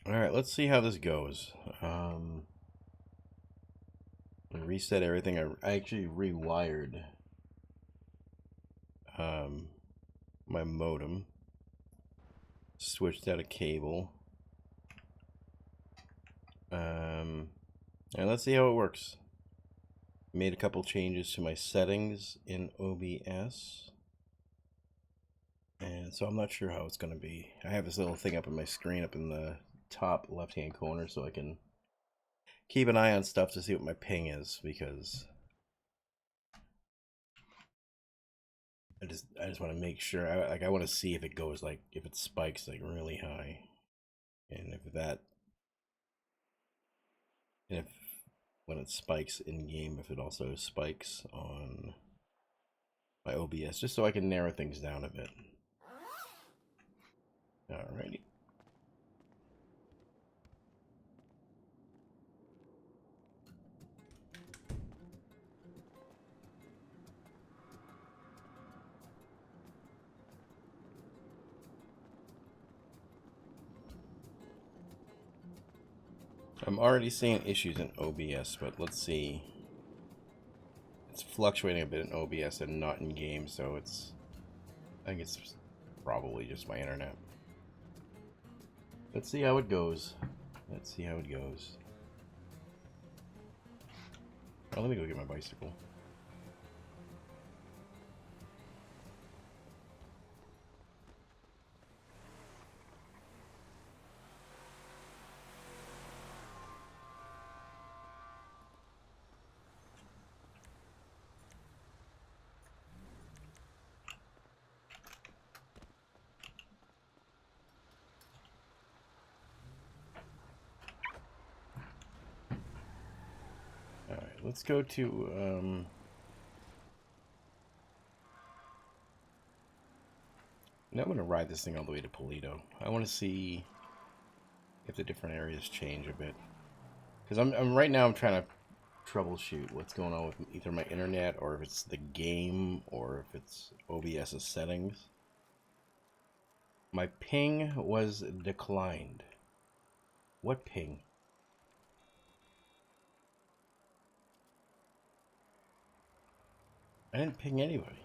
Alright, let's see how this goes. I reset everything. I actually rewired my modem. Switched out a cable. And let's see how it works. Made a couple changes to my settings in OBS. And so I'm not sure how it's going to be. I have this little thing up on my screen up in the top left-hand corner so I can keep an eye on stuff to see what my ping is, because I just want to make sure. I want to see if it goes, like, if it spikes like really high, and if when it spikes in game, if it also spikes on my OBS, just so I can narrow things down a bit. Alrighty. I'm already seeing issues in OBS, but let's see. It's fluctuating a bit in OBS and not in game, so I think it's probably just my internet. Let's see how it goes. Let's see how it goes. Oh, let me go get my bicycle. Alright, let's go to, now I'm going to ride this thing all the way to Polito. I want to see if the different areas change a bit. Because right now I'm trying to troubleshoot what's going on with either my internet, or if it's the game, or if it's OBS's settings. My ping was declined. What ping? I didn't ping anybody.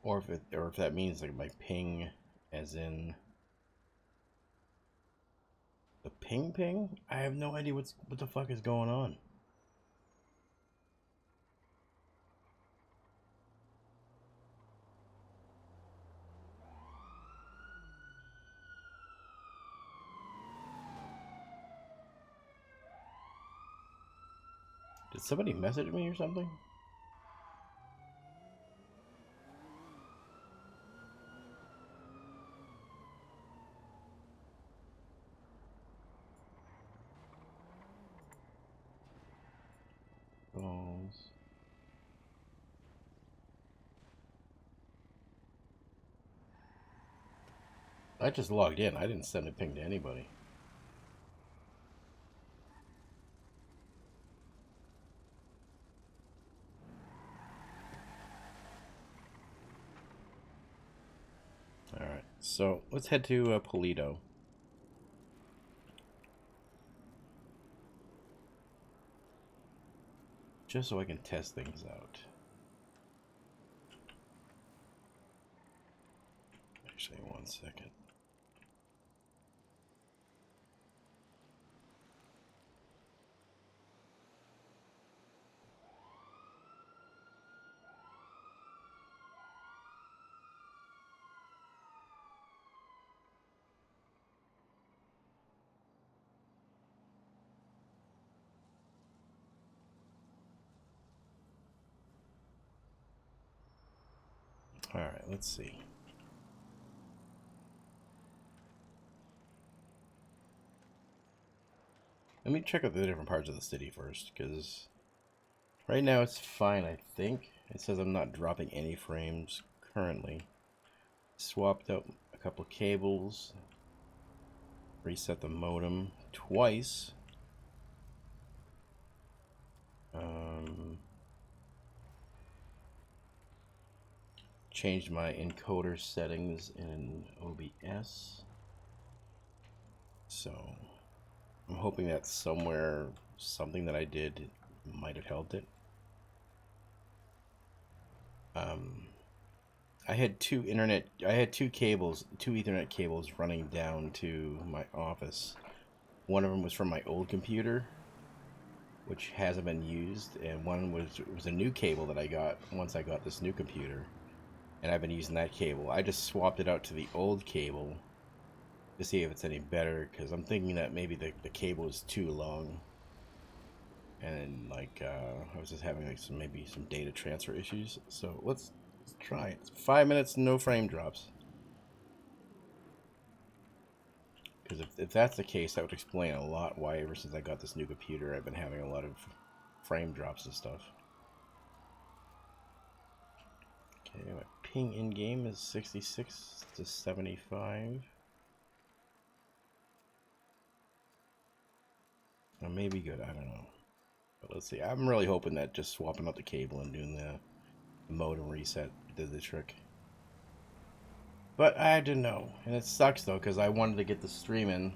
Or if that means like my ping, as in the ping. I have no idea what the fuck is going on. Did somebody message me or something? Phones. I just logged in. I didn't send a ping to anybody. Alright, so let's head to Polito. Just so I can test things out. Actually, 1 second. Alright, let's see. Let me check out the different parts of the city first, because right now it's fine, I think. It says I'm not dropping any frames currently. Swapped out a couple of cables. Reset the modem twice. changed my encoder settings in OBS. So I'm hoping that somewhere, something that I did might have helped it. I had two Ethernet cables running down to my office. One of them was from my old computer, which hasn't been used, and one was a new cable that I got once I got this new computer, and I've been using that cable. I just swapped it out to the old cable to see if it's any better, because I'm thinking that maybe the cable is too long, and like I was just having like maybe some data transfer issues. So let's try it. It's 5 minutes, no frame drops. Because if that's the case, that would explain a lot why ever since I got this new computer, I've been having a lot of frame drops and stuff. Okay, my ping in game is 66 to 75. That may be good, I don't know. But let's see. I'm really hoping that just swapping out the cable and doing the modem reset did the trick. But I didn't know. And it sucks though, because I wanted to get the stream in,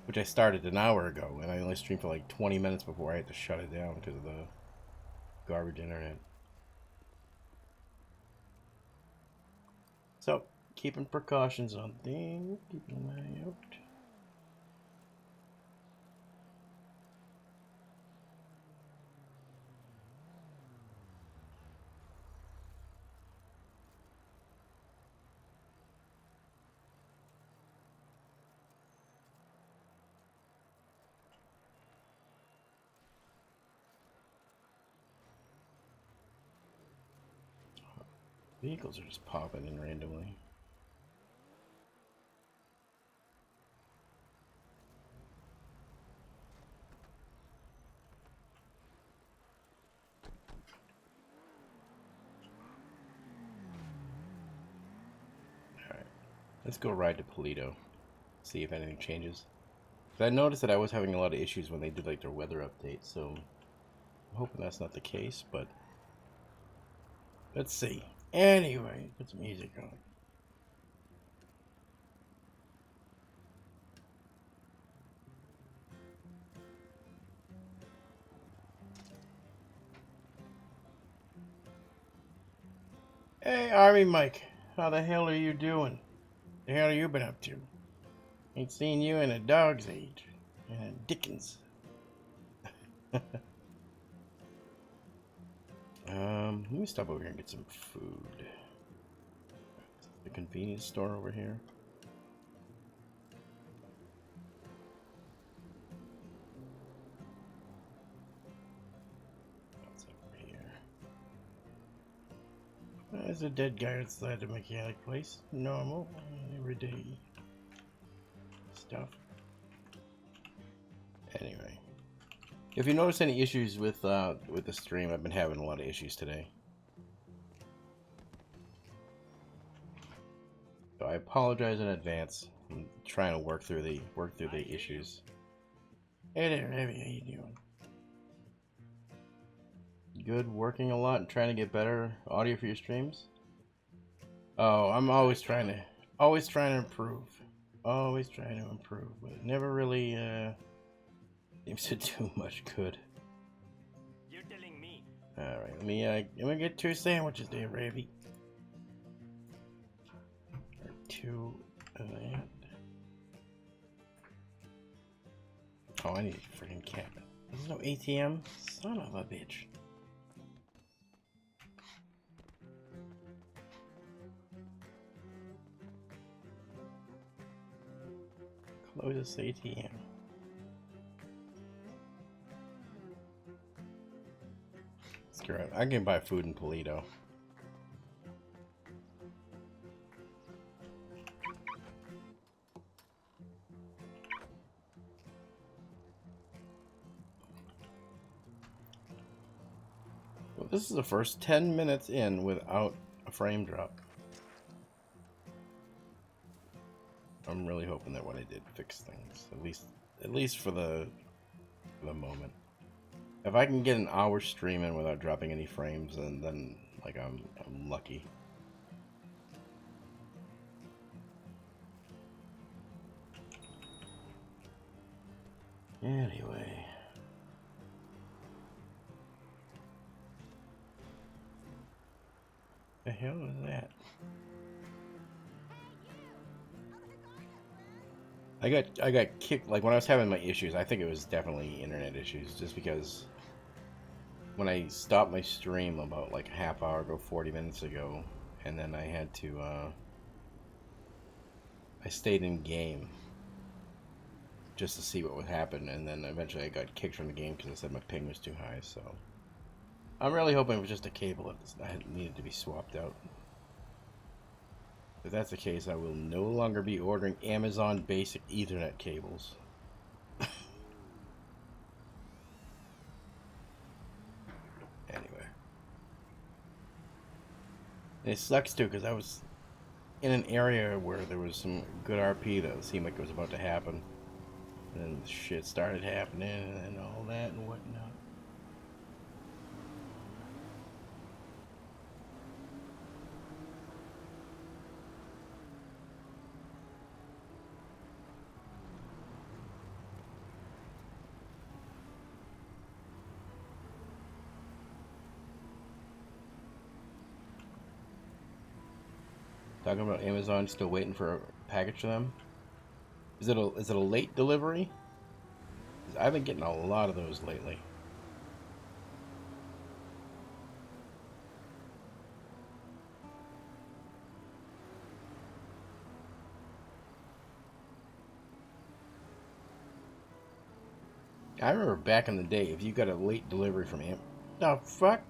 which I started an hour ago, and I only streamed for like 20 minutes before I had to shut it down because of the garbage internet. So, keeping precautions on things, keeping an eye out. Vehicles are just popping in randomly. Alright, let's go ride to Polito, see if anything changes. I noticed that I was having a lot of issues when they did like their weather update, so I'm hoping that's not the case, but let's see. Anyway, put some music on. Hey, Army Mike, how the hell are you doing? The hell have you been up to? Ain't seen you in a dog's age. And Dickens. Let me stop over here and get some food. The convenience store over here. What's over here? There's a dead guy outside the mechanic place. Normal, everyday stuff. Anyway, if you notice any issues with the stream, I've been having a lot of issues today. So I apologize in advance. I'm trying to work through the issues. Hey there, Heavy, how you doing? Good, working a lot and trying to get better audio for your streams. Oh, I'm always trying to improve. Always trying to improve, but it never really seems to do much good. You're telling me. Alright, let me get 2 sandwiches there, Ravi. Or 2 of that. Oh, I need a freaking cabin. There's no ATM? Son of a bitch. Close this ATM. Screw it. I can buy food in Polito. Well, this is the first 10 minutes in without a frame drop. I'm really hoping that what I did fixed things, at least for the moment. If I can get an hour stream in without dropping any frames, then like I'm lucky. Anyway. The hell was that? I got kicked, like when I was having my issues. I think it was definitely internet issues, just because when I stopped my stream about like a half hour ago, 40 minutes ago, and then I had to I stayed in game just to see what would happen, and then eventually I got kicked from the game because I said my ping was too high. So I'm really hoping it was just a cable that needed to be swapped out. If that's the case, I will no longer be ordering Amazon basic Ethernet cables. Anyway. And it sucks too, because I was in an area where there was some good RP that seemed like it was about to happen. And then shit started happening and all that and whatnot. Talking about Amazon still waiting for a package to them. Is it a late delivery? 'Cause I've been getting a lot of those lately. I remember back in the day, if you got a late delivery from Amazon, the fuck?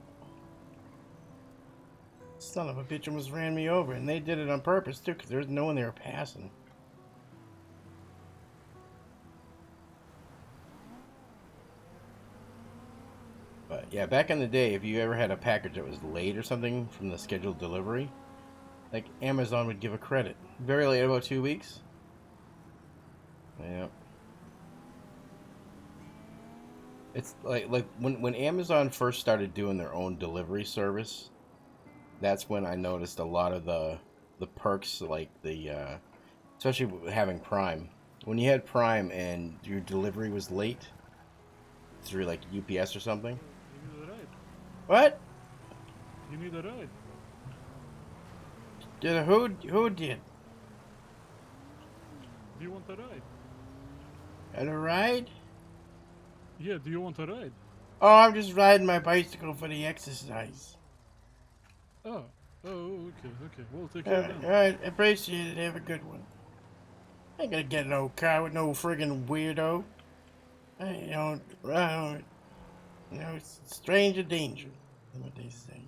Son of a bitch almost ran me over, and they did it on purpose too, because there was no one they were passing. But yeah, back in the day, if you ever had a package that was late or something from the scheduled delivery, like Amazon would give a credit. Very late, about 2 weeks. Yeah. It's like when Amazon first started doing their own delivery service, that's when I noticed a lot of the perks, like the especially having Prime. When you had Prime and your delivery was late through like UPS or something. You need a ride. What? You need a ride. Who did? Do you want a ride? And a ride? Yeah, do you want a ride? Oh, I'm just riding my bicycle for the exercise. Oh, okay. We'll take All care right, of all that. right, appreciate it. Have a good one. I ain't gonna get no car with no friggin' weirdo. It's stranger danger. That's what they say.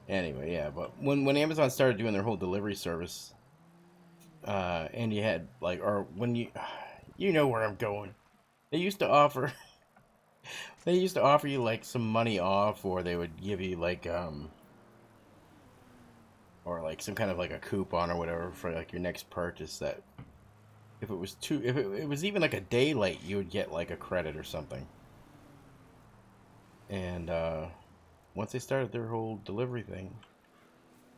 Anyway, yeah, but when Amazon started doing their whole delivery service, and you had like, or when you know where I'm going. They used to offer, they used to offer you like some money off, or they would give you like or like some kind of like a coupon or whatever for like your next purchase. That if it was if it was even like a day late, you would get like a credit or something. And once they started their whole delivery thing,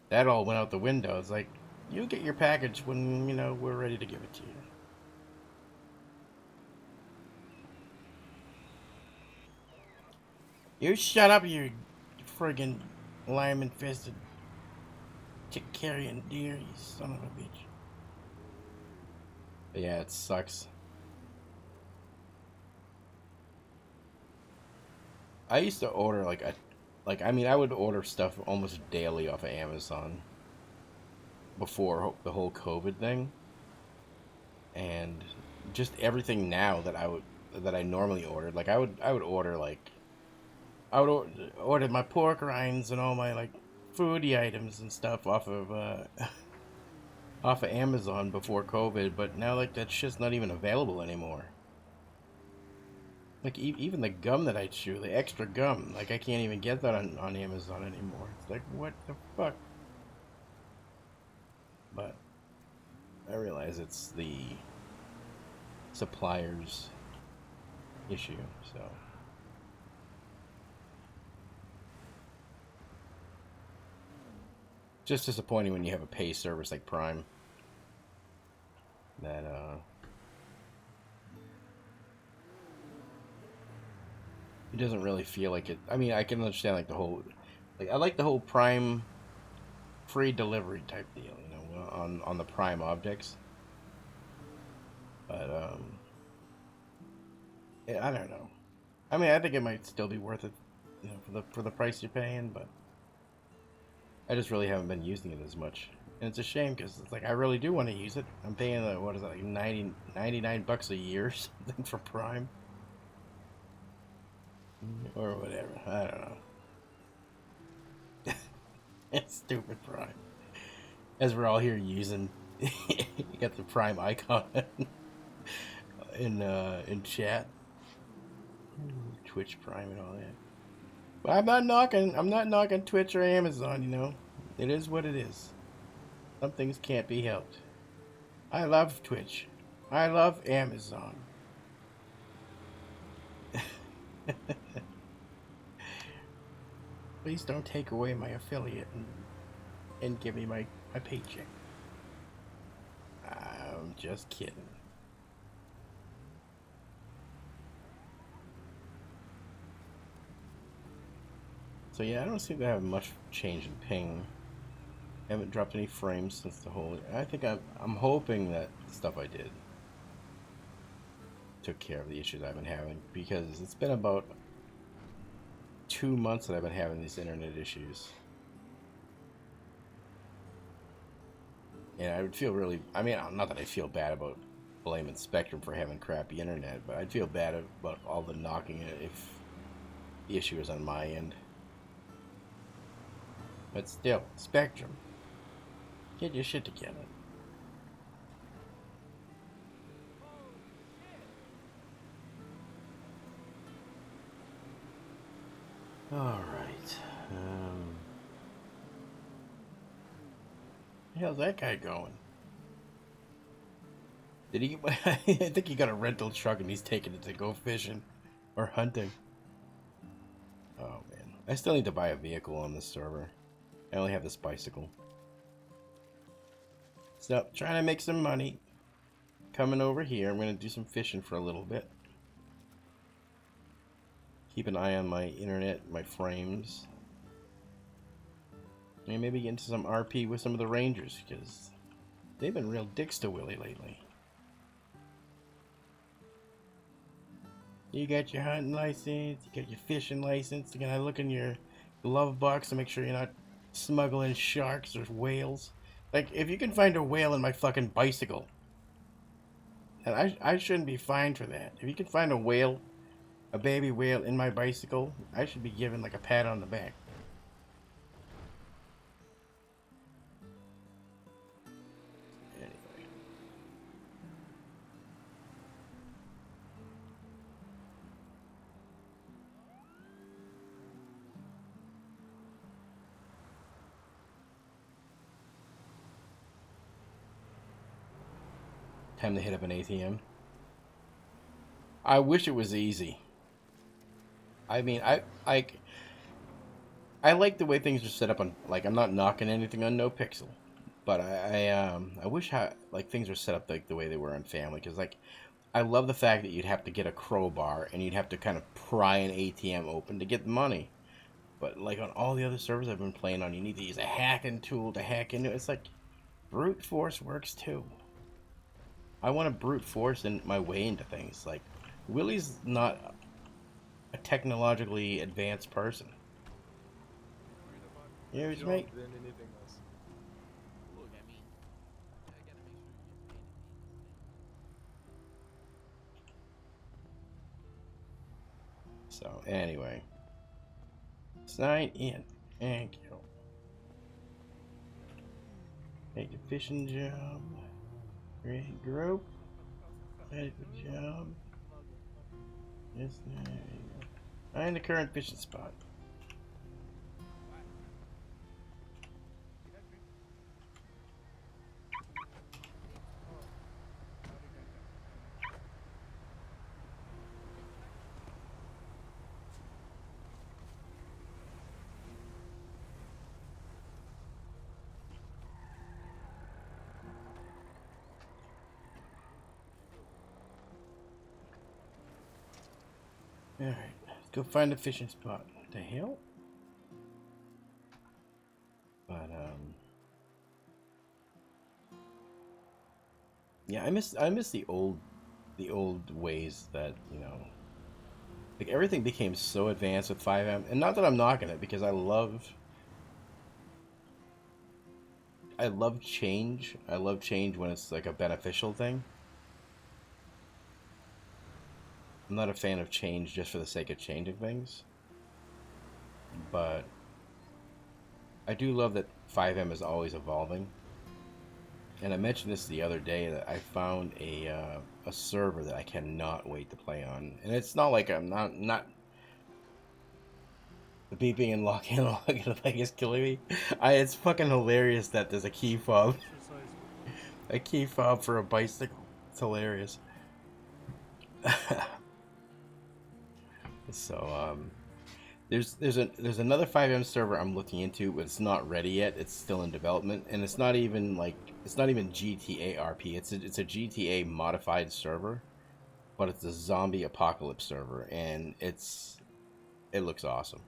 that all went out the window. It's like, you get your package when, we're ready to give it to you. You shut up, you friggin' lime-infested chick-carrying deer, you son of a bitch. But yeah, it sucks. I used to order I would order stuff almost daily off of Amazon before the whole COVID thing. And just everything now that I normally ordered, like I would order order my pork rinds and all my like foodie items and stuff off of off of Amazon before COVID, but now like that shit's not even available anymore. Like even the gum that I chew, the extra gum, like I can't even get that on Amazon anymore. It's like, what the fuck? But I realize it's the supplier's issue, so. Just disappointing when you have a pay service like Prime that it doesn't really feel like it. I mean, I can understand like the whole, like I like the whole Prime free delivery type deal, you know, on the Prime objects. But I don't know. I mean, I think it might still be worth it, you know, for the price you're paying. But I just really haven't been using it as much, and it's a shame because it's like I really do want to use it. I'm paying what is it, like 99 bucks a year or something for Prime or whatever. I don't know. It's stupid Prime. As we're all here using, you got the Prime icon in chat, Twitch Prime and all that. But I'm not knocking Twitch or Amazon. You know, it is what it is. Some things can't be helped. I love Twitch. I love Amazon. Please don't take away my affiliate and give me my paycheck. I'm just kidding. So yeah, I don't seem to have much change in ping. I haven't dropped any frames since the whole. I think I'm hoping that the stuff I did took care of the issues I've been having, because it's been about 2 months that I've been having these internet issues. And I would feel really, I mean, not that I feel bad about blaming Spectrum for having crappy internet, but I'd feel bad about all the knocking it if the issue is on my end. But still, Spectrum, get your shit together. Alright. How's that guy going? Did he? I think he got a rental truck and he's taking it to go fishing or hunting. Oh man, I still need to buy a vehicle on this server. I only have this bicycle. So trying to make some money. Coming over here, I'm gonna do some fishing for a little bit. Keep an eye on my internet, my frames. And maybe get into some RP with some of the Rangers, because they've been real dicks to Willie lately. You got your hunting license, you got your fishing license. You're gonna look in your glove box to make sure you're not smuggling sharks or whales. Like, if you can find a whale in my fucking bicycle, and I shouldn't be fined for that. If you can find a whale, a baby whale in my bicycle, I should be given like a pat on the back. Anyway. Time to hit up an ATM. I wish it was easy. I mean, I like the way things are set up on. Like, I'm not knocking anything on NoPixel, but I wish like things are set up like the way they were on Family, because like I love the fact that you'd have to get a crowbar and you'd have to kind of pry an ATM open to get the money. But like on all the other servers I've been playing on, you need to use a hacking tool to hack into it. It's like brute force works too. I want to brute force in my way into things. Like, Willie's not a technologically advanced person. Here's mate. Than anything else. Look, I mean, I gotta make sure you get paid. So anyway, sign in. Thank you. Make a fishing job. Create group. Make a job. Yes, there you go. Find the current fishing spot. Alright, go find a fishing spot. What the hell? But yeah, I miss the old ways that, you know, like everything became so advanced with 5M, and not that I'm knocking it because I love change. I love change when it's like a beneficial thing. I'm not a fan of change just for the sake of changing things. But I do love that 5M is always evolving. And I mentioned this the other day that I found a server that I cannot wait to play on. And it's not like I'm not the beeping and locking and logging like is killing me. It's fucking hilarious that there's a key fob. Exercise. A key fob for a bicycle. It's hilarious. So there's another 5M server I'm looking into, but it's not ready yet. It's still in development, and it's not even GTA RP. It's a GTA modified server, but it's a zombie apocalypse server, and it looks awesome.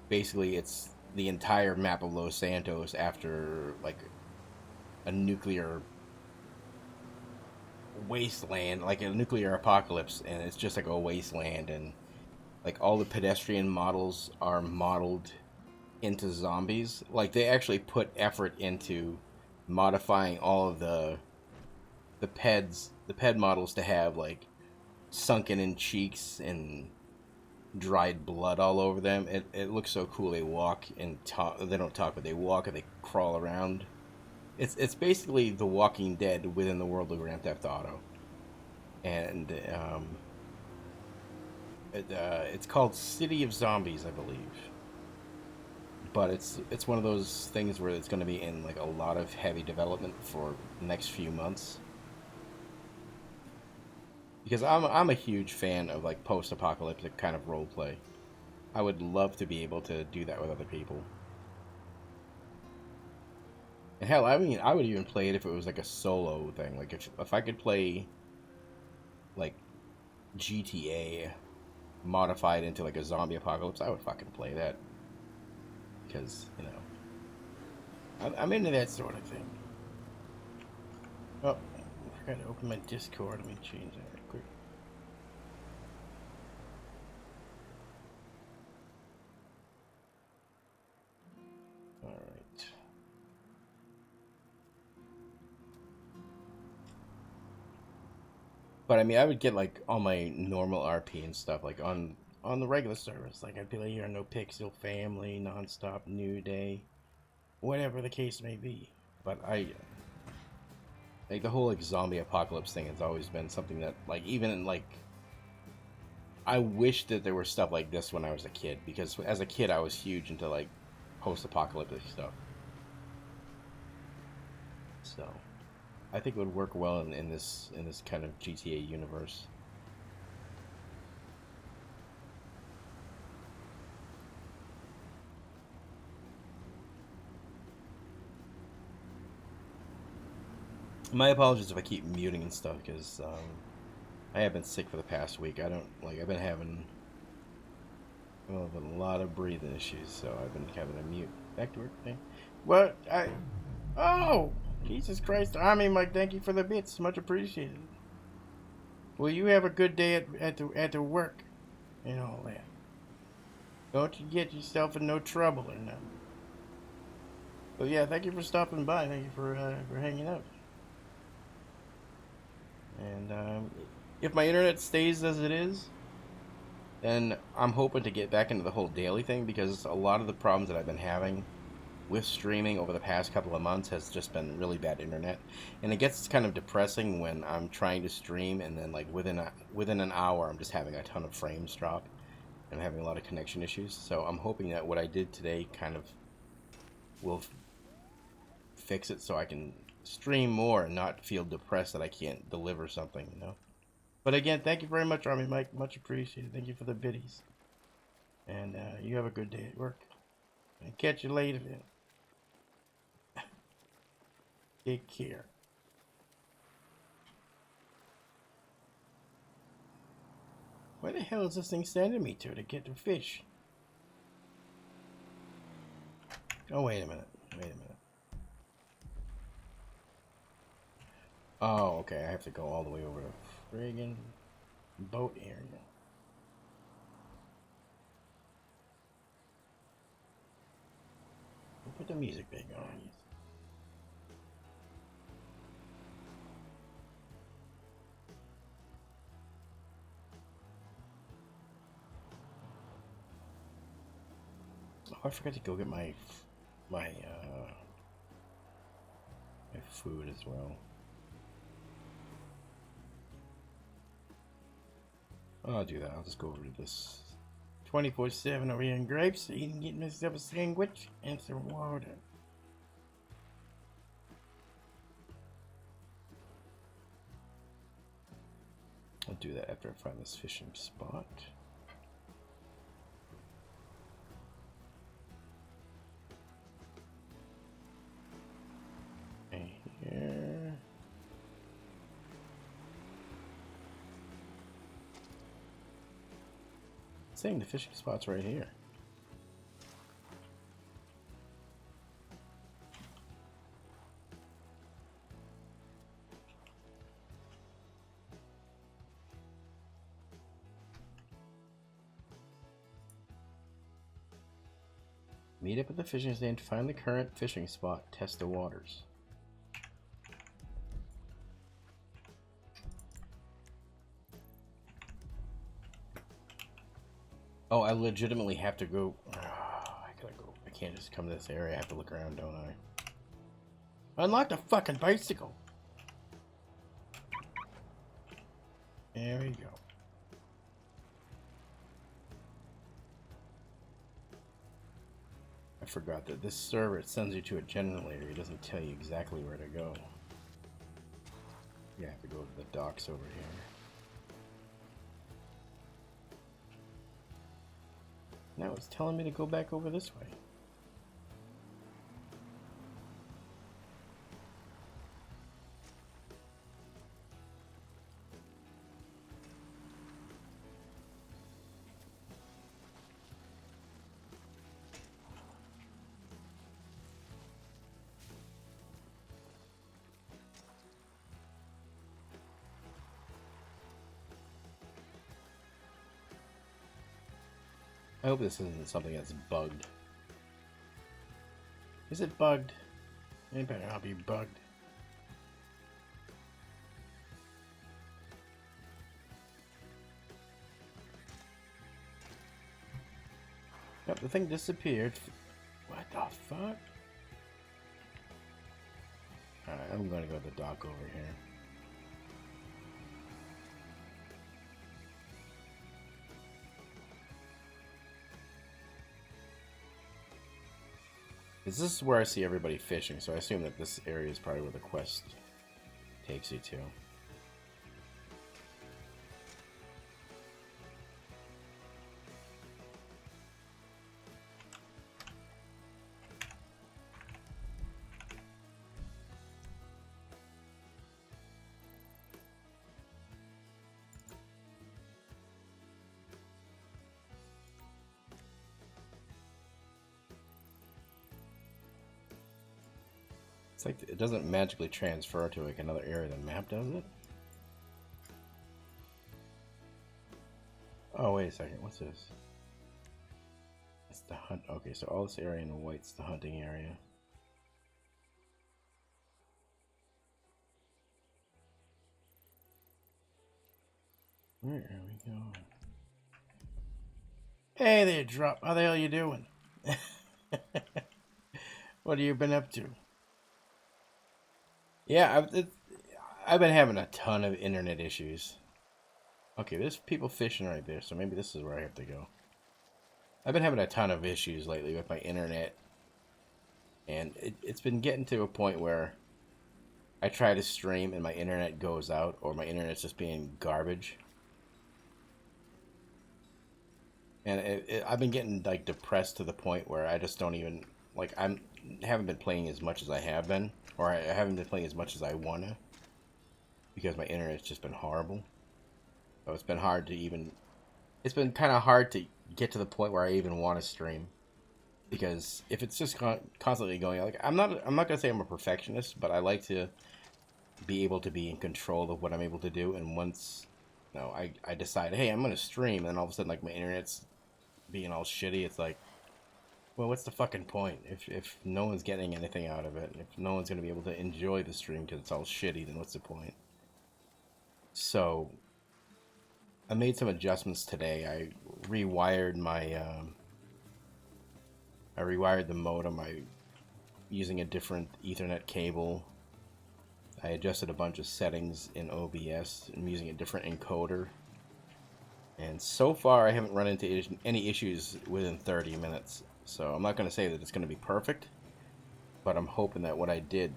Basically, it's the entire map of Los Santos after like a nuclear wasteland, like a nuclear apocalypse, and it's just like a wasteland, and like all the pedestrian models are modeled into zombies. Like they actually put effort into modifying all of the ped models to have like sunken in cheeks and dried blood all over them. It looks so cool. They walk and talk. They don't talk, but they walk and they crawl around. It's basically The Walking Dead within the world of Grand Theft Auto, and it's called City of Zombies, I believe. But it's one of those things where it's going to be in like a lot of heavy development for the next few months. Because I'm a huge fan of like post-apocalyptic kind of role play. I would love to be able to do that with other people. And hell, I mean, I would even play it if it was like a solo thing. Like if I could play like GTA modified into like a zombie apocalypse, I would fucking play that. Because, you know, I'm into that sort of thing. Oh, I forgot to open my Discord. Let me change that real quick. Alright. But I mean, I would get like all my normal RP and stuff, like on the regular service. Like I'd be like here on NoPixel, Family, Nonstop, New Day, whatever the case may be. But I like the whole like zombie apocalypse thing has always been something that like even in like I wish that there were stuff like this when I was a kid, because as a kid I was huge into like post-apocalyptic stuff. So I think it would work well in this kind of GTA universe. My apologies if I keep muting and stuff, because I have been sick for the past week. I've been having a lot of breathing issues, so I've been having to mute. Back to work. Okay. What? Oh! Jesus Christ, Army Mike, thank you for the bits. Much appreciated. Well, you have a good day at the work and all that. Don't you get yourself in no trouble or nothing. But yeah, thank you for stopping by. Thank you for hanging out. And if my internet stays as it is, then I'm hoping to get back into the whole daily thing, because a lot of the problems that I've been having with streaming over the past couple of months has just been really bad internet, and it gets kind of depressing when I'm trying to stream and then like within an hour I'm just having a ton of frames drop and I'm having a lot of connection issues. So I'm hoping that what I did today kind of will fix it so I can stream more and not feel depressed that I can't deliver something, you know. But again, thank you very much, Army Mike. Much appreciated. Thank you for the biddies. And you have a good day at work. And catch you later then. Take care. Where the hell is this thing sending me to get the fish? Oh, wait a minute. Wait a minute. Oh, okay. I have to go all the way over to friggin' boat area. We'll put the music back on. Oh, I forgot to go get my food as well. I'll do that. I'll just go over to this 24/7 over here in Grapes, eating, getting myself a sandwich and some water. I'll do that after I find this fishing spot. And here. Saying the fishing spot's right here. Meet up at the fishing stand to find the current fishing spot. Test the waters. Oh, I legitimately have to go. Oh, I gotta go. I can't just come to this area. I have to look around, don't I? Unlock the fucking bicycle. There we go. I forgot that this server, it sends you to a general area. It doesn't tell you exactly where to go. You have to go to the docks over here. Now it's telling me to go back over this way. I hope this isn't something that's bugged. Is it bugged? It better not be bugged. Yep, the thing disappeared. What the fuck? Alright, I'm gonna go to the dock over here. This is where I see everybody fishing, so I assume that this area is probably where the quest takes you to. It's like it doesn't magically transfer to like another area of the map, does it? Oh, wait a second. What's this? It's the hunt. Okay, so all this area in the white's the hunting area. Where are we going? Hey there, Drop. How the hell you doing? What have you been up to? Yeah, I've been having a ton of internet issues. Okay, there's people fishing right there, so maybe this is where I have to go. I've been having a ton of issues lately with my internet. And it's been getting to a point where I try to stream and my internet goes out, or my internet's just being garbage. And I've been getting like depressed to the point where I just don't even like haven't been playing as much as I have been, or I haven't been playing as much as I wanna, because my internet's just been horrible. So it's been hard to even it's been kind of hard to get to the point where I even want to stream, because if it's just constantly going, like I'm not gonna say I'm a perfectionist, but I like to be able to be in control of what I'm able to do. And once, you know, I decide, hey, I'm gonna stream, and then all of a sudden, like, my internet's being all shitty, it's like, well, what's the fucking point if no one's getting anything out of it? If no one's gonna be able to enjoy the stream because it's all shitty, then what's the point? So I made some adjustments today. I rewired my I rewired the modem. I using a different Ethernet cable. I adjusted a bunch of settings in OBS. I'm using a different encoder. And so far, I haven't run into any issues within 30 minutes. So I'm not going to say that it's going to be perfect, but I'm hoping that what I did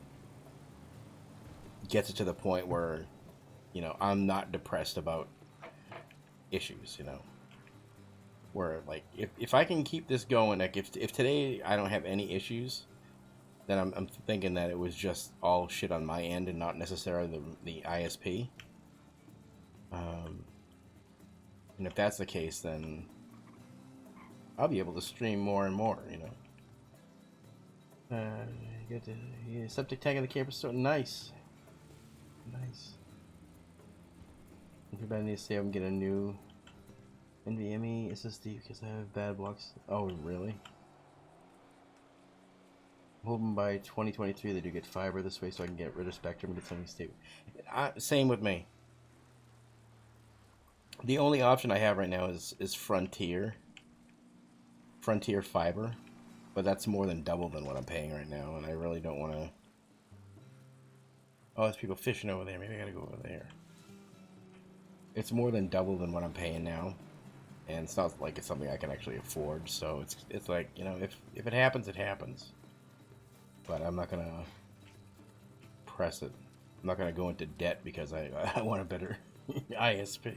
gets it to the point where, you know, I'm not depressed about issues, you know. Where, like, if I can keep this going, like, if today I don't have any issues, then I'm thinking that it was just all shit on my end and not necessarily the ISP. And if that's the case, then I'll be able to stream more and more, you know. You got the septic tank in the camper store. Nice. Nice. Everybody needs to say I'm getting a new NVMe SSD because I have bad blocks. Oh, really? I'm hoping by 2023 they do get fiber this way so I can get rid of Spectrum and get something stable. Same with me. The only option I have right now is Frontier Fiber, but that's more than double than what I'm paying right now, and I really don't want to. Oh, there's people fishing over there. Maybe I gotta go over there. It's more than double than what I'm paying now, and it's not like it's something I can actually afford. So it's like, you know, if it happens, it happens. But I'm not gonna press it. I'm not gonna go into debt because I want a better ISP.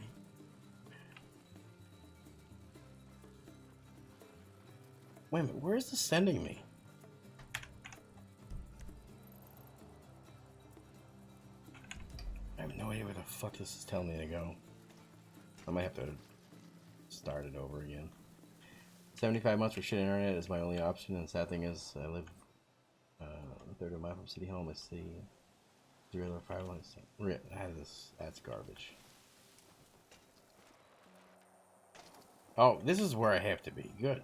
Wait a minute, where is this sending me? I have no idea where the fuck this is telling me to go. I might have to start it over again. 75 months for shit internet is my only option, and the sad thing is I live a third of a mile from City Hall. Let's see. 3 other 5 lines. That's garbage. Oh, this is where I have to be. Good.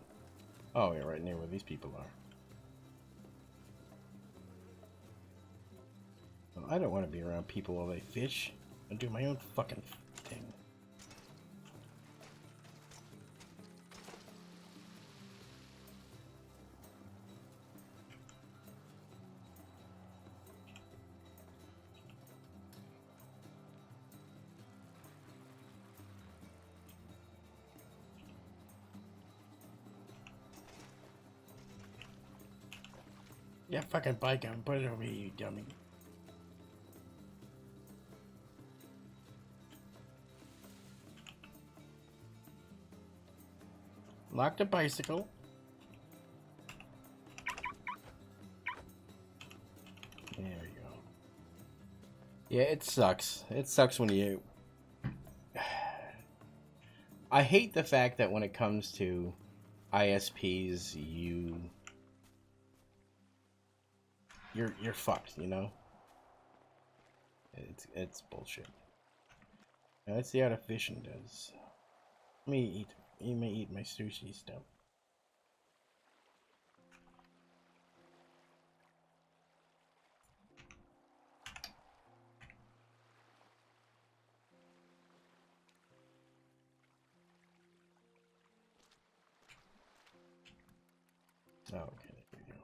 Oh, yeah, right near where these people are. Well, I don't want to be around people while they fish. I do my own fucking thing. Yeah, fucking bike on. Put it over here, you dummy. Lock the bicycle. There we go. Yeah, it sucks. It sucks when you... I hate the fact that when it comes to ISPs, you're fucked, you know? It's bullshit. Now let's see how the fishing does. Let me eat my sushi stuff. Oh, okay, there we go.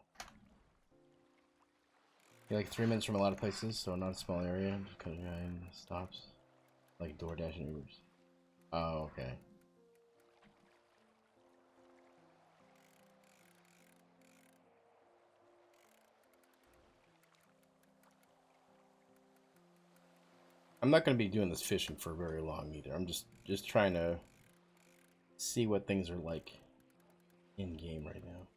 You're like 3 minutes from a lot of places, so not a small area. Just cut behind stops, like DoorDash and Ubers. Oh, okay. I'm not going to be doing this fishing for very long either. I'm just trying to see what things are like in game right now.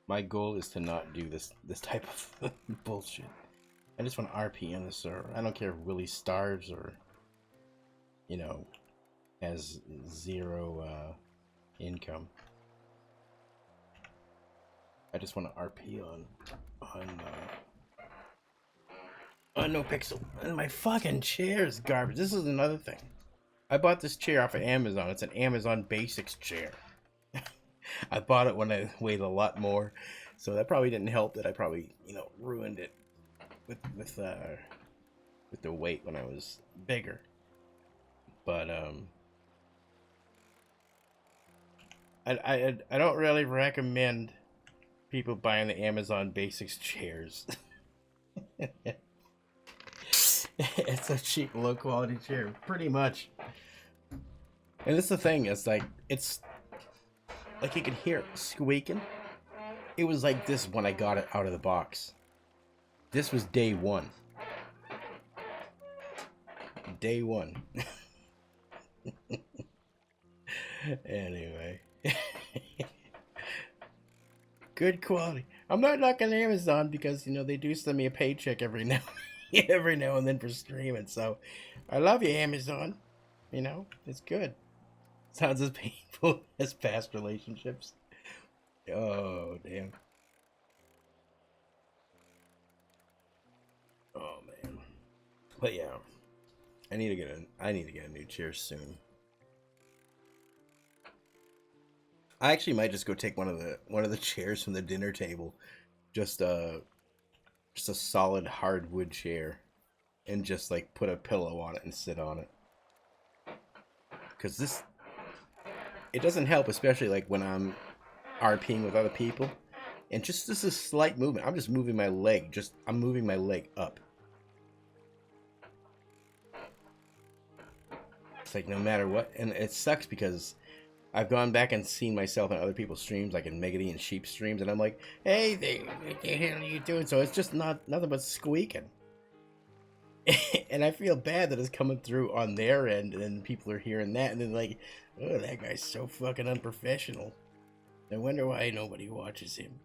My goal is to not do this type of bullshit. I just want RP on the server. I don't care if Willie starves or you know, has zero income. I just want to RP on NoPixel. And my fucking chair is garbage. This is another thing. I bought this chair off of Amazon. It's an Amazon Basics chair. I bought it when I weighed a lot more, so that probably didn't help. That I probably, you know, ruined it with the weight when I was bigger. But I don't really recommend people buying the Amazon Basics chairs. It's a cheap, low quality chair, pretty much. And it's the thing, it's like you can hear it squeaking. It was like this when I got it out of the box. This was day one. Day one. Anyway. Good quality. I'm not knocking Amazon because, you know, they do send me a paycheck every now and then for streaming. So I love you, Amazon. You know, it's good. Sounds as painful as past relationships. Oh, damn. Oh, man. But yeah, I need to get a new chair soon. I actually might just go take one of the chairs from the dinner table, just a solid hardwood chair, and just like put a pillow on it and sit on it. Cause it doesn't help, especially like when I'm RPing with other people, and just this is slight movement. I'm just moving my leg. I'm moving my leg up. It's like no matter what, and it sucks because I've gone back and seen myself in other people's streams, like in Megady and Sheep streams, and I'm like, hey, what the hell are you doing? So it's just nothing but squeaking. And I feel bad that it's coming through on their end, and then people are hearing that, and then like, oh, that guy's so fucking unprofessional. I wonder why nobody watches him.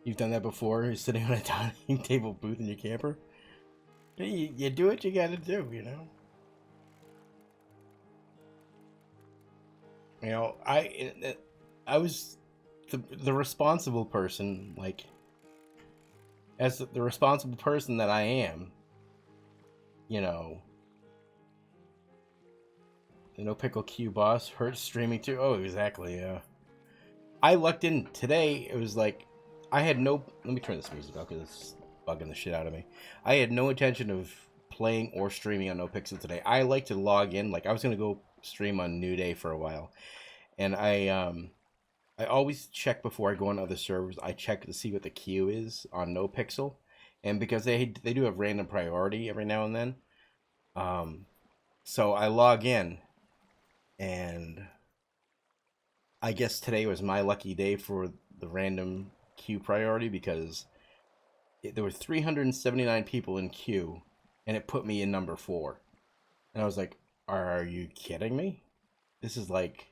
You've done that before? You're sitting on a dining table booth in your camper? You do what you gotta do, you know? You know, I was the responsible person, like, as the responsible person that I am, you know, the No Pickle Q boss hurts streaming too. Oh, exactly, yeah. I lucked in today. It was like, I had no... Let me turn this music off because it's bugging the shit out of me. I had no intention of playing or streaming on NoPixel today. I like to log in. Like, I was going to go stream on New Day for a while. And I always check before I go on other servers. I check to see what the queue is on NoPixel. And because they do have random priority every now and then. So I log in. And I guess today was my lucky day for the random queue priority because there were 379 people in queue and it put me in number 4. And I was like, are you kidding me? This is like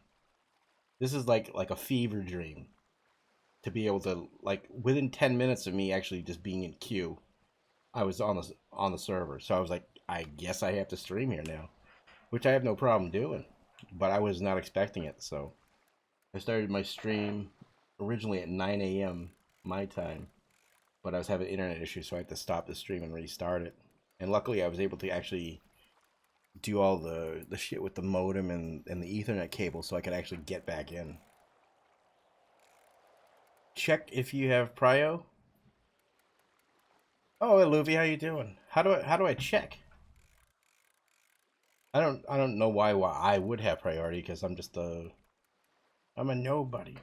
a fever dream to be able to, like, within 10 minutes of me actually just being in queue, I was on the server. So I was like, I guess I have to stream here now, which I have no problem doing, but I was not expecting it. So I started my stream originally at 9 a.m. my time, but I was having internet issues, so I had to stop the stream and restart it. And luckily I was able to actually do all the shit with the modem and the Ethernet cable so I could actually get back in. Check if you have prio. Oh, hey, Luffy, how you doing? How do I check? I don't know why I would have priority because I'm a nobody.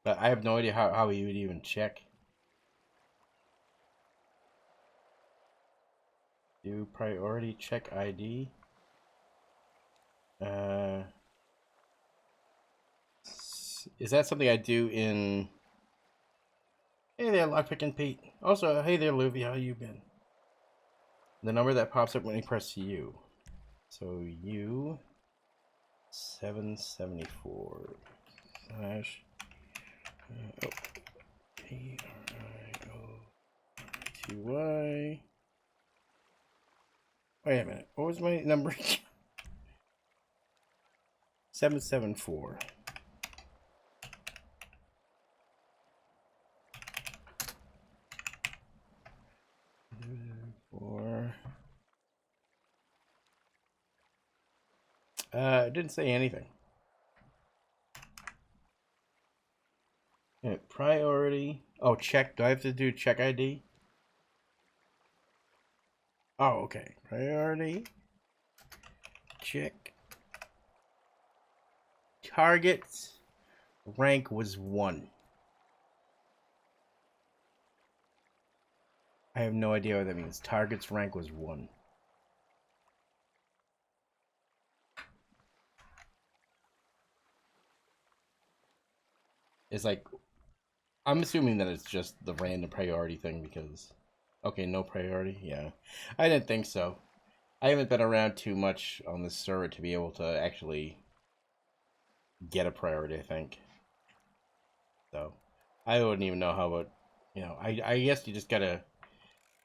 But I have no idea how you would even check. Do priority check ID. Is that something I do in... Hey there, Lockpickin' Pete. Also, hey there, Luffy, how you been? The number that pops up when you press U. So U7 774 slash PRIO2Y. Wait a minute. What was my number? 774. It didn't say anything. Okay, priority. Oh, check. Do I have to do check ID? Oh, okay. Priority. Check. Target rank was 1. I have no idea what that means. Target's rank was 1. It's like, I'm assuming that it's just the random priority thing because, okay, no priority? Yeah. I didn't think so. I haven't been around too much on this server to be able to actually get a priority, I think. So, I wouldn't even know how about, I guess you just gotta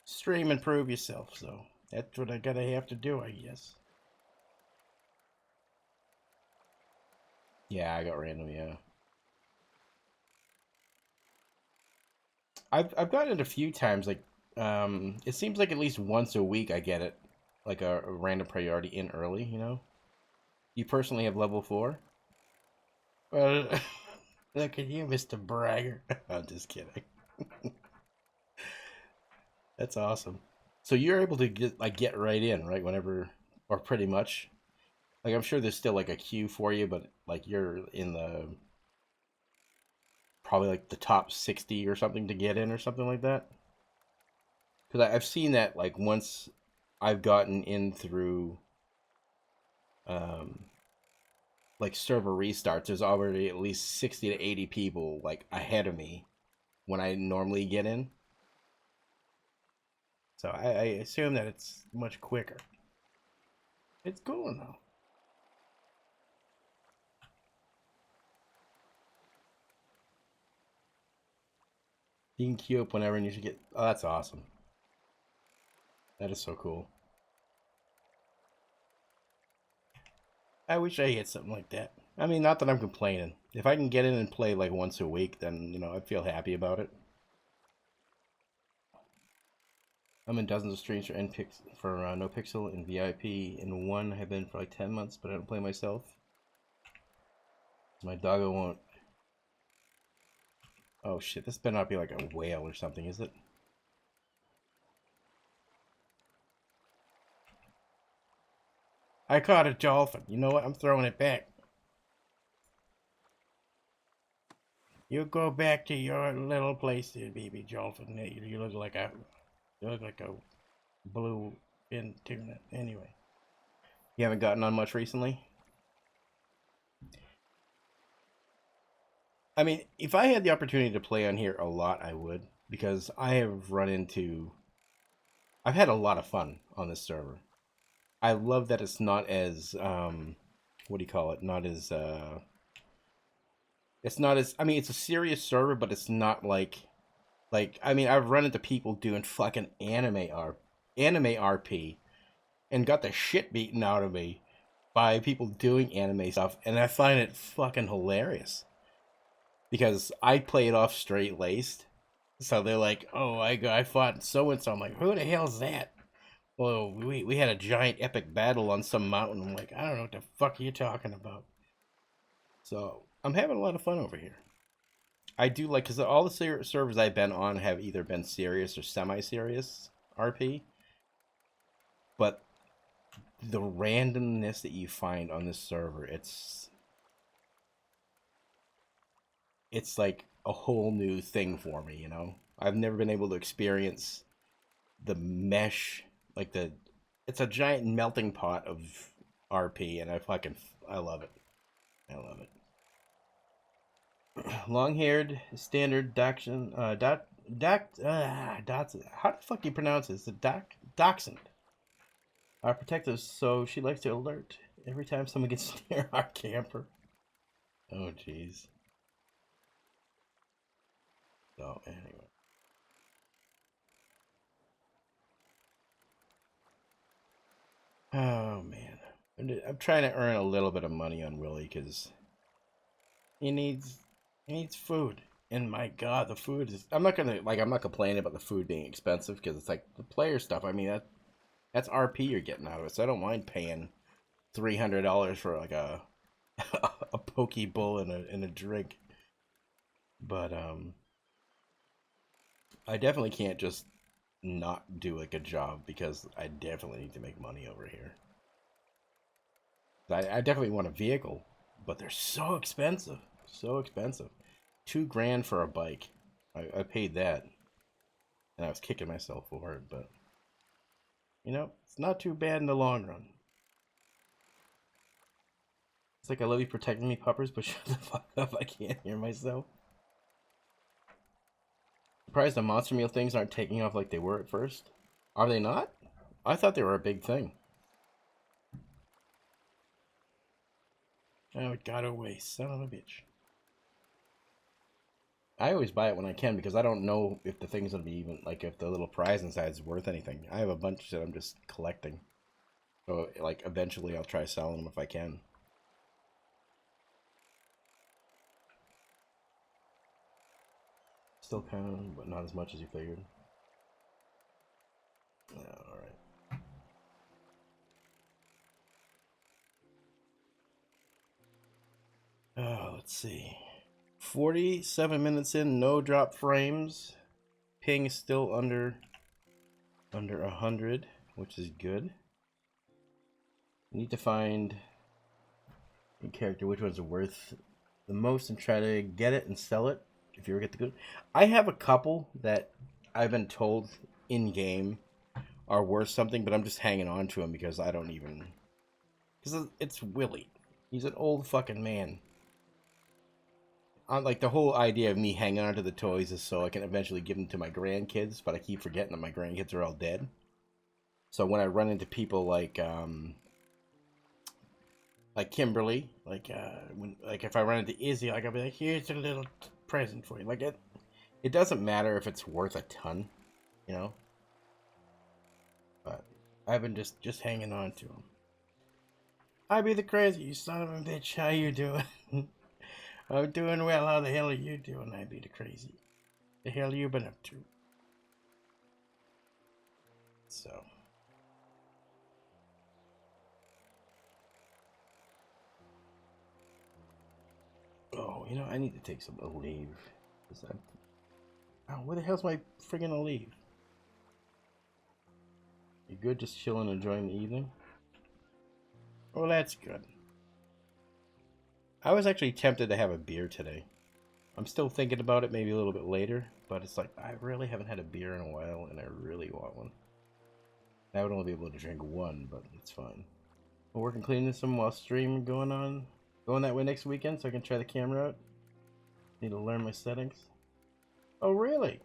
stream and prove yourself, so that's what I gotta have to do, I guess. Yeah, I got random, yeah. I've gotten it a few times, like, it seems like at least once a week I get it, like a random priority in early, you know? You personally have level 4? Well, look at you, Mr. Bragger. I'm just kidding. That's awesome. So you're able to get right in, right? Whenever, or pretty much. Like, I'm sure there's still like a queue for you, but like you're in the probably like the top 60 or something to get in or something like that. Because I've seen that like once I've gotten in through like server restarts, there's already at least 60 to 80 people like ahead of me when I normally get in. So I assume that it's much quicker. It's cool though. You can queue up whenever and you should get... Oh, that's awesome. That is so cool. I wish I had something like that. I mean, not that I'm complaining. If I can get in and play like once a week, then, I'd feel happy about it. I'm in dozens of streams for NoPixel and VIP. In one, I've been for like 10 months, but I don't play myself. My doggo won't... Oh shit, this better not be like a whale or something, is it? I caught a dolphin. You know what? I'm throwing it back. You go back to your little place there, baby dolphin. You look like a blue fin tuna. Anyway. You haven't gotten on much recently? I mean, if I had the opportunity to play on here a lot, I would. Because I have run into... I've had a lot of fun on this server. I love that it's not as... what do you call it? Not as... It's not as... I mean, it's a serious server, but it's not like... I mean, I've run into people doing fucking anime RP and got the shit beaten out of me by people doing anime stuff, and I find it fucking hilarious. Because I play it off straight-laced. So they're like, oh, I fought so-and-so. I'm like, who the hell's that? Well, we had a giant epic battle on some mountain. I'm like, I don't know what the fuck you're talking about. So, I'm having a lot of fun over here. I do like, because all the servers I've been on have either been serious or semi-serious RP. But the randomness that you find on this server, it's like a whole new thing for me, I've never been able to experience the mesh, like it's a giant melting pot of RP, and I love it. I love it. Long-haired, standard Dachshund, how the fuck do you pronounce this? The Dachshund are protective, so she likes to alert Every time someone gets near our camper. Oh, jeez. So, anyway. Oh, man. I'm trying to earn a little bit of money on Willie because he needs food. And my God, the food is. I'm not complaining about the food being expensive because it's like the player stuff. I mean, that's RP you're getting out of it. So I don't mind paying $300 for like a a poke bowl and a drink. But I definitely can't just not do like a job because I definitely need to make money over here. I definitely want a vehicle, but they're so expensive. So expensive. $2,000 for a bike. I paid that. And I was kicking myself for it, but you know, it's not too bad in the long run. It's like I love you protecting me, puppers, but shut the fuck up, I can't hear myself. Surprised the monster meal things aren't taking off like they were at first. Are they not? I thought they were a big thing. Oh, it got away, son of a bitch. I always buy it when I can because I don't know if the thing's gonna be even, like, if the little prize inside is worth anything. I have a bunch that I'm just collecting. So, like, eventually I'll try selling them if I can. Still kind of, but not as much as you figured. Yeah, alright. Oh, let's see. 47 minutes in, no drop frames. Ping is still under 100, which is good. Need to find a character which ones are worth the most and try to get it and sell it if you ever get the good. I have a couple that I've been told in game are worth something, but I'm just hanging on to them because I don't even, because it's Willie. He's an old fucking man. Like, the whole idea of me hanging on to the toys is so I can eventually give them to my grandkids, but I keep forgetting that my grandkids are all dead. So when I run into people like Kimberly, like if I run into Izzy, like, I'll be like, here's a little present for you. Like, it doesn't matter if it's worth a ton, you know. But I've been just hanging on to them. I be the crazy, you son of a bitch. How you doing? I'm doing well. How the hell are you doing? I be the crazy. The hell you been up to? So. Oh, you know, I need to take some leave. Oh, where the hell's my friggin' leave? You good? Just chilling, enjoying the evening? Oh, that's good. I was actually tempted to have a beer today. I'm still thinking about it, maybe a little bit later, but it's like, I really haven't had a beer in a while, and I really want one. I would only be able to drink one, but it's fine. I'm working cleaning some while stream going on. Going that way next weekend so I can try the camera out. Need to learn my settings. Oh, really?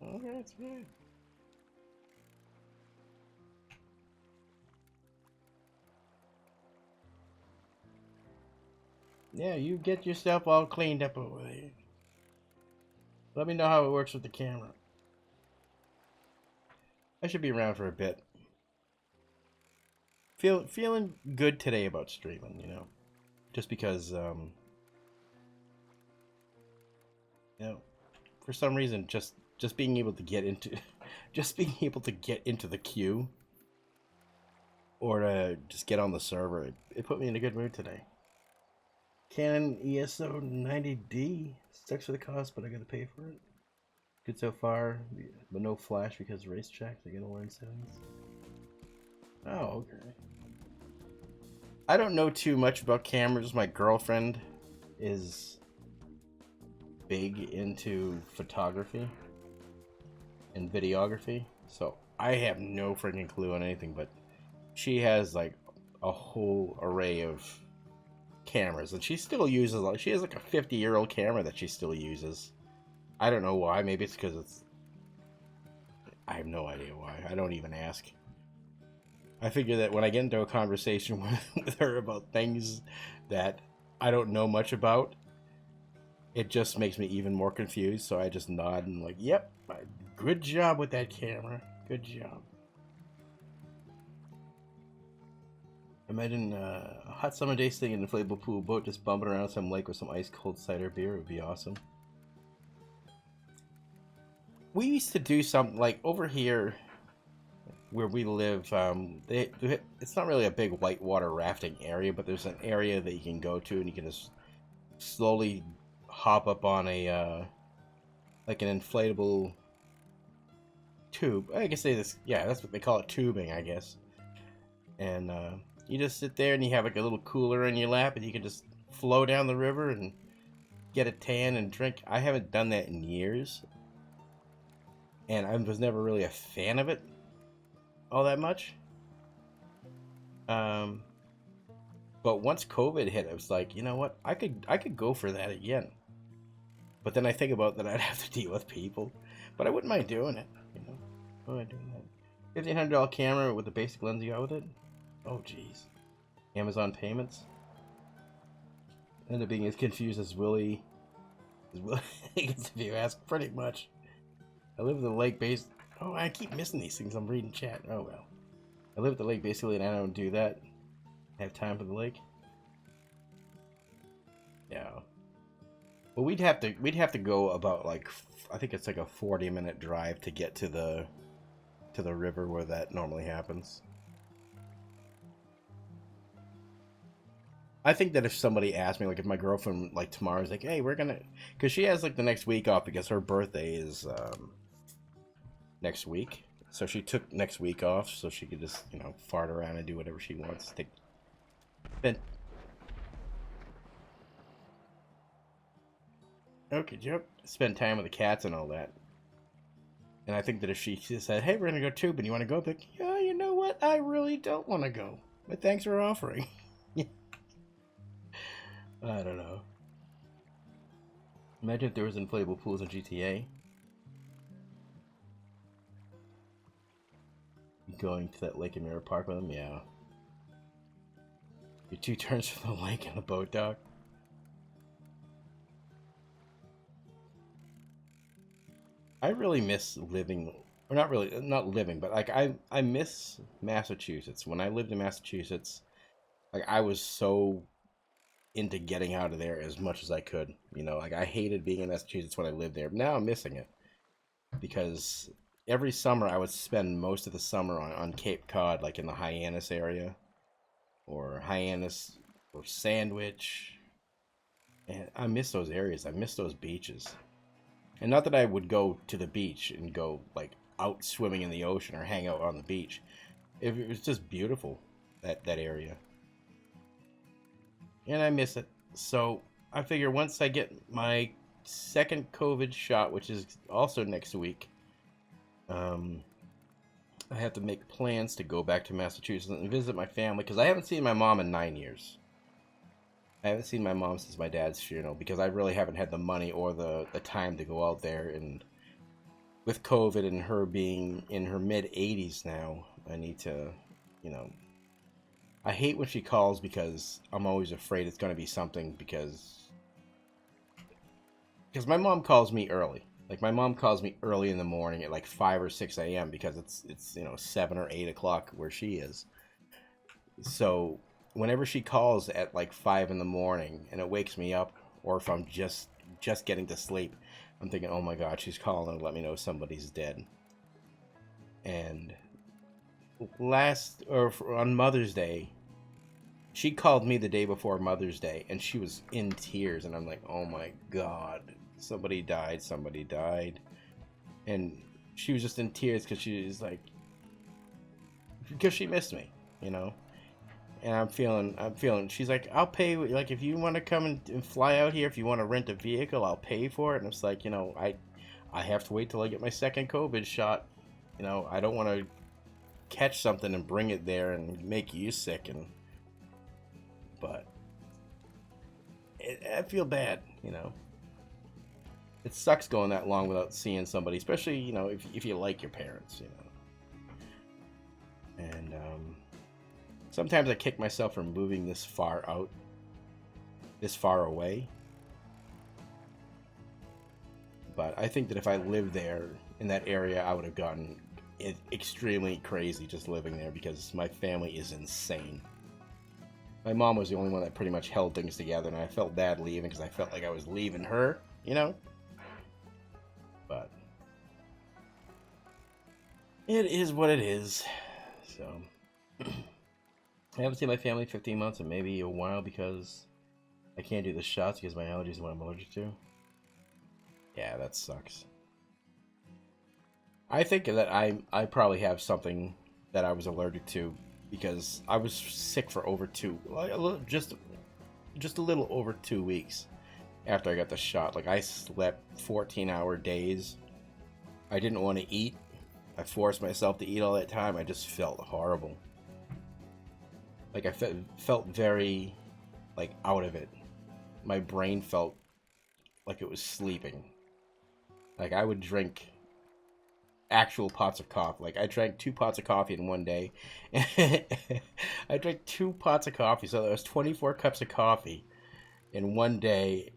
Okay, that's fine. Yeah, you get yourself all cleaned up over there. Let me know how it works with the camera. I should be around for a bit. Feeling good today about streaming, you know. Just because, you know, for some reason, just being able to get into, just being able to get into the queue, or to just get on the server, it put me in a good mood today. Canon ESO 90D sucks for the cost, but I gotta pay for it. Good so far, but no flash because race tracks. I gotta learn settings. Oh, okay. I don't know too much about cameras. My girlfriend is big into photography and videography, so I have no freaking clue on anything, but she has like a whole array of cameras, and she still uses, like, she has like a 50-year-old camera that she still uses. I don't know why. Maybe it's because I have no idea why. I don't even ask. I figure that when I get into a conversation with her about things that I don't know much about, it just makes me even more confused. So I just nod and like, yep, good job with that camera. Good job. Imagine a hot summer day sitting in an inflatable pool boat just bumping around some lake with some ice cold cider beer. It would be awesome. We used to do something like over here where we live. It's not really a big whitewater rafting area, but there's an area that you can go to and you can just slowly hop up on a like an inflatable tube. I guess that's what they call it, tubing, I guess. And you just sit there and you have like a little cooler in your lap and you can just flow down the river and get a tan and drink. I haven't done that in years. And I was never really a fan of it all that much. But once COVID hit, I was like, you know what? I could go for that again. But then I think about that I'd have to deal with people. But I wouldn't mind doing it, you know. I wouldn't mind doing that. $1,500 camera with the basic lens you got with it? Oh, jeez. Amazon payments? End up being as confused as Willie. If you ask, pretty much. I live at the lake base. Oh, I keep missing these things. I'm reading chat. Oh, well. I live at the lake basically, and I don't do that. I have time for the lake. Yeah. Well, we'd have to go about like, I think it's like a 40-minute drive to get to the river where that normally happens. I think that if somebody asked me, like if my girlfriend like tomorrow's like, hey, we're gonna, because she has like the next week off because her birthday is next week, so she took next week off so she could just, you know, fart around and do whatever she wants. Okay, yep. Spend time with the cats and all that. And I think that if she said, hey, we're gonna go tubing, you want to go? I'd be like, yeah, you know what? I really don't want to go, but thanks for offering. I don't know. Imagine if there was inflatable pools in GTA. Going to that lake in Mirror Park with them, yeah. Your 2 turns from the lake and the boat dock. I really miss living, or not really, not living, but like I miss Massachusetts. When I lived in Massachusetts, like I was so into getting out of there as much as I could. You know, like I hated being in Massachusetts when I lived there. But now I'm missing it because every summer I would spend most of the summer on Cape Cod, like in the Hyannis area, or Hyannis or Sandwich. And I miss those areas. I miss those beaches. And not that I would go to the beach and go like out swimming in the ocean or hang out on the beach. It was just beautiful, that area. And I miss it. So I figure once I get my second COVID shot, which is also next week, I have to make plans to go back to Massachusetts and visit my family, because I haven't seen my mom in 9 years. I haven't seen my mom since my dad's funeral, because I really haven't had the money or the time to go out there. And with COVID and her being in her mid-80s now, I need to, you know... I hate when she calls because I'm always afraid it's going to be something, because my mom calls me early. Like, my mom calls me early in the morning at like 5 or 6 a.m. because it's you know, 7 or 8 o'clock where she is. So whenever she calls at like 5 in the morning and it wakes me up, or if I'm just getting to sleep, I'm thinking, oh my God, she's calling to let me know somebody's dead. And on Mother's Day, she called me the day before Mother's Day, and she was in tears, and I'm like, oh my God, somebody died. And she was just in tears because she was like, because she missed me, you know. And I'm feeling, she's like, I'll pay, like, if you want to come and fly out here, if you want to rent a vehicle, I'll pay for it. And it's like, you know, I have to wait till I get my second COVID shot. You know, I don't want to catch something and bring it there and make you sick. But I feel bad, you know. It sucks going that long without seeing somebody, especially, you know, if you like your parents, you know. And Sometimes I kick myself for moving this far out, this far away. But I think that if I lived there in that area, I would have gotten extremely crazy just living there because my family is insane. My mom was the only one that pretty much held things together, and I felt bad leaving because I felt like I was leaving her, you know? But it is what it is. So I haven't seen my family in 15 months and maybe a while because I can't do the shots because my allergies are what I'm allergic to. Yeah, that sucks. I think that I probably have something that I was allergic to because I was sick for over just a little over 2 weeks after I got the shot. Like I slept 14-hour days. I didn't want to eat. I forced myself to eat all that time. I just felt horrible. Like I felt very like out of it. My brain felt like it was sleeping. Like I would drink actual pots of coffee. Like I drank 2 pots of coffee in one day. I drank 2 pots of coffee, so that was 24 cups of coffee in one day,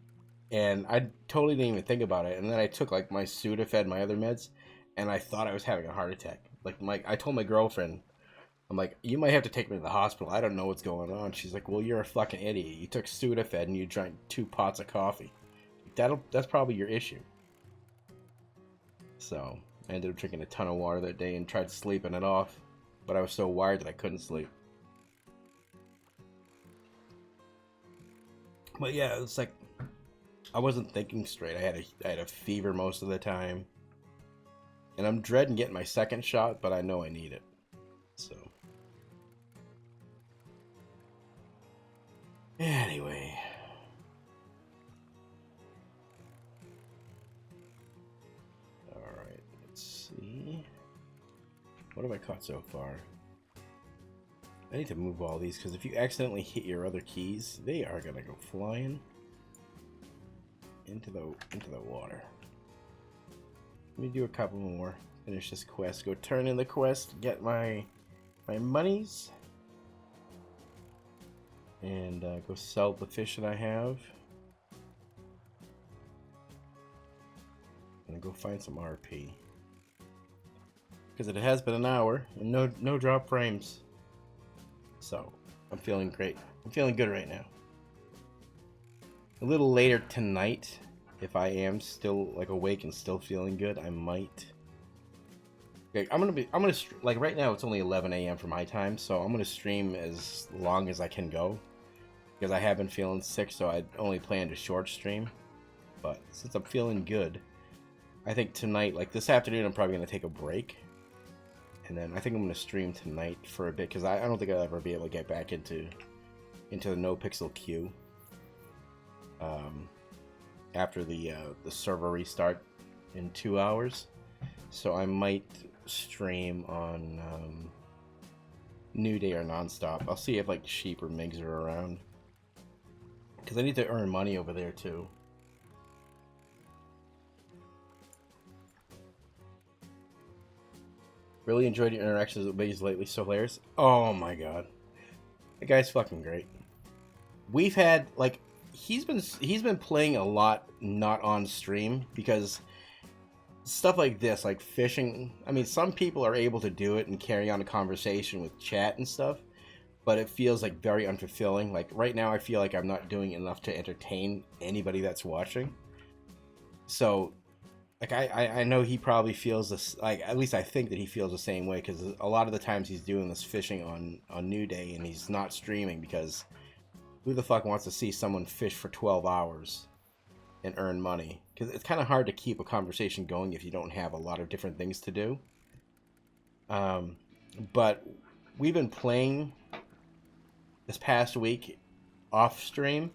and I totally didn't even think about it. And then I took like my Sudafed, my other meds, and I thought I was having a heart attack. Like I told my girlfriend, I'm like, you might have to take me to the hospital. I don't know what's going on. She's like, well, you're a fucking idiot. You took Sudafed and you drank 2 pots of coffee. That's probably your issue. So I ended up drinking a ton of water that day and tried sleeping it off, but I was so wired that I couldn't sleep. But yeah, it's like I wasn't thinking straight. I had a fever most of the time, and I'm dreading getting my second shot, but I know I need it. So anyway. What have I caught so far? I need to move all these because if you accidentally hit your other keys, they are gonna go flying into the water. Let me do a couple more. Finish this quest. Go turn in the quest. Get my monies, and go sell the fish that I have, and go find some RP. Because it has been an hour and no drop frames. So I'm feeling great. I'm feeling good right now. A little later tonight, if I am still like awake and still feeling good, I might. Okay, like right now it's only 11 a.m. for my time, so I'm gonna stream as long as I can go because I have been feeling sick, so I only planned a short stream. But since I'm feeling good, I think tonight, like this afternoon, I'm probably gonna take a break. And then I think I'm going to stream tonight for a bit because I don't think I'll ever be able to get back into the NoPixel queue after the server restart in 2 hours. So I might stream on New Day or Nonstop. I'll see if like Sheep or Migs are around because I need to earn money over there too. Really enjoyed your interactions with Migs lately, so hilarious. Oh my god. The guy's fucking great. We've had, like, he's been playing a lot not on stream because stuff like this, like fishing, I mean, some people are able to do it and carry on a conversation with chat and stuff, but it feels like very unfulfilling. Like right now I feel like I'm not doing enough to entertain anybody that's watching. So like I know he probably feels this, like at least I think that he feels the same way because a lot of the times he's doing this fishing on New Day and he's not streaming because who the fuck wants to see someone fish for 12 hours and earn money? Because it's kind of hard to keep a conversation going if you don't have a lot of different things to do. But we've been playing this past week off stream.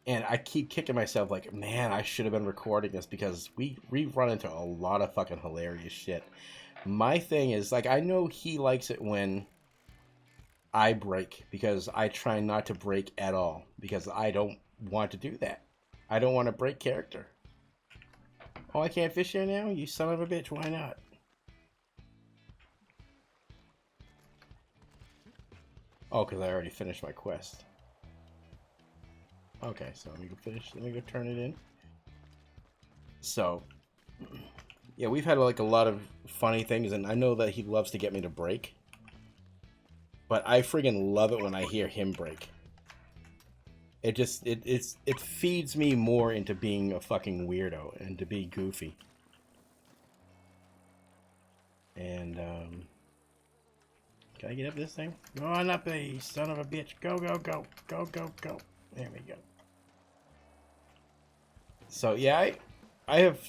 And I keep kicking myself like, man, I should have been recording this because we run into a lot of fucking hilarious shit. My thing is, like, I know he likes it when I break because I try not to break at all because I don't want to do that. I don't want to break character. Oh, I can't fish here now? You son of a bitch, why not? Oh, because I already finished my quest. Okay, so let me go finish. Let me go turn it in. So, yeah, we've had like a lot of funny things, and I know that he loves to get me to break. But I friggin' love it when I hear him break. It just it feeds me more into being a fucking weirdo and to be goofy. And can I get up this thing? Go on up there, you son of a bitch! Go go go go go go! There we go. So yeah, I have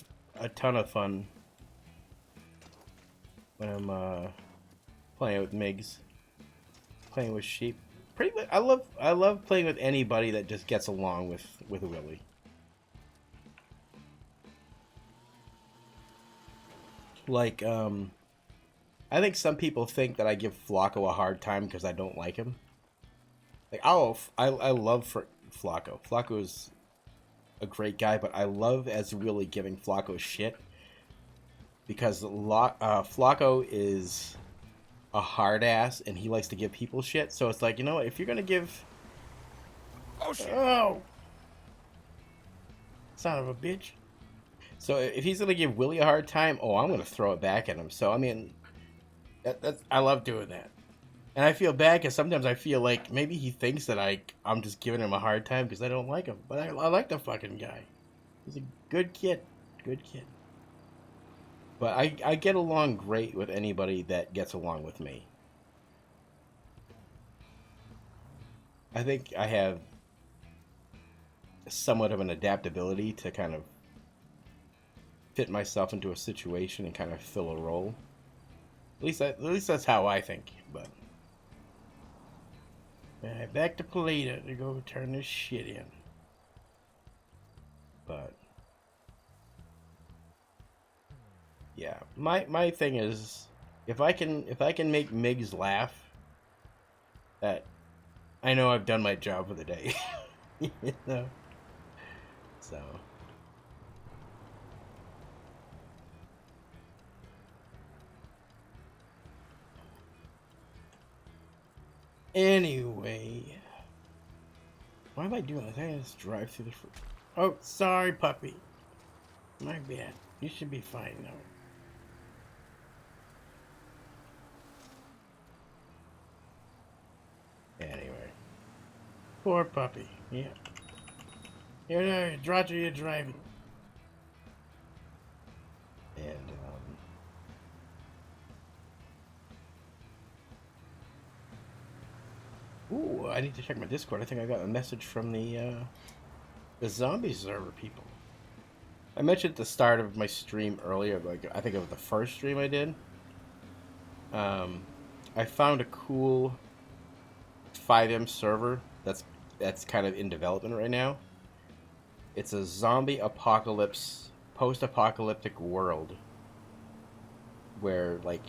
a ton of fun when I'm playing with MIGs, playing with sheep. I love playing with anybody that just gets along with Willie. Like I think some people think that I give Flacco a hard time because I don't like him. Like I love Flacco. Flacco is a great guy, but I love as really giving Flacco shit because Flacco is a hard ass and he likes to give people shit. So it's like, you know what, if you're gonna give oh son of a bitch. So if he's gonna give Willie a hard time, oh, I'm gonna throw it back at him. So I mean, I love doing that, and I feel bad because sometimes I feel like maybe he thinks that I'm just giving him a hard time because I don't like him, but I like the fucking guy. He's a good kid, good kid. But I get along great with anybody that gets along with me. I think I have somewhat of an adaptability to kind of fit myself into a situation and kind of fill a role. At least that's how I think. But alright, back to Polita to go turn this shit in. But yeah, my thing is if I can make Migs laugh, that I know I've done my job for the day. You know? So anyway, why am I doing this? I just drive through the oh, sorry, puppy. My bad. You should be fine now. Anyway. Poor puppy. Yeah. Here, Roger, you're driving. And, ooh, I need to check my Discord. I think I got a message from the zombie server people. I mentioned at the start of my stream earlier, like, I think it was the first stream I did. I found a cool 5M server that's kind of in development right now. It's a zombie apocalypse, post-apocalyptic world where, like,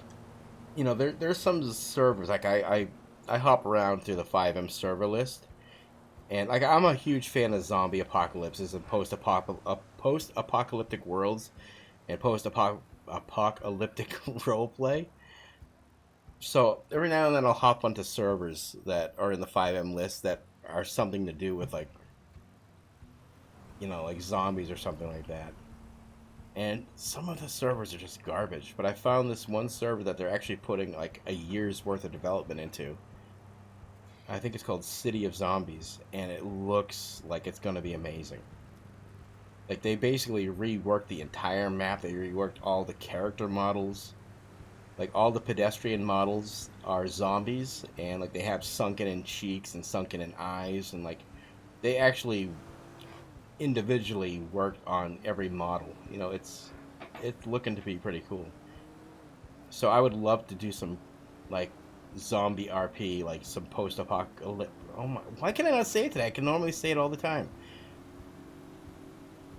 you know, there's some servers, like I hop around through the 5M server list, and like I'm a huge fan of zombie apocalypses and post-apocalyptic worlds and post-apocalyptic roleplay. So every now and then I'll hop onto servers that are in the 5M list that are something to do with, like, you know, like zombies or something like that. And some of the servers are just garbage, but I found this one server that they're actually putting like a year's worth of development into. I think it's called City of Zombies, and it looks like it's going to be amazing. Like, they basically reworked the entire map. They reworked all the character models. Like, all the pedestrian models are zombies, and like they have sunken in cheeks and sunken in eyes, and like they actually individually worked on every model. You know, it's looking to be pretty cool. So I would love to do some like zombie RP, like some post-apocalyptic. Oh my! Why can I not say it today? I can normally say it all the time.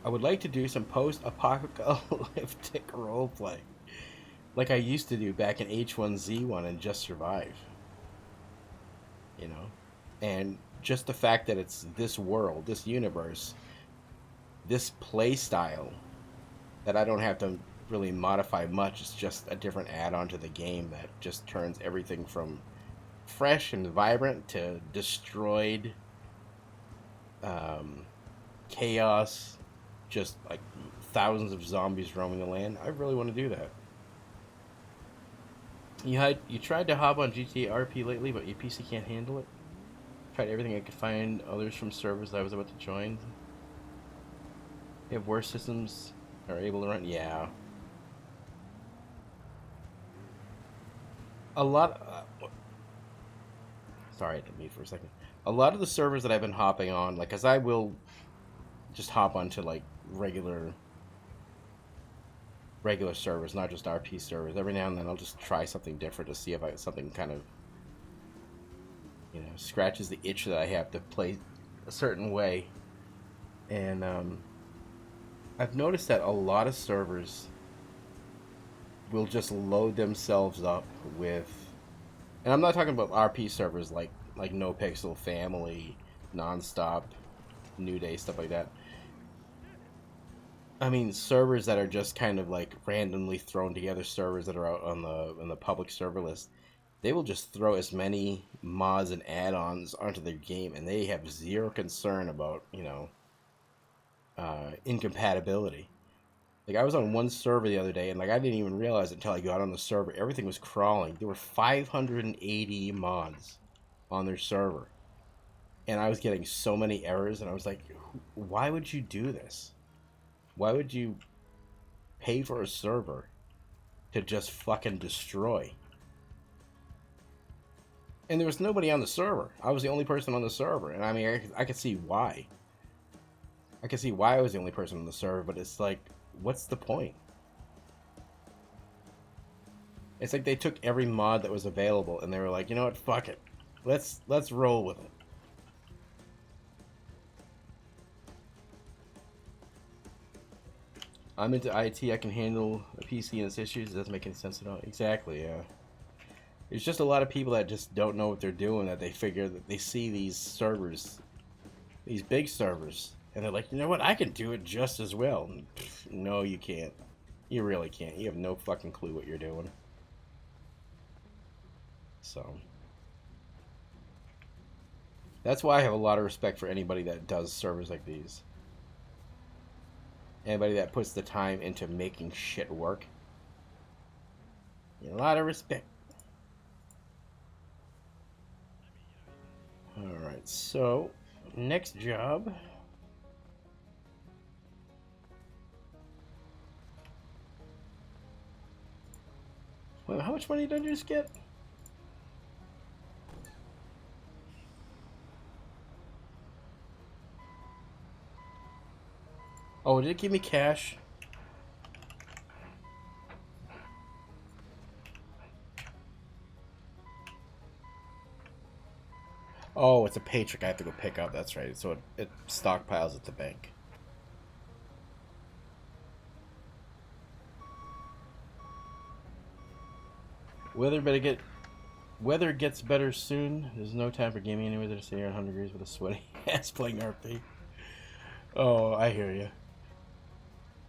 I would like to do some post-apocalyptic roleplay, like I used to do back in H1Z1 and Just Survive. You know, and just the fact that it's this world, this universe, this play style, that I don't have to really modify much. It's just a different add-on to the game that just turns everything from fresh and vibrant to destroyed chaos, just like thousands of zombies roaming the land, I really want to do that. You tried to hop on GTA RP lately, but your PC can't handle it. Tried everything I could find, others from servers that I was about to join. They have worse systems are able to run. Yeah. A lot. Sorry, I didn't mute for a second. A lot of the servers that I've been hopping on, like, cause I will just hop onto like regular servers, not just RP servers. Every now and then I'll just try something different to see if something kind of, you know, scratches the itch that I have to play a certain way. And I've noticed that a lot of servers will just load themselves up with, and I'm not talking about RP servers like NoPixel, Family, Nonstop, New Day, stuff like that. I mean, servers that are just kind of like randomly thrown together, servers that are out on the public server list. They will just throw as many mods and add-ons onto their game, and they have zero concern about, you know, incompatibility. Like, I was on one server the other day, and like I didn't even realize it until I got on the server. Everything was crawling. There were 580 mods on their server, and I was getting so many errors, and I was like, why would you do this? Why would you pay for a server to just fucking destroy? And there was nobody on the server. I was the only person on the server, and I mean, I could see why. I could see why I was the only person on the server, but it's like, what's the point? It's like they took every mod that was available, and they were like, you know what, fuck it. Let's roll with it. I'm into IT. I can handle a PC and its issues. It doesn't make any sense at all. Exactly, yeah. There's just a lot of people that just don't know what they're doing, that they figure that they see these servers, these big servers, and they're like, you know what, I can do it just as well. No, you can't. You really can't. You have no fucking clue what you're doing. So that's why I have a lot of respect for anybody that does servers like these. Anybody that puts the time into making shit work. A lot of respect. Alright, so next job. Well, how much money did I just get? Oh, did it give me cash? Oh, it's a paycheck I have to go pick up. That's right. So it stockpiles at the bank. Weather gets better soon. There's no time for gaming anyway. They're sitting here at 100 degrees with a sweaty ass playing RP. Oh, I hear you.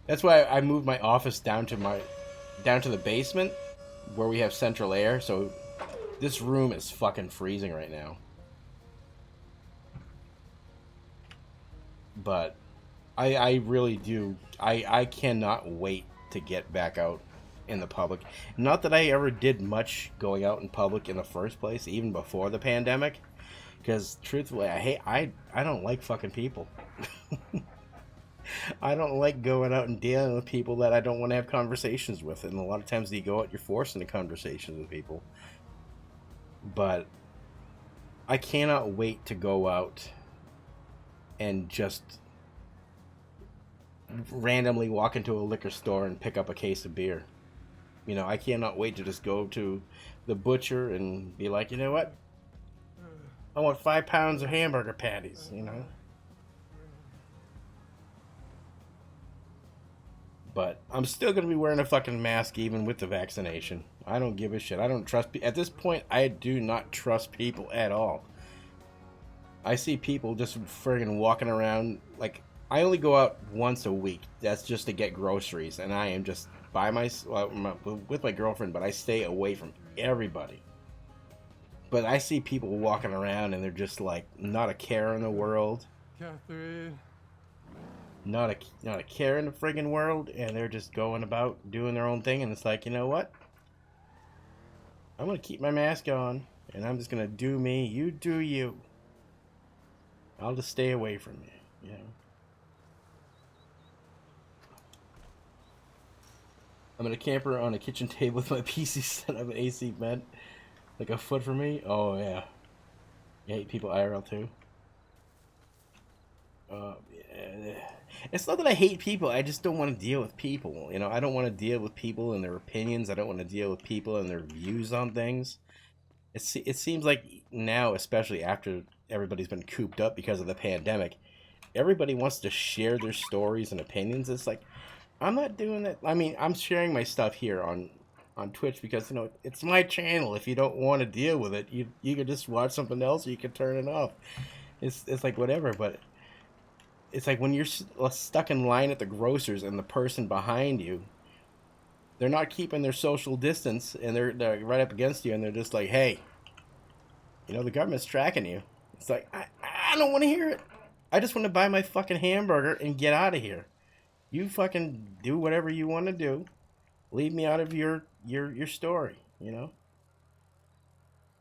That's why I moved my office down to the basement where we have central air. So this room is fucking freezing right now. But I really do. I cannot wait to get back out in the public. Not that I ever did much going out in public in the first place, even before the pandemic. Because truthfully, I don't like fucking people. I don't like going out and dealing with people that I don't want to have conversations with. And a lot of times you go out, you're forced into conversations with people. But I cannot wait to go out and just randomly walk into a liquor store and pick up a case of beer. You know, I cannot wait to just go to the butcher and be like, you know what? I want 5 pounds of hamburger patties, you know? But I'm still going to be wearing a fucking mask even with the vaccination. I don't give a shit. I don't trust... At this point, I do not trust people at all. I see people just friggin' walking around. Like, I only go out once a week. That's just to get groceries. And I am just with my girlfriend, but I stay away from everybody. But I see people walking around and they're just like not a care in the world, Catherine. not a care in the friggin' world, and they're just going about doing their own thing. And it's like, you know what? I'm gonna keep my mask on, and I'm just gonna do me. You do you. I'll just stay away from you. You know. I'm in a camper on a kitchen table with my PC set up an AC vent, like a foot from me. Oh yeah. You hate people IRL too. Yeah. It's not that I hate people. I just don't want to deal with people. You know, I don't want to deal with people and their opinions. I don't want to deal with people and their views on things. It seems like now, especially after everybody's been cooped up because of the pandemic, everybody wants to share their stories and opinions. It's like, I'm not doing that. I mean, I'm sharing my stuff here on Twitch because, you know, it's my channel. If you don't want to deal with it, you can just watch something else or you can turn it off. It's like whatever, but it's like when you're stuck in line at the grocer's and the person behind you, they're not keeping their social distance and they're right up against you and they're just like, hey, you know, the government's tracking you. It's like, I don't want to hear it. I just want to buy my fucking hamburger and get out of here. You fucking do whatever you want to do. Leave me out of your story, you know?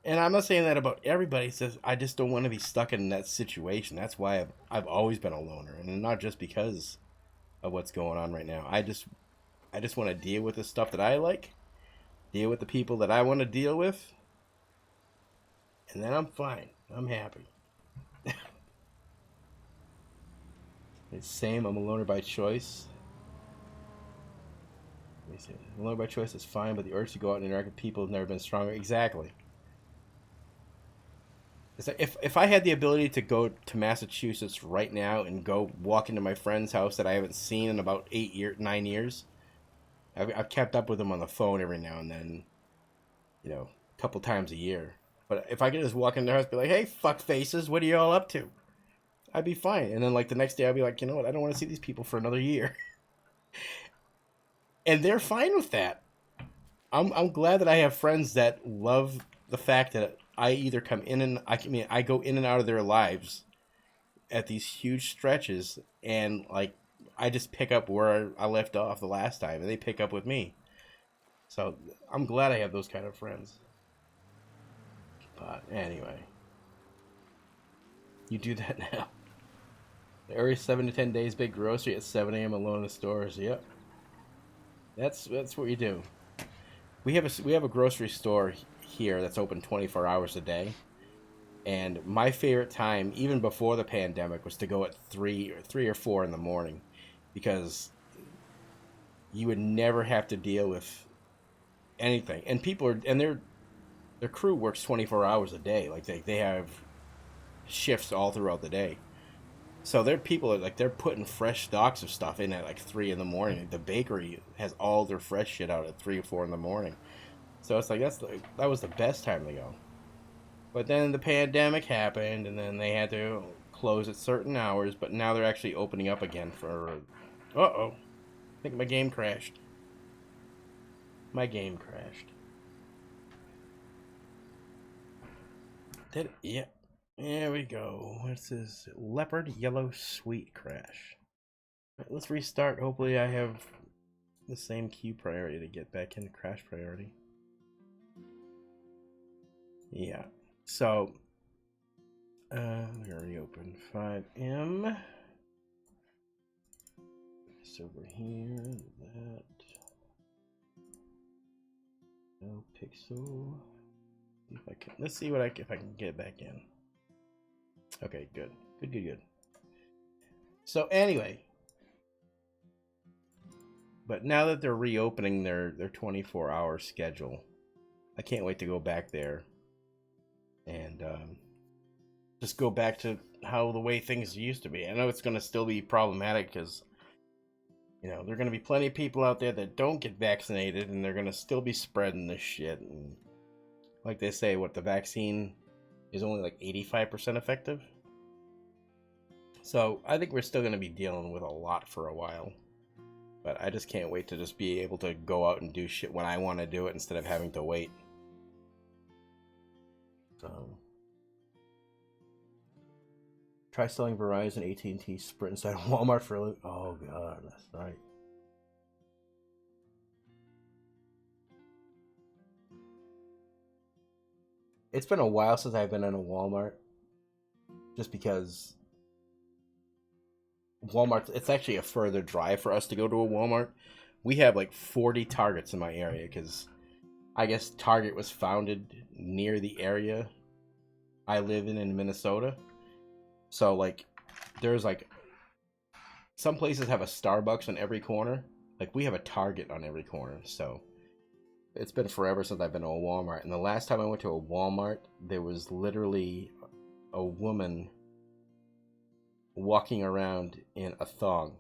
And I'm not saying that about everybody. It says I just don't want to be stuck in that situation. That's why I've always been a loner, and not just because of what's going on right now. I just want to deal with the stuff that I like, deal with the people that I want to deal with, and then I'm fine. I'm happy. It's same. I'm a loner by choice. Let me see. A loner by choice is fine, but the urge to go out and interact with people has never been stronger. Exactly. It's like if I had the ability to go to Massachusetts right now and go walk into my friend's house that I haven't seen in about 9 years, I've kept up with them on the phone every now and then, you know, a couple times a year. But if I could just walk in their house and be like, hey, fuck faces, what are you all up to? I'd be fine. And then like the next day I'd be like, you know what, I don't want to see these people for another year. And they're fine with that. I'm glad that I have friends that love the fact that I either come in and I go in and out of their lives at these huge stretches, and like I just pick up where I left off the last time, and they pick up with me. So I'm glad I have those kind of friends. But anyway, you do that now. The area 7 to 10 days, big grocery at 7 a.m. alone in the stores. Yep, that's what you do. We have a grocery store here that's open 24 hours a day, and my favorite time, even before the pandemic, was to go at 3 or 4 in the morning, because you would never have to deal with anything. And their crew works 24 hours a day. Like they have shifts all throughout the day. So their people are like, they're putting fresh stocks of stuff in at like 3 in the morning. The bakery has all their fresh shit out at 3 or 4 in the morning. So it's like that was the best time to go. But then the pandemic happened, and then they had to close at certain hours. But now they're actually opening up again for. Uh-oh, I think my game crashed. My game crashed. Did it? Yeah. There we go. What's this? Leopard Yellow Sweet crash. Right, let's restart. Hopefully I have the same queue priority to get back into crash priority. Yeah. So, we're reopen 5M. It's over here. That. NoPixel. If I can, let's see what if I can get back in. Okay, good. Good. So anyway, but now that they're reopening their 24-hour schedule, I can't wait to go back there and just go back to how the way things used to be. I know it's going to still be problematic because, you know, there are going to be plenty of people out there that don't get vaccinated, and they're going to still be spreading this shit. And like they say, the vaccine is only like 85% effective. So I think we're still going to be dealing with a lot for a while. But I just can't wait to just be able to go out and do shit when I want to do it instead of having to wait. Try selling Verizon, AT&T, Sprint inside Walmart for a living. Oh god, that's right. It's been a while since I've been in a Walmart, just because Walmart, it's actually a further drive for us to go to a Walmart. We have like 40 Targets in my area because I guess Target was founded near the area I live in Minnesota. So like there's like some places have a Starbucks on every corner. Like we have a Target on every corner. So it's been forever since I've been to a Walmart. And the last time I went to a Walmart, there was literally a woman walking around in a thong.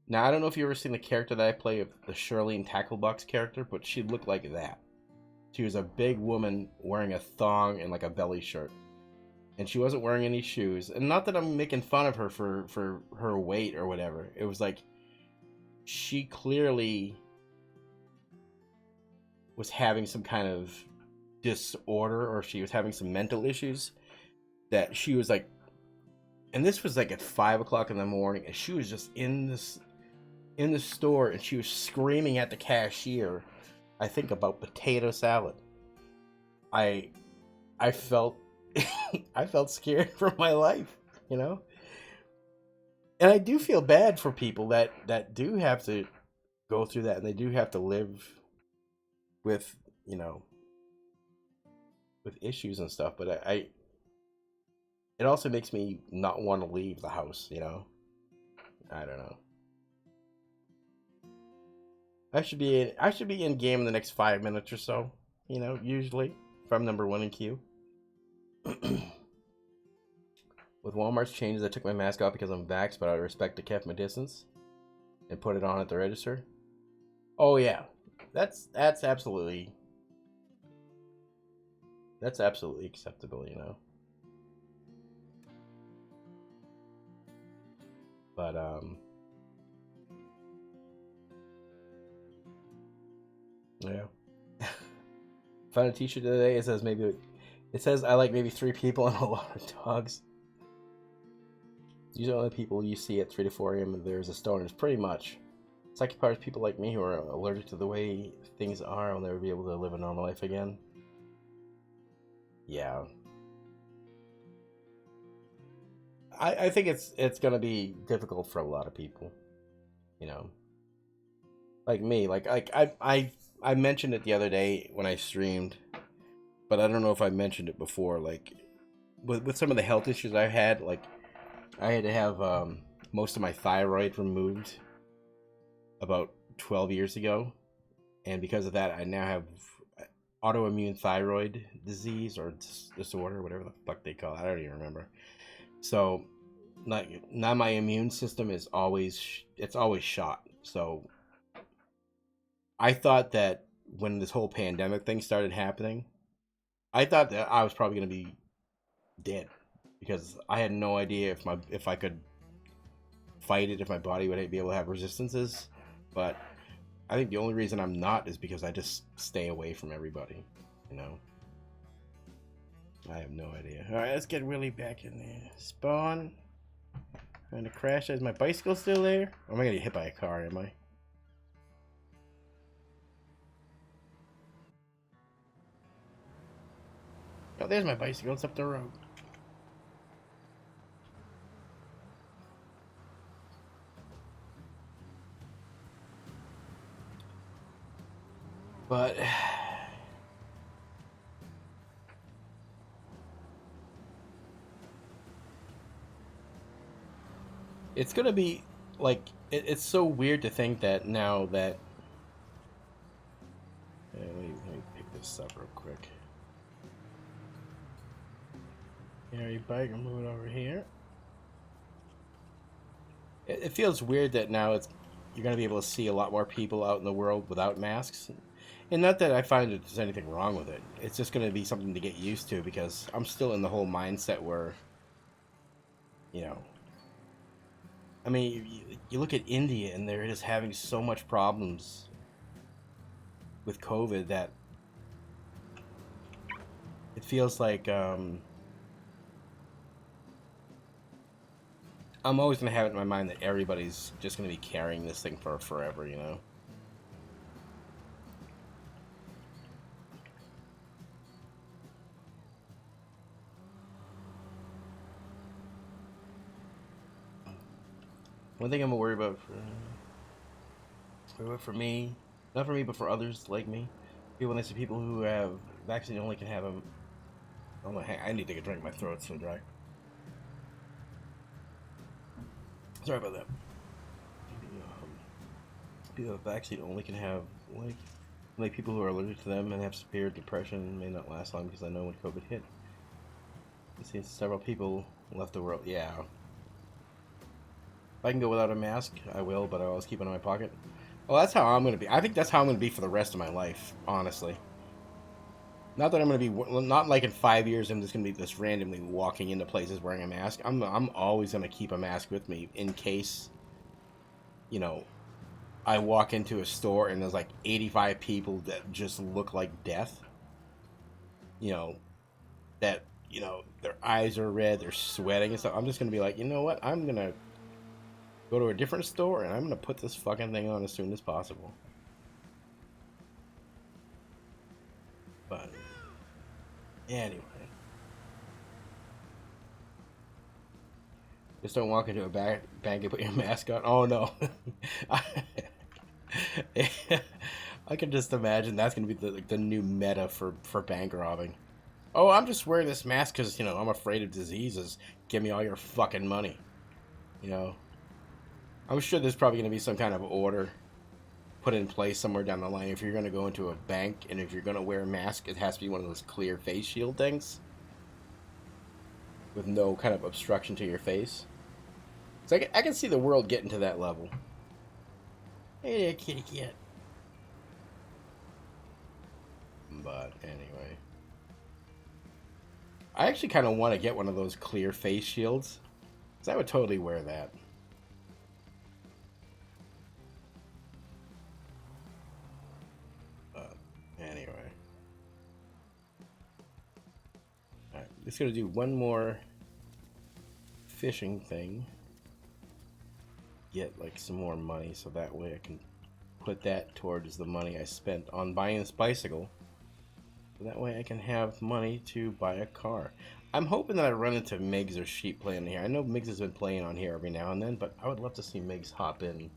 Now, I don't know if you've ever seen the character that I play, of the Shirley Tacklebox character, but she looked like that. She was a big woman wearing a thong and like a belly shirt. And she wasn't wearing any shoes. And not that I'm making fun of her for her weight or whatever. It was like, she clearly was having some kind of disorder, or she was having some mental issues, that she was like, and this was like at 5 o'clock in the morning, and she was just in the store, and she was screaming at the cashier, I think, about potato salad. I felt I felt scared for my life, you know? And I do feel bad for people that do have to go through that, and they do have to live with, you know, with issues and stuff, but I it also makes me not want to leave the house, you know? I don't know. I should be in game in the next 5 minutes or so, you know, usually, if I'm number 1 in queue. With Walmart's changes, I took my mask off because I'm vaxxed, but out of respect, I kept my distance and put it on at the register. Oh yeah, that's absolutely acceptable, you know. But yeah. Found a t-shirt today. It says I like maybe 3 people and a lot of dogs. These are the only people you see at 3 to 4 a.m. and there's a stoners, pretty much. Psychopaths, people like me who are allergic to the way things are, will never be able to live a normal life again. Yeah. I think it's gonna be difficult for a lot of people, you know. Like me, like I mentioned it the other day when I streamed, but I don't know if I mentioned it before. Like with some of the health issues I had, like I had to have most of my thyroid removed about 12 years ago, and because of that, I now have autoimmune thyroid disease or disorder, whatever the fuck they call it. I don't even remember. So now my immune system is always shot. So I thought that when this whole pandemic thing started happening, I thought that I was probably going to be dead, because I had no idea if I could fight it, if my body would be able to have resistances. But I think the only reason I'm not is because I just stay away from everybody, you know. I have no idea. All right, let's get Willie back in there. Spawn. Trying to crash. Is my bicycle still there? Or am I gonna get hit by a car? Am I? Oh, there's my bicycle. It's up the road. But it's gonna be like it's so weird to think that now that let me pick this up real quick. Here, your bike, I'll move it over here. It feels weird that now you're gonna be able to see a lot more people out in the world without masks. And not that I find that there's anything wrong with it. It's just going to be something to get used to, because I'm still in the whole mindset where, you know, I mean, you look at India and they're just having so much problems with COVID that it feels like I'm always gonna have it in my mind that everybody's just gonna be carrying this thing for forever, you know. One thing I'm worried about for me, not for me, but for others like me, people when I see people who have vaccine only can have them. Oh my, I need to take a drink. My throat's so dry. Sorry about that. People with vaccine only can have like people who are allergic to them and have severe depression may not last long because I know when COVID hit. I've seen several people left the world. Yeah. If I can go without a mask, I will, but I always keep it in my pocket. Well, that's how I'm going to be. I think that's how I'm going to be for the rest of my life, honestly. Not that I'm going to be, not like in 5 years I'm just going to be just randomly walking into places wearing a mask. I'm always going to keep a mask with me in case, you know, I walk into a store and there's like 85 people that just look like death. You know, that, you know, their eyes are red, they're sweating and stuff. I'm just going to be like, you know what? I'm going to go to a different store and I'm going to put this fucking thing on as soon as possible. But, anyway. Just don't walk into a bank and put your mask on. Oh no. I can just imagine that's going to be the new meta for bank robbing. Oh, I'm just wearing this mask because, you know, I'm afraid of diseases. Give me all your fucking money. You know? I'm sure there's probably going to be some kind of order put in place somewhere down the line. If you're going to go into a bank and if you're going to wear a mask, it has to be one of those clear face shield things. With no kind of obstruction to your face. So I can see the world getting to that level. Hey there, kitty cat. But anyway. I actually kind of want to get one of those clear face shields. Because I would totally wear that. But anyway. Alright, just going to do one more fishing thing. Get like some more money so that way I can put that towards the money I spent on buying this bicycle. So that way I can have money to buy a car. I'm hoping that I run into Miggs or Sheep playing here. I know Miggs has been playing on here every now and then, but I would love to see Miggs hop in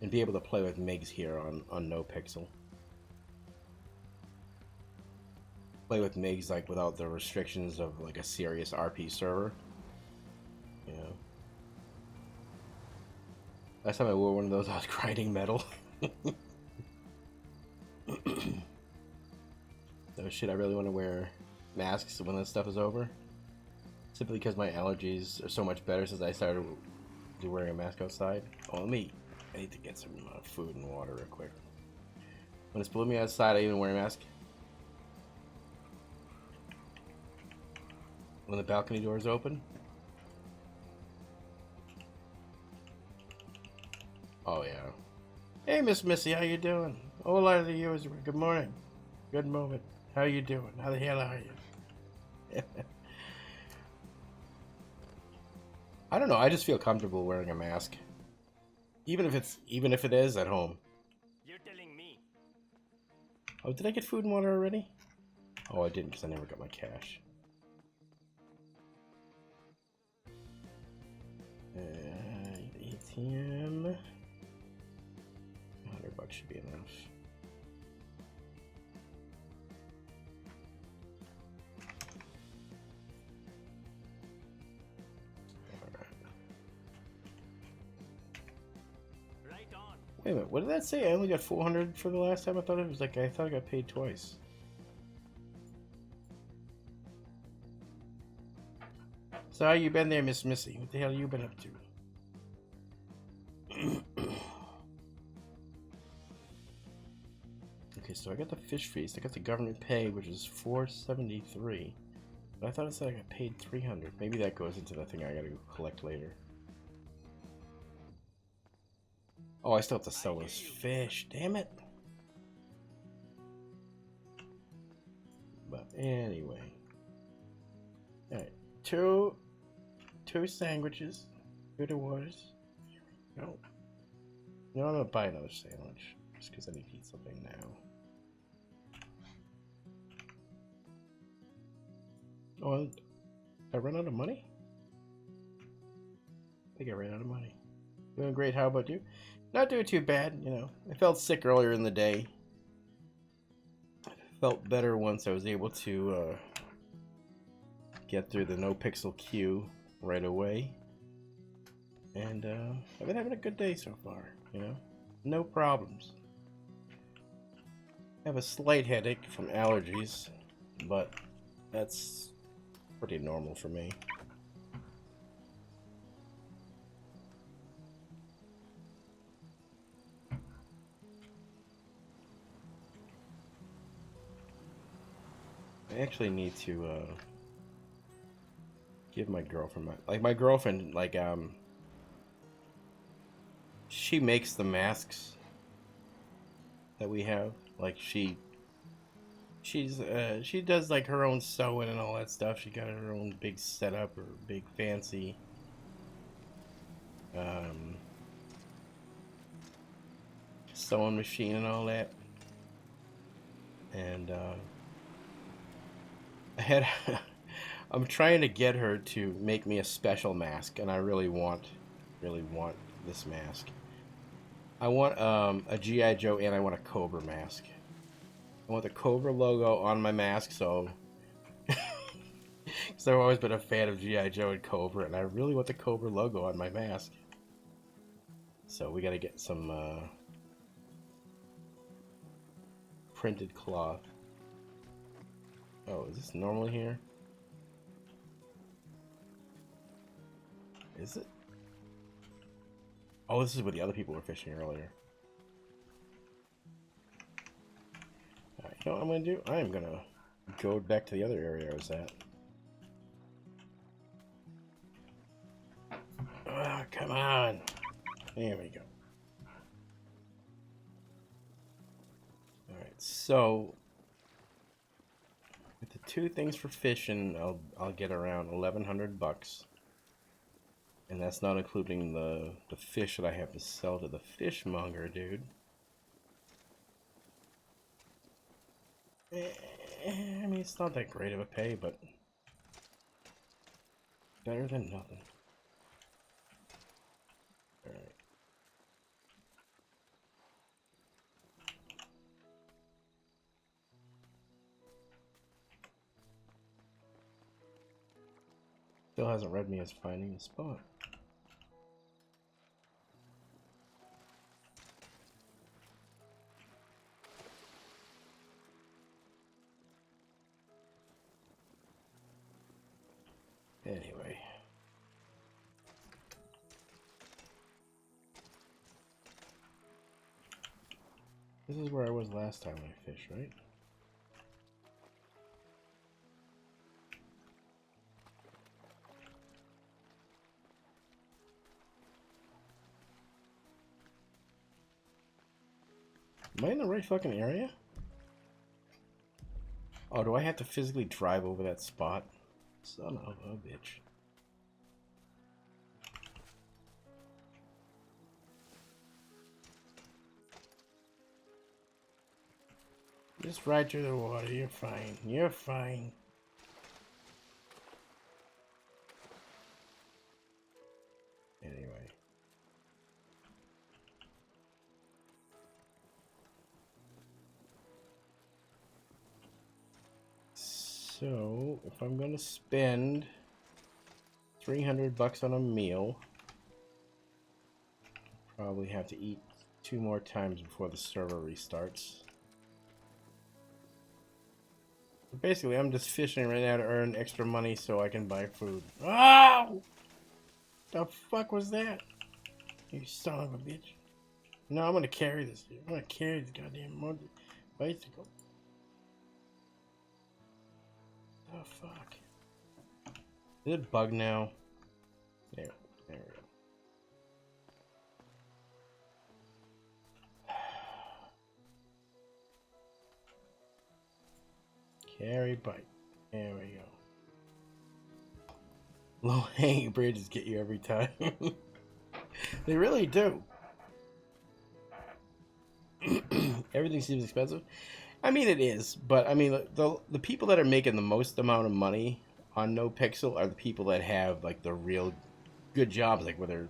and be able to play with Miggs here on NoPixel. Play with Miggs like without the restrictions of like a serious RP server. You know. Last time I wore one of those, I was grinding metal. So shit, I really want to wear masks when this stuff is over. Simply because my allergies are so much better since I started wearing a mask outside. Oh, I need to get some food and water real quick. When it's below me outside, I even wear a mask. When the balcony doors open. Oh yeah. Hey, Miss Missy, how you doing? Hola to you. Good morning. Good moment. How you doing? How the hell are you? I don't know. I just feel comfortable wearing a mask, even if it is at home. You're telling me. Oh, did I get food and water already? Oh, I didn't because I never got my cash. ATM. $100 should be enough. Right on. Wait a minute, what did that say? I only got 400 for the last time. I thought I got paid twice. So how you been there, Miss Missy? What the hell you been up to? Okay, so I got the fish feast. I got the government pay, which is $473. But I thought it said I got paid $300. Maybe that goes into the thing I gotta go collect later. Oh, I still have to sell this fish. Damn it. But Anyway. Alright. Two sandwiches. 2 to waters. No. No, I'm gonna buy another sandwich. Just because I need to eat something now. Oh, I ran out of money? I think I ran out of money. Doing great, how about you? Not doing too bad, you know. I felt sick earlier in the day. Felt better once I was able to get through the NoPixel queue right away. And I've been having a good day so far, you know. No problems. I have a slight headache from allergies, but that's pretty normal for me. I actually need to give my girlfriend my girlfriend she makes the masks that we have. Like she does like her own sewing and all that stuff. She got her own big setup or big fancy sewing machine and all that. And I'm trying to get her to make me a special mask, and I really want this mask. I want a G.I. Joe and I want a Cobra mask. I want the Cobra logo on my mask, so because I've always been a fan of G.I. Joe and Cobra, and I really want the Cobra logo on my mask. So we gotta get some printed cloth. Oh, is this normally here? Is it? Oh, this is where the other people were fishing earlier. Alright, you know what I'm gonna do? I am gonna go back to the other area I was at. Oh, come on. There we go. Alright, so with the 2 things for fishing, I'll get around 1,100 bucks. And that's not including the fish that I have to sell to the fishmonger, dude. I mean, it's not that great of a pay, but better than nothing. Alright. Still hasn't read me as finding the spot. Anyway. This is where I was last time I fished, right? Am I in the right fucking area? Oh, do I have to physically drive over that spot? Son of a bitch. Just ride through the water, you're fine. You're fine. Anyway. So, if I'm gonna spend 300 bucks on a meal, probably have to eat 2 more times before the server restarts. But basically, I'm just fishing right now to earn extra money so I can buy food. Oh! The fuck was that? You son of a bitch. No, I'm gonna carry this. I'm gonna carry this goddamn bicycle. Oh fuck. Is it bug now? There we go. Carry bike. There we go. Low hanging bridges get you every time. They really do. Everything seems expensive. I mean, it is, but I mean, the people that are making the most amount of money on NoPixel are the people that have like the real good jobs, like where they're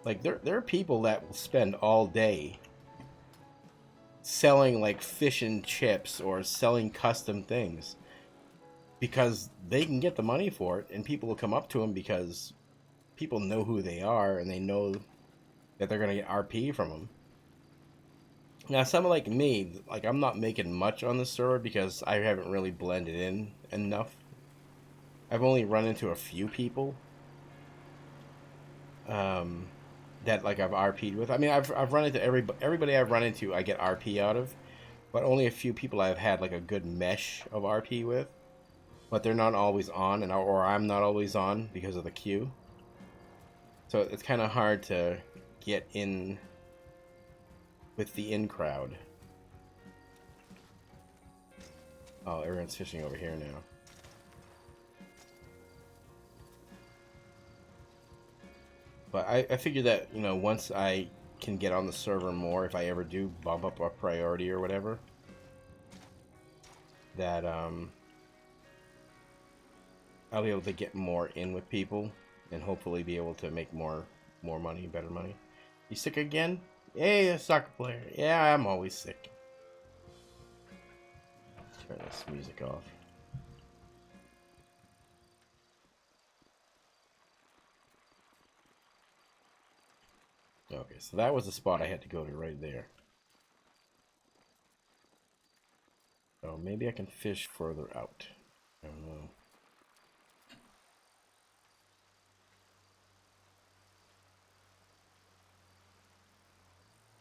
like there are people that will spend all day selling like fish and chips or selling custom things because they can get the money for it, and people will come up to them because people know who they are and they know that they're gonna get RP from them. Now, someone like me, like I'm not making much on the server because I haven't really blended in enough. I've only run into a few people that like I've RP'd with. I mean, I've run into everybody I've run into, I get RP out of, but only a few people I've had like a good mesh of RP with. But they're not always on, or I'm not always on because of the queue. So it's kind of hard to get in with the in crowd. Oh, everyone's fishing over here now. But I figure that, you know, once I can get on the server more, if I ever do bump up a priority or whatever, that I'll be able to get more in with people and hopefully be able to make more money, better money. You sick again? Hey, a soccer player. Yeah, I'm always sick. Turn this music off. Okay, so that was the spot I had to go to right there. So maybe I can fish further out. I don't know.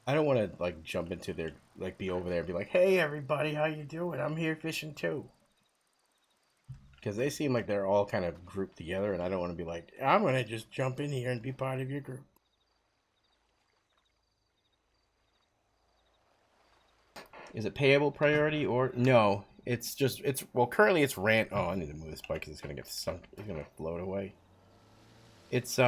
I don't want to like jump into their like be over there and be like, "Hey everybody, how you doing? I'm here fishing too." Because they seem like they're all kind of grouped together, and I don't want to be like, "I'm gonna just jump in here and be part of your group." Is it payable priority or no? It's just well currently it's rant. Oh, I need to move this bike because it's gonna get sunk. It's gonna float away. It's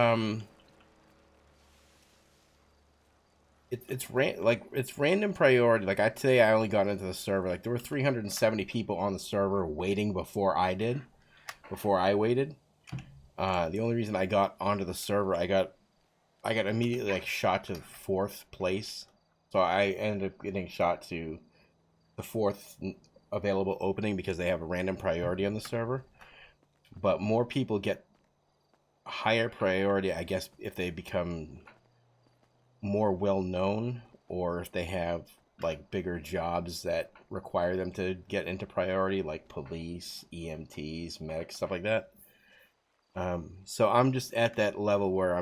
it's random priority. Like today I only got into the server. Like there were 370 people on the server waiting before I did. Before I waited. The only reason I got onto the server, I got immediately like shot to 4th place. So I ended up getting shot to the 4th available opening because they have a random priority on the server. But more people get higher priority, I guess, if they become more well known or if they have like bigger jobs that require them to get into priority, like police, EMTs, medics, stuff like that. So I'm just at that level where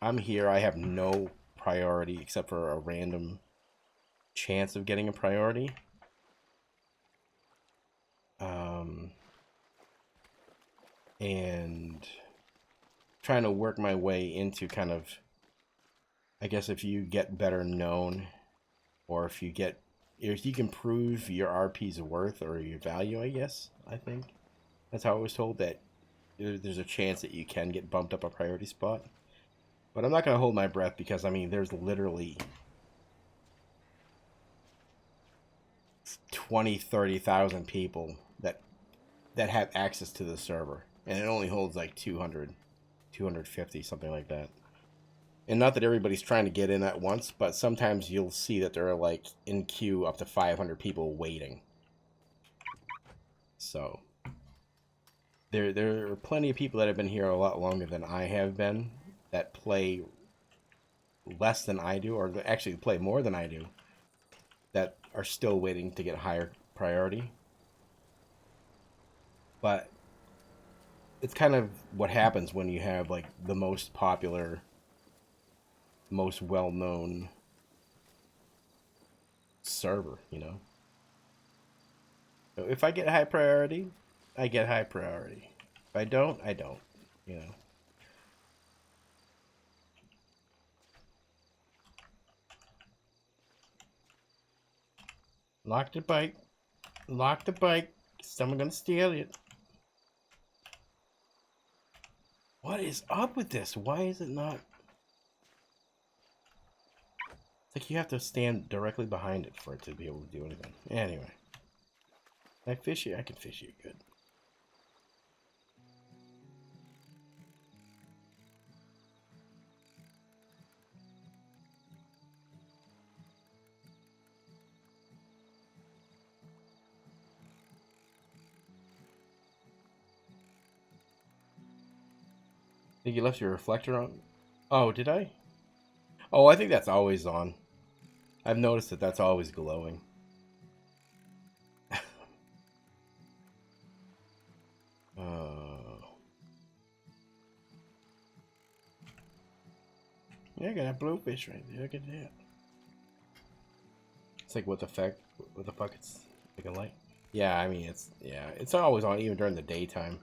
I'm here. I have no priority except for a random chance of getting a priority. And trying to work my way into kind of, I guess if you get better known, or if you can prove your RP's worth or your value, I guess, I think. That's how I was told, that there's a chance that you can get bumped up a priority spot. But I'm not going to hold my breath because, I mean, there's literally 20, 30,000 people that have access to the server. And it only holds like 200, 250, something like that. And not that everybody's trying to get in at once, but sometimes you'll see that there are like in queue up to 500 people waiting. So there are plenty of people that have been here a lot longer than I have been that play less than I do, or actually play more than I do, that are still waiting to get higher priority. But it's kind of what happens when you have like the most popular, most well-known server, you know. So if I get high priority, I get high priority. If I don't, I don't, you know. Lock the bike. Lock the bike. Someone's gonna steal it. What is up with this? Why is it not? It's like you have to stand directly behind it for it to be able to do anything. Anyway. Can I fish you? I can fish you good. Think you left your reflector on? Oh, did I? Oh, I think that's always on. I've noticed that that's always glowing. Yeah, I got a bluefish right there. Look at that. It's like what the fuck it's like a light. Yeah, I mean it's always on even during the daytime.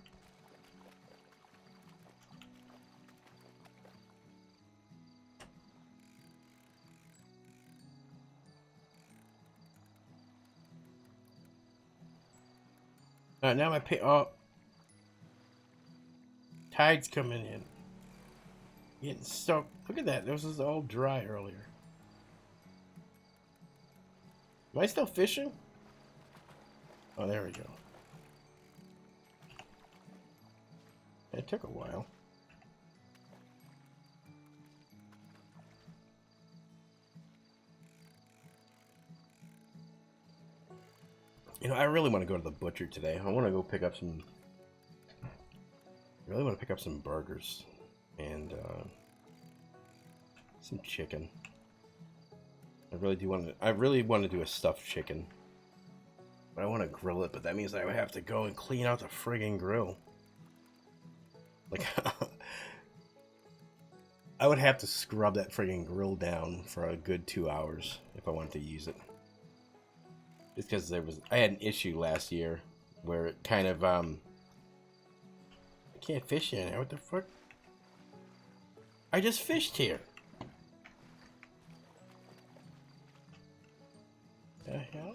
Now my tide's coming in. Getting stuck. Look at that. This was all dry earlier. Am I still fishing? Oh, there we go. It took a while. You know, I really want to go to the butcher today. I want to go pick up some... I really want to pick up some burgers. And, some chicken. I really want to do a stuffed chicken. But I want to grill it, but that means I would have to go and clean out the friggin' grill. Like, I would have to scrub that friggin' grill down for a good 2 hours if I wanted to use it. Just because I had an issue last year where it kind of, I can't fish in there. What the fuck? I just fished here. The hell?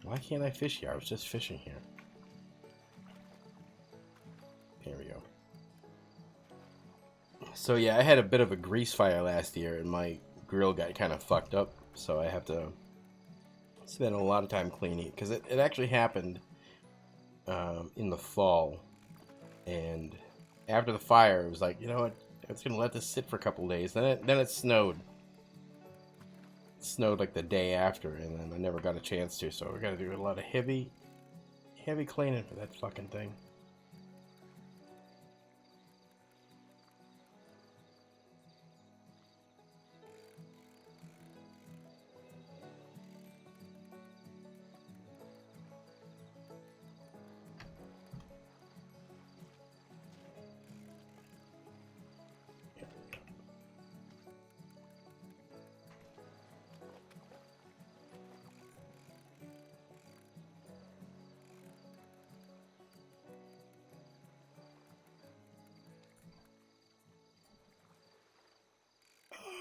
Why can't I fish here? I was just fishing here. There we go. So yeah, I had a bit of a grease fire last year and my grill got kind of fucked up. So I have to spend a lot of time cleaning it. Because it actually happened in the fall. And after the fire, it was like, you know what? I was going to let this sit for a couple days. Then it snowed. It snowed like the day after, and then I never got a chance to, so we got to do a lot of heavy cleaning for that fucking thing.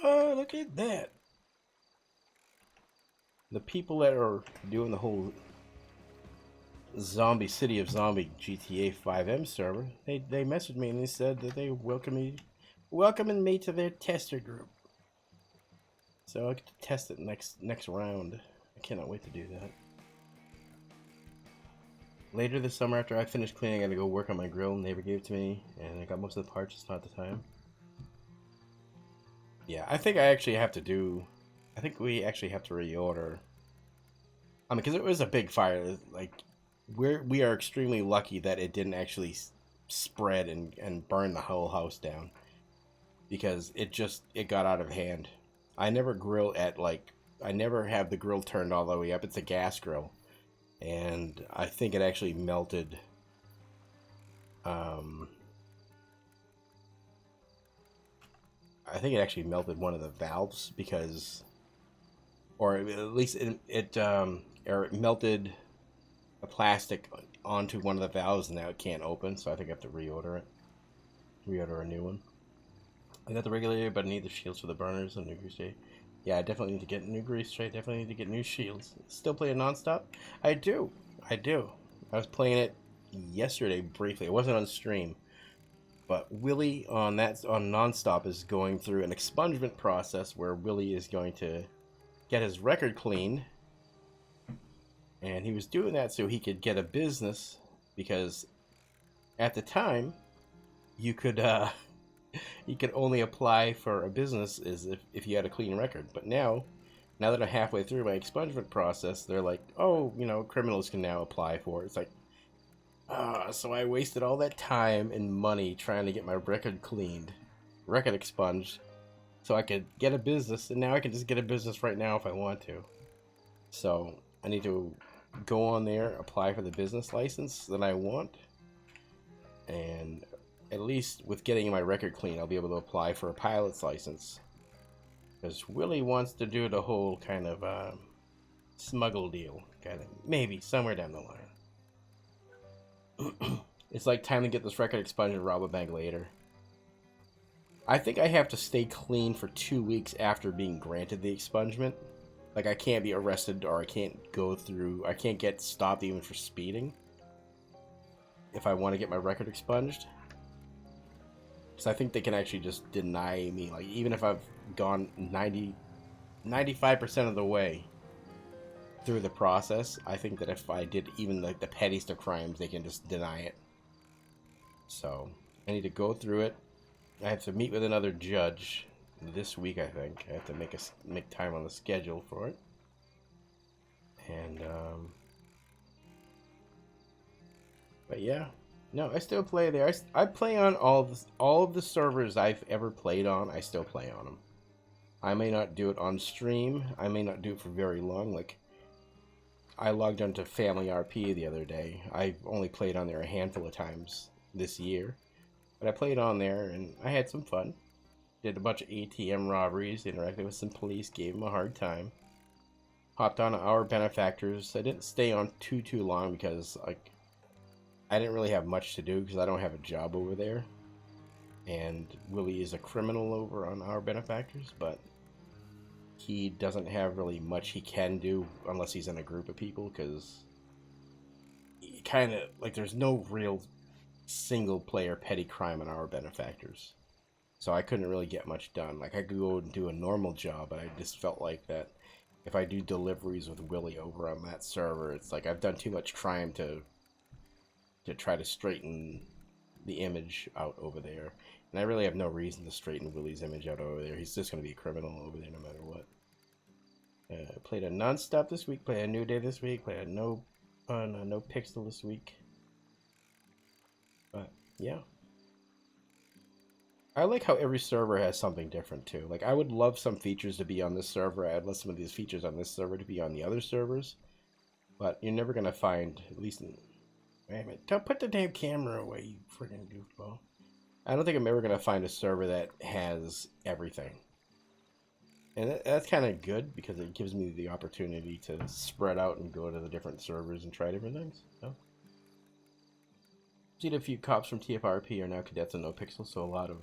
Oh, look at that. The people that are doing the whole City of Zombie GTA 5M server, they messaged me and they said that they welcoming me to their tester group. So I get to test it next round. I cannot wait to do that. Later this summer, after I finish cleaning, I gotta go work on my grill. Neighbor gave it to me, and I got most of the parts, just not the time. Yeah, I think we actually have to reorder. I mean, because it was a big fire. Like, we are extremely lucky that it didn't actually spread and burn the whole house down. Because it got out of hand. I never grill I never have the grill turned all the way up. It's a gas grill. And I think it actually melted, I think it actually melted one of the valves or at least it melted a plastic onto one of the valves and now it can't open, so I think I have to reorder a new one. I got the regulator, but I need the shields for the burners and new grease tray. Yeah, I definitely need to get new grease tray, definitely need to get new shields. Still playing nonstop? I do. I do. I was playing it yesterday briefly. It wasn't on stream. But Willie on Nonstop is going through an expungement process where Willie is going to get his record cleaned. And he was doing that so he could get a business, because at the time you could only apply for a business as if you had a clean record. But now that I'm halfway through my expungement process, they're like, oh, criminals can now apply for it. It's like, so I wasted all that time and money trying to get my record cleaned, record expunged, so I could get a business, and now I can just get a business right now if I want to. So I need to go on there, apply for the business license that I want, and at least with getting my record clean, I'll be able to apply for a pilot's license. Because Willie wants to do the whole kind of smuggle deal, kind of, maybe somewhere down the line. It's like time to get this record expunged and rob a bank later. I think I have to stay clean for 2 weeks after being granted the expungement. Like, I can't be arrested, or I can't get stopped even for speeding if I want to get my record expunged. Because I think they can actually just deny me, like, even if I've gone 95% of the way through the process. I think that if I did even like the pettiest of crimes, they can just deny it. So I need to go through it. I have to meet with another judge this week. I think I have to make time on the schedule for it. And but yeah, no, I still play there. I play on all of the servers I've ever played on. I still play on them. I may not do it on stream. I may not do it for very long. Like, I logged onto Family RP the other day. I've only played on there a handful of times this year, but I played on there and I had some fun. Did a bunch of ATM robberies, interacted with some police, gave them a hard time. Hopped on Our Benefactors. I didn't stay on too long because, like, I didn't really have much to do because I don't have a job over there. And Willie is a criminal over on Our Benefactors, but he doesn't have really much he can do unless he's in a group of people, because kind of, like, there's no real single player petty crime on Our Benefactors. So I couldn't really get much done. Like, I could go and do a normal job, but I just felt like that if I do deliveries with Willie over on that server, it's like I've done too much crime to try to straighten the image out over there. And I really have no reason to straighten Willie's image out over there. He's just going to be a criminal over there no matter what. Played a Nonstop this week, played a New Day this week, played a NoPixel this week. But, yeah. I like how every server has something different, too. Like, I would love some features to be on this server. I'd love some of these features on this server to be on the other servers. But you're never going to find, at least in... Wait a minute. Don't put the damn camera away, you friggin' goofball. I don't think I'm ever going to find a server that has everything. And that's kind of good, because it gives me the opportunity to spread out and go to the different servers and try different things. So. Seen a few cops from TFRP are now cadets in NoPixel, so a lot of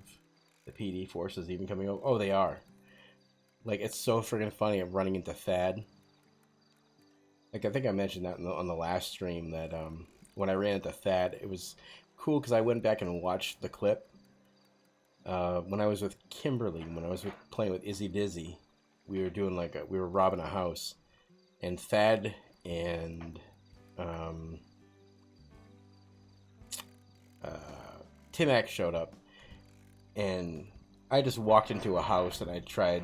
the PD forces even coming over. Oh, they are. Like, it's so friggin' funny. I'm running into Thad. Like, I think I mentioned that on the last stream, that when I ran into Thad, it was cool because I went back and watched the clip. When I was with Kimberly, when I was playing with Izzy Dizzy, we were doing we were robbing a house, and Thad and Timac showed up, and I just walked into a house and I tried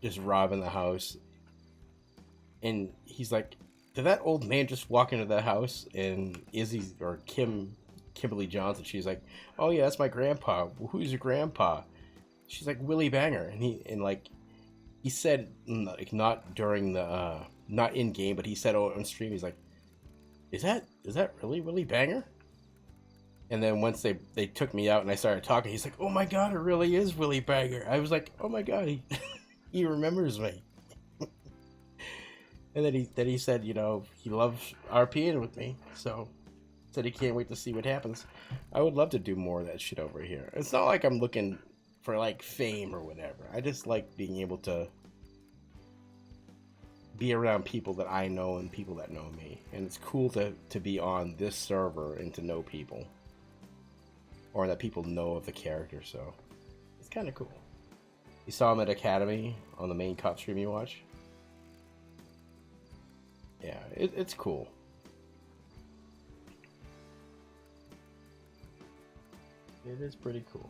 just robbing the house, and he's like, did that old man just walk into the house? And Kimberly Johnson, she's like, oh yeah, that's my grandpa. Well, who's your grandpa? She's like, Willie Banger. And he said, like, not during the not in game, but he said on stream, he's like, is that really Willie Banger? And then once they took me out and I started talking, he's like, oh my god, it really is Willie Banger. I was like, oh my god, he remembers me. And then he said, he loves RPing with me, so said he can't wait to see what happens. I would love to do more of that shit over here. It's not like I'm looking for, like, fame or whatever. I just like being able to be around people that I know and people that know me. And it's cool to be on this server and to know people. Or that people know of the character, so it's kind of cool. You saw him at Academy on the main cop stream you watch? Yeah, it's cool. It is pretty cool.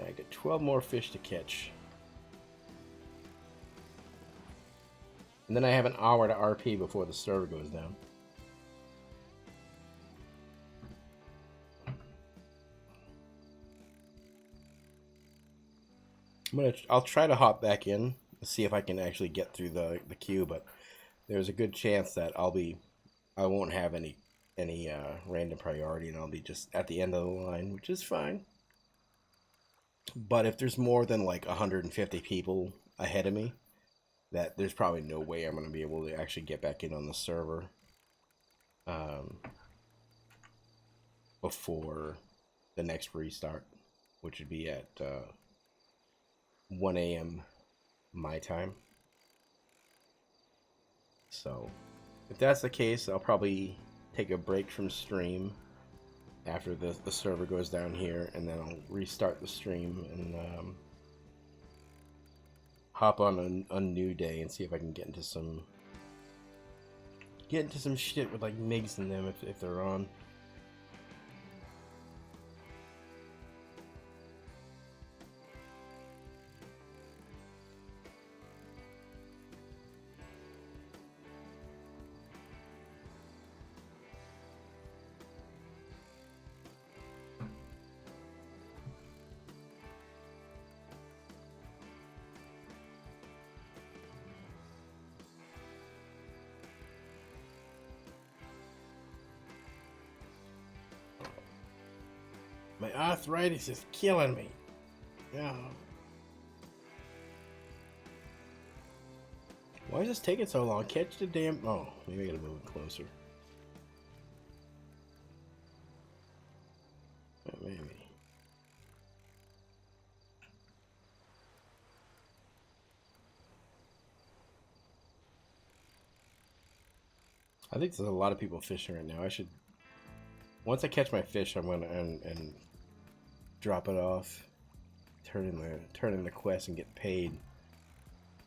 I got 12 more fish to catch. And then I have an hour to RP before the server goes down. I'll try to hop back in to see if I can actually get through the queue, but there's a good chance that I won't have any random priority, and I'll be just at the end of the line, which is fine. But if there's more than like 150 people ahead of me, that there's probably no way I'm going to be able to actually get back in on the server before the next restart, which would be at 1 a.m. my time. So if that's the case, I'll probably take a break from stream after the server goes down here, and then I'll restart the stream and hop on a new day and see if I can get into some shit with like MIGs in them if they're on. My arthritis is killing me. Yeah. Why is this taking so long? Catch the damn... Oh, maybe I gotta move it closer. Maybe. I think there's a lot of people fishing right now. I should... Once I catch my fish, I'm gonna and drop it off, turn in the quest and get paid.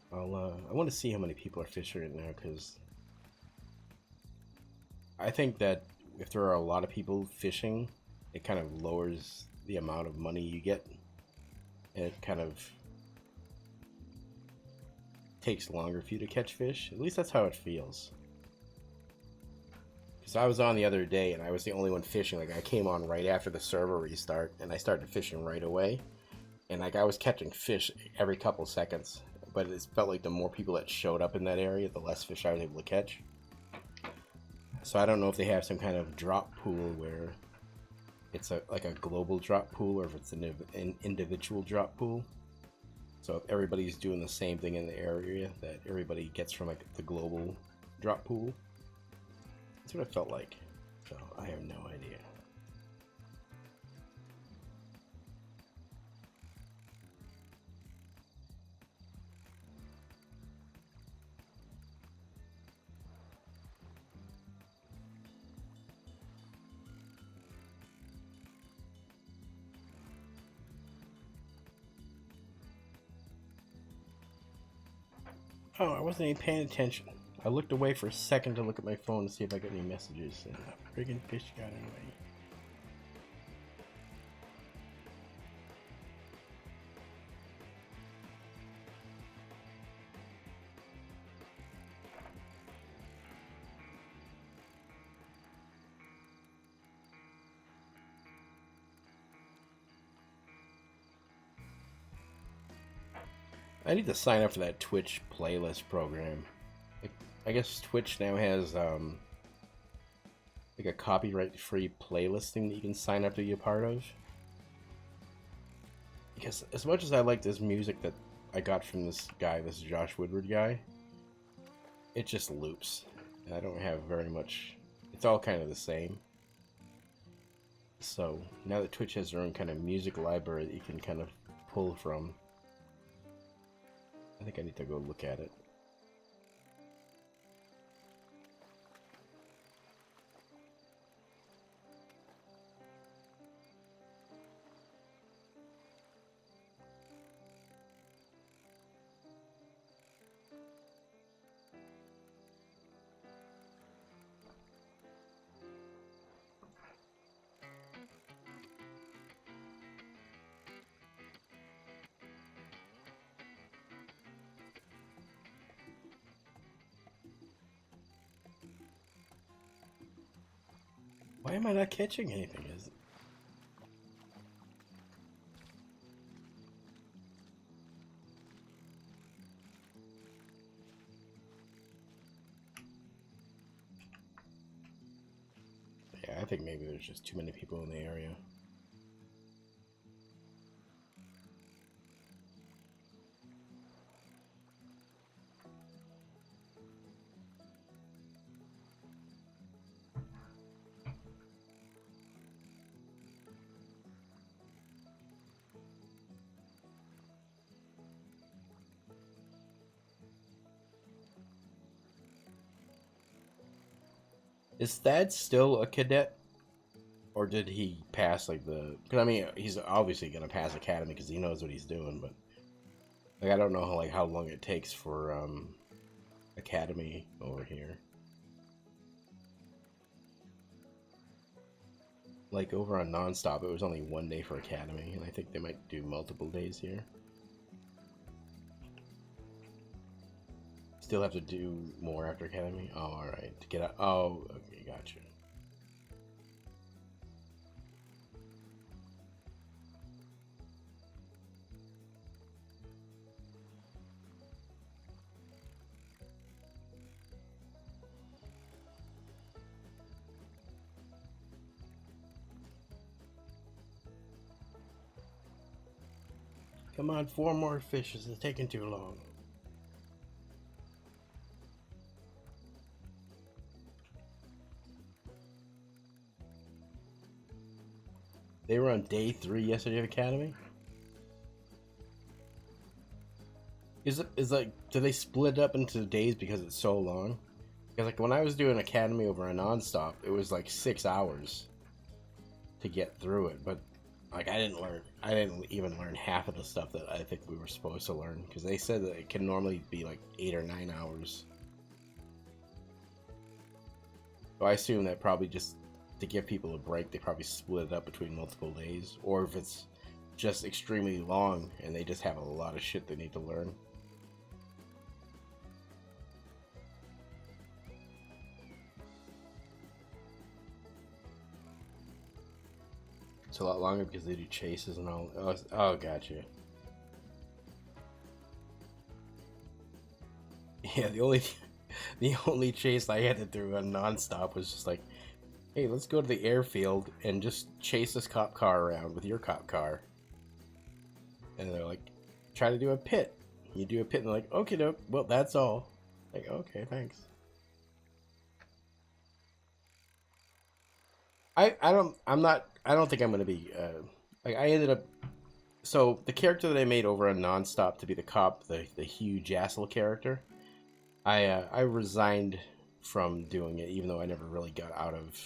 I want to see how many people are fishing right now, because I think that if there are a lot of people fishing, it kind of lowers the amount of money you get, and it kind of takes longer for you to catch fish. At least that's how it feels. Because I was on the other day and I was the only one fishing. Like, I came on right after the server restart and I started fishing right away. And like, I was catching fish every couple seconds. But it felt like the more people that showed up in that area, the less fish I was able to catch. So I don't know if they have some kind of drop pool where it's like a global drop pool, or if it's an individual drop pool. So if everybody's doing the same thing in the area, that everybody gets from like the global drop pool. That's what it felt like. So I have no idea. Oh, I wasn't even paying attention. I looked away for a second to look at my phone to see if I got any messages, and a friggin' fish got away. I need to sign up for that Twitch playlist program. I guess Twitch now has like a copyright-free playlist thing that you can sign up to be a part of. Because as much as I like this music that I got from this guy, this Josh Woodward guy, it just loops. And I don't have very much... It's all kind of the same. So now that Twitch has their own kind of music library that you can kind of pull from, I think I need to go look at it. Why am I not catching anything? Is it? Yeah, I think maybe there's just too many people in the area. Is Thad still a cadet? Or did he pass like the? Because I mean, he's obviously gonna pass academy because he knows what he's doing. But like, I don't know how long it takes for academy over here. Like over on Nonstop, it was only 1 day for academy, and I think they might do multiple days here. Still have to do more after academy. Oh, all right. To get out. Oh, okay, gotcha. Come on, 4 more fishes. It's taking too long. They were on day 3 yesterday of academy. Is like, do they split up into days because it's so long? Because like when I was doing academy over a Nonstop, it was like 6 hours to get through it. But like I didn't even learn half of the stuff that I think we were supposed to learn, because they said that it can normally be like 8 or 9 hours. So I assume that probably just to give people a break, they probably split it up between multiple days, or if it's just extremely long and they just have a lot of shit they need to learn. It's a lot longer because they do chases and all. Oh, gotcha. Yeah, the only chase I had to do on Nonstop was just like, hey, let's go to the airfield and just chase this cop car around with your cop car. And they're like, try to do a pit. You do a pit and they're like, okay, doke, well, that's all. Like, okay, thanks. I don't think I'm gonna be like, I ended up, so the character that I made over on Nonstop to be the cop, the Hugh Jassel character, I resigned from doing it, even though I never really got out of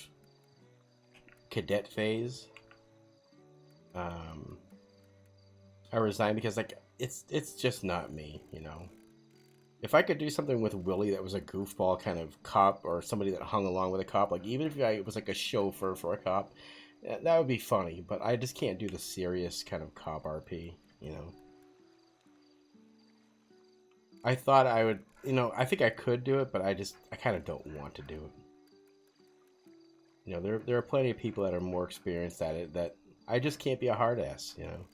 cadet phase. I resigned because like it's just not me, you know. If I could do something with Willie that was a goofball kind of cop, or somebody that hung along with a cop, like even if I was like a chauffeur for a cop, that would be funny. But I just can't do the serious kind of cop RP, you know. I thought I would, you know, I think I could do it, but I kind of don't want to do it. You know, there are plenty of people that are more experienced at it that I just can't be a hard ass, you know.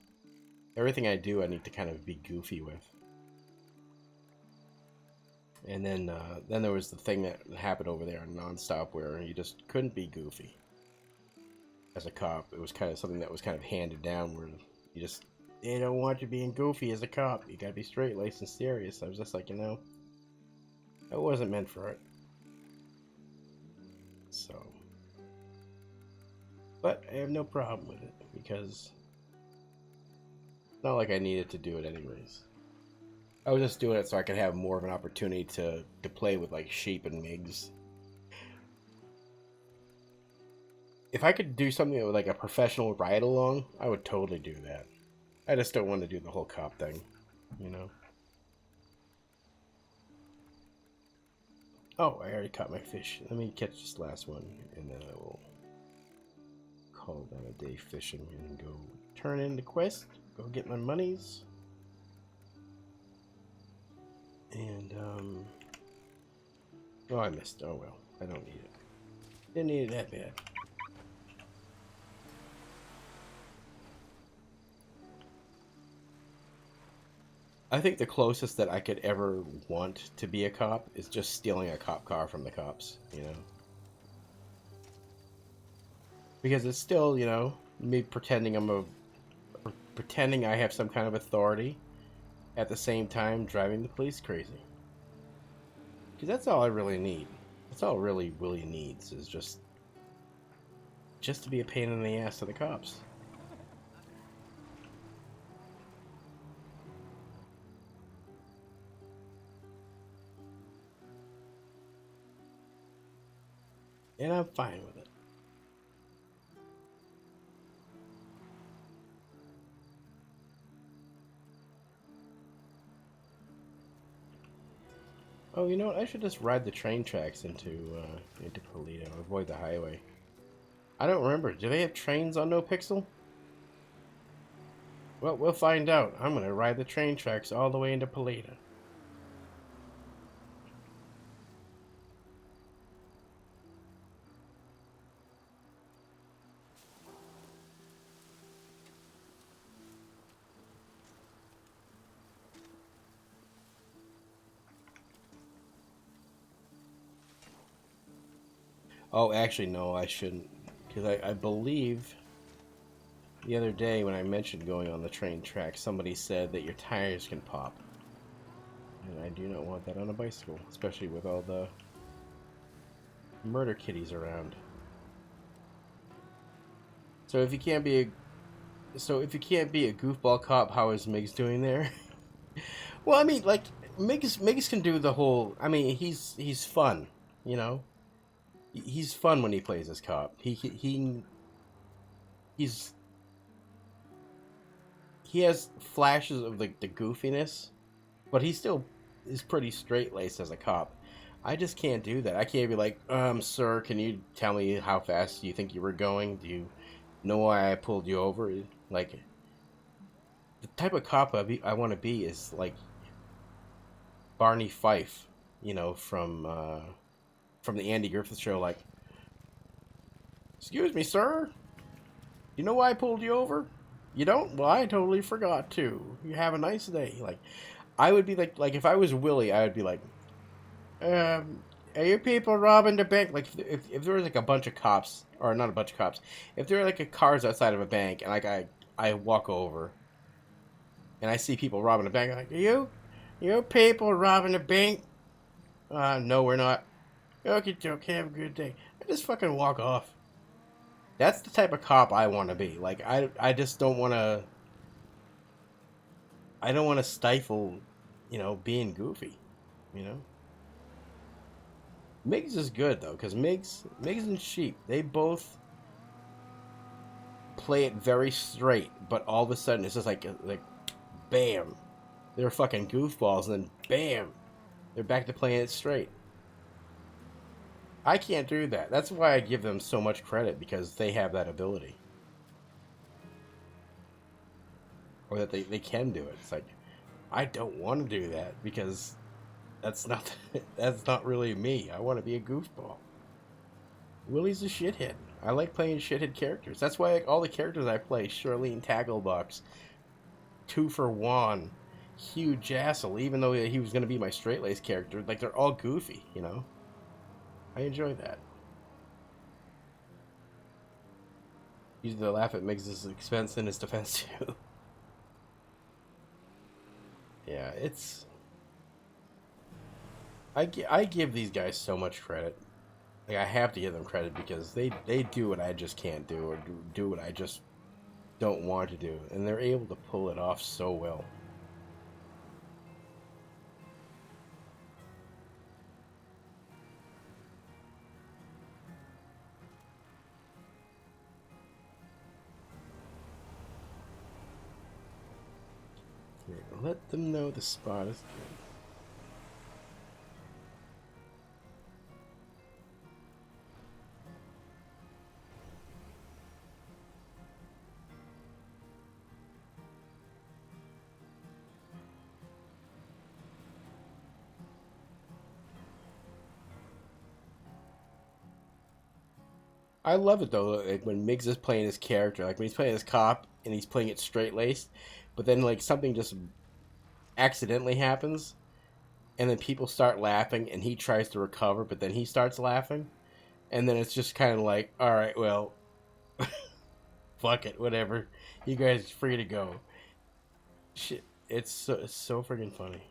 Everything I do, I need to kind of be goofy with. And then there was the thing that happened over there on Nonstop where you just couldn't be goofy as a cop. It was kind of something that was kind of handed down where you just, they don't want you being goofy as a cop. You gotta be straight laced and serious. I was just like, you know, that wasn't meant for it. So But I have no problem with it because it's not like I needed to do it anyways. I was just doing it so I could have more of an opportunity to play with like sheep and migs. If I could do something with like a professional ride along, I would totally do that. I just don't want to do the whole cop thing, you know? Oh, I already caught my fish. Let me catch this last one, and then I will call that a day fishing and go turn in the quest, go get my monies. And, oh, I missed. Oh, well. I don't need it. Didn't need it that bad. I think the closest that I could ever want to be a cop is just stealing a cop car from the cops, you know? Because it's still, you know, me pretending pretending I have some kind of authority at the same time driving the police crazy. Because that's all I really need. That's all really Willie needs is just to be a pain in the ass to the cops. And I'm fine with it. Oh, you know what? I should just ride the train tracks into Toledo. Avoid the highway. I don't remember. Do they have trains on NoPixel? Well, we'll find out. I'm gonna ride the train tracks all the way into Toledo. Oh, actually, no, I shouldn't. Because I believe the other day when I mentioned going on the train track, somebody said that your tires can pop. And I do not want that on a bicycle, especially with all the murder kitties around. So if you can't be a goofball cop, how is Miggs doing there? Well, I mean, like Miggs can do the whole. I mean, he's fun, you know. He's fun when he plays as cop. He's he has flashes of the goofiness, but he still is pretty straight laced as a cop. I just can't do that. I can't be like, sir, can you tell me how fast you think you were going? Do you know why I pulled you over? Like, the type of cop I want to be is like Barney Fife, you know, from the Andy Griffith Show. Like, excuse me, sir. You know why I pulled you over? You don't? Well, I totally forgot to. You have a nice day. Like, I would be like if I was Willie, I would be like, are you people robbing the bank? Like, if there was like a bunch of cops, or not a bunch of cops, if there were like cars outside of a bank, and like I walk over, and I see people robbing a bank, I'm like, you people robbing the bank? No, we're not. Okay, have a good day. I just fucking walk off. That's the type of cop I want to be. Like, I just don't want to. I don't want to stifle, you know, being goofy, you know. Miggs is good though, because Miggs and Sheep, they both play it very straight, but all of a sudden it's just like bam, they're fucking goofballs, and then bam, they're back to playing it straight. I can't do that. That's why I give them so much credit, because they have that ability. Or that they can do it. It's like, I don't want to do that, because that's not that's not really me. I want to be a goofball. Willie's a shithead. I like playing shithead characters. That's why all the characters I play, Charlene Tacklebox, Two for One, Hugh Jassel, even though he was going to be my straight-laced character, like, they're all goofy, you know? I enjoy that. Usually the laugh at Miggs' expense in his defense, too. Yeah, it's... I give these guys so much credit. Like, I have to give them credit because they do what I just can't do, or do what I just don't want to do, and they're able to pull it off so well. Here, let them know the spot is good. I love it though, like when Miggs is playing his character, like when he's playing his cop and he's playing it straight laced, but then like something just accidentally happens, and then people start laughing, and he tries to recover, but then he starts laughing, and then it's just kind of like, all right, well, fuck it, whatever, you guys are free to go. Shit, it's so freaking funny.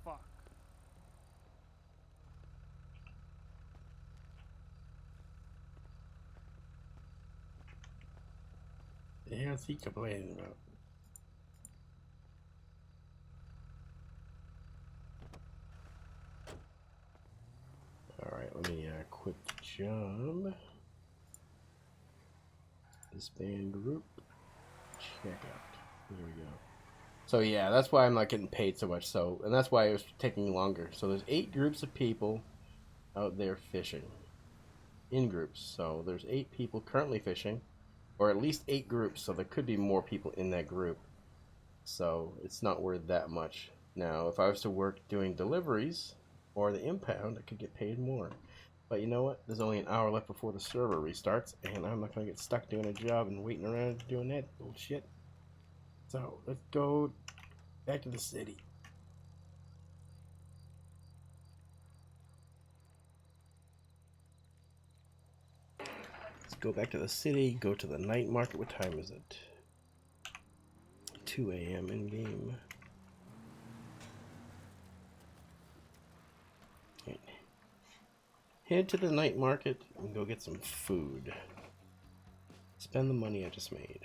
Fuck. The hell's he complaining about? Alright, let me quit the job. Disband group. Check out. Here we go. So yeah, that's why I'm not getting paid so much. So, and that's why it was taking longer. So there's 8 groups of people out there fishing. In groups. So there's 8 people currently fishing. Or at least 8 groups. So there could be more people in that group. So it's not worth that much. Now, if I was to work doing deliveries or the impound, I could get paid more. But you know what? There's only an hour left before the server restarts, and I'm not going to get stuck doing a job and waiting around doing that bullshit. So, let's go back to the city. Let's go back to the city, go to the night market. What time is it? 2 a.m. in game. Head to the night market and go get some food. Spend the money I just made.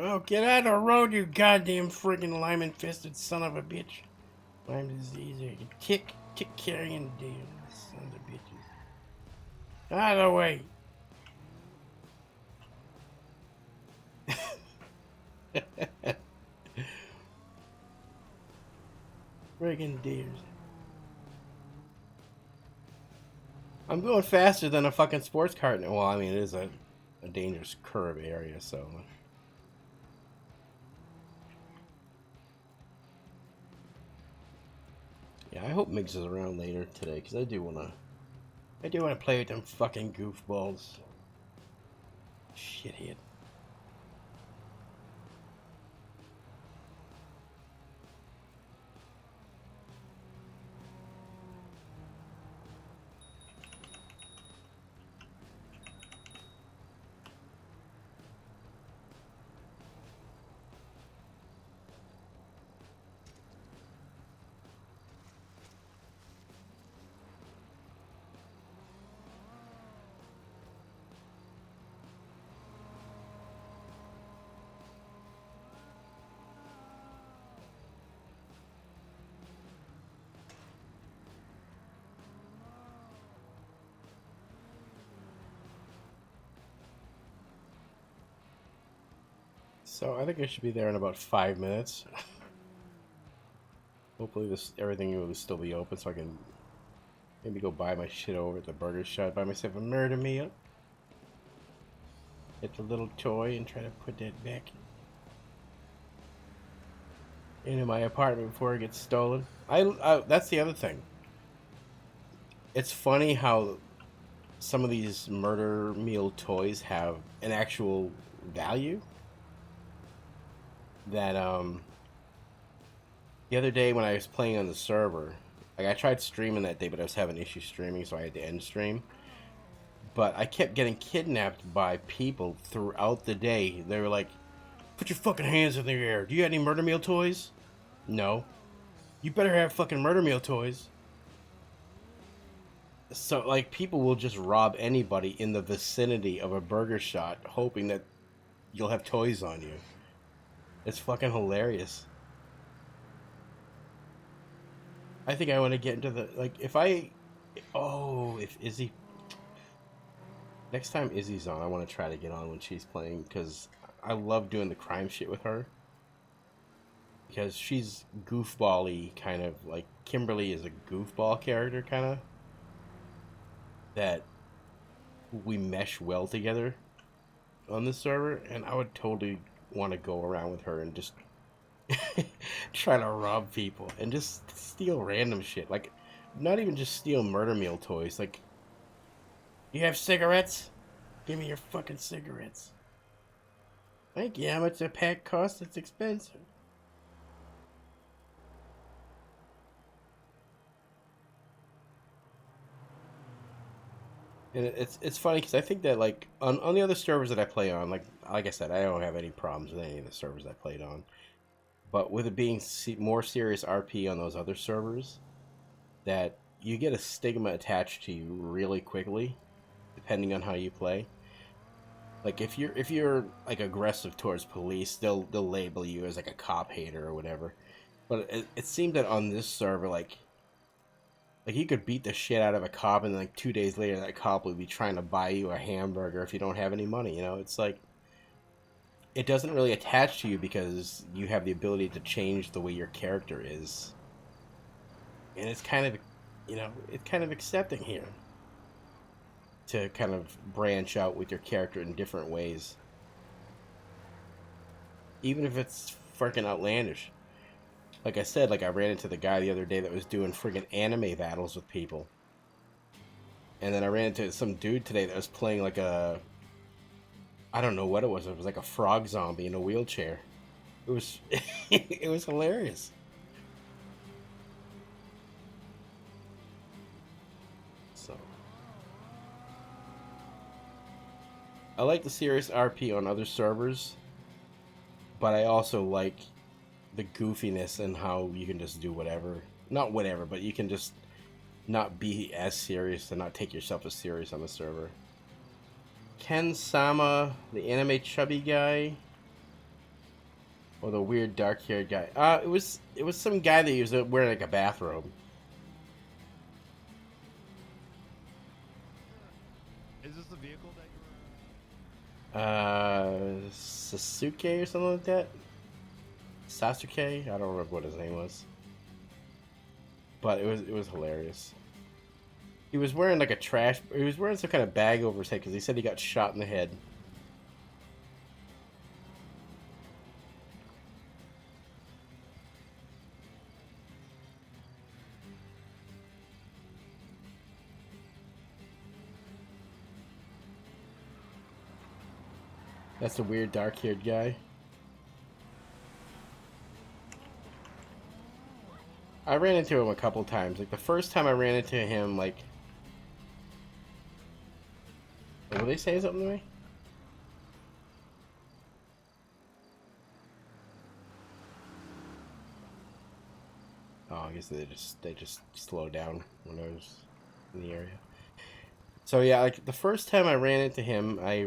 Oh, get out of the road, you goddamn friggin' lemon-fisted son of a bitch. Lyme disease, you tick carrying damn sons of bitches. Out of the way. Friggin' deers. I'm going faster than a fucking sports car. Well, I mean, it is a dangerous curve area, so. Yeah, I hope Miggs is around later today, because I do wanna play with them fucking goofballs. Shithead. So I think I should be there in about 5 minutes. Hopefully everything will still be open, so I can maybe go buy my shit over at the burger shop, buy myself a murder meal. Get the little toy and try to put that back into my apartment before it gets stolen. That's the other thing. It's funny how some of these murder meal toys have an actual value. That the other day when I was playing on the server, like I tried streaming that day, but I was having issues streaming, so I had to end stream. But I kept getting kidnapped by people throughout the day. They were like, "Put your fucking hands in the air. Do you have any murder meal toys?" No. You better have fucking murder meal toys. So, like, people will just rob anybody in the vicinity of a burger shot, hoping that you'll have toys on you. It's fucking hilarious. I think I want to get into the, like, if Izzy, next time Izzy's on, I want to try to get on when she's playing, because I love doing the crime shit with her. Because she's goofball-y, kind of, like, Kimberly is a goofball character, kind of, that we mesh well together on this server, and I would totally want to go around with her and just try to rob people and just steal random shit. Like, not even just steal murder meal toys. Like, you have cigarettes? Give me your fucking cigarettes. Thank you. How much a pack costs? It's expensive. And it's funny because I think that, like, on the other servers that I play on, like I said, I don't have any problems with any of the servers I played on. But with it being more serious RP on those other servers, that you get a stigma attached to you really quickly, depending on how you play. Like if you're like aggressive towards police, they'll label you as like a cop hater or whatever. But it seemed that on this server, like you could beat the shit out of a cop, and like 2 days later, that cop would be trying to buy you a hamburger if you don't have any money. You know, it's like it doesn't really attach to you because you have the ability to change the way your character is, and it's kind of, it's kind of accepting here to kind of branch out with your character in different ways, even if it's freaking outlandish. Like I said, like I ran into the guy the other day that was doing friggin' anime battles with people. And then I ran into some dude today that was playing like I don't know what it was. It was like a frog zombie in a wheelchair. It was, it was hilarious. So, I like the serious RP on other servers, but I also like the goofiness and how you can just do whatever. Not whatever, but you can just not be as serious and not take yourself as serious on the server. Ken Sama, the anime chubby guy, or the weird dark-haired guy. It was some guy that was wearing like a bathrobe. Is this the vehicle that you were? Sasuke or something like that. Sasuke, I don't remember what his name was, but it was hilarious. He was wearing like he was wearing some kind of bag over his head because he said he got shot in the head. That's the weird dark-haired guy. I ran into him a couple times. Like the first time I ran into him, like, were they saying something to me? Oh, I guess they just slowed down when I was in the area. So yeah, like the first time I ran into him, I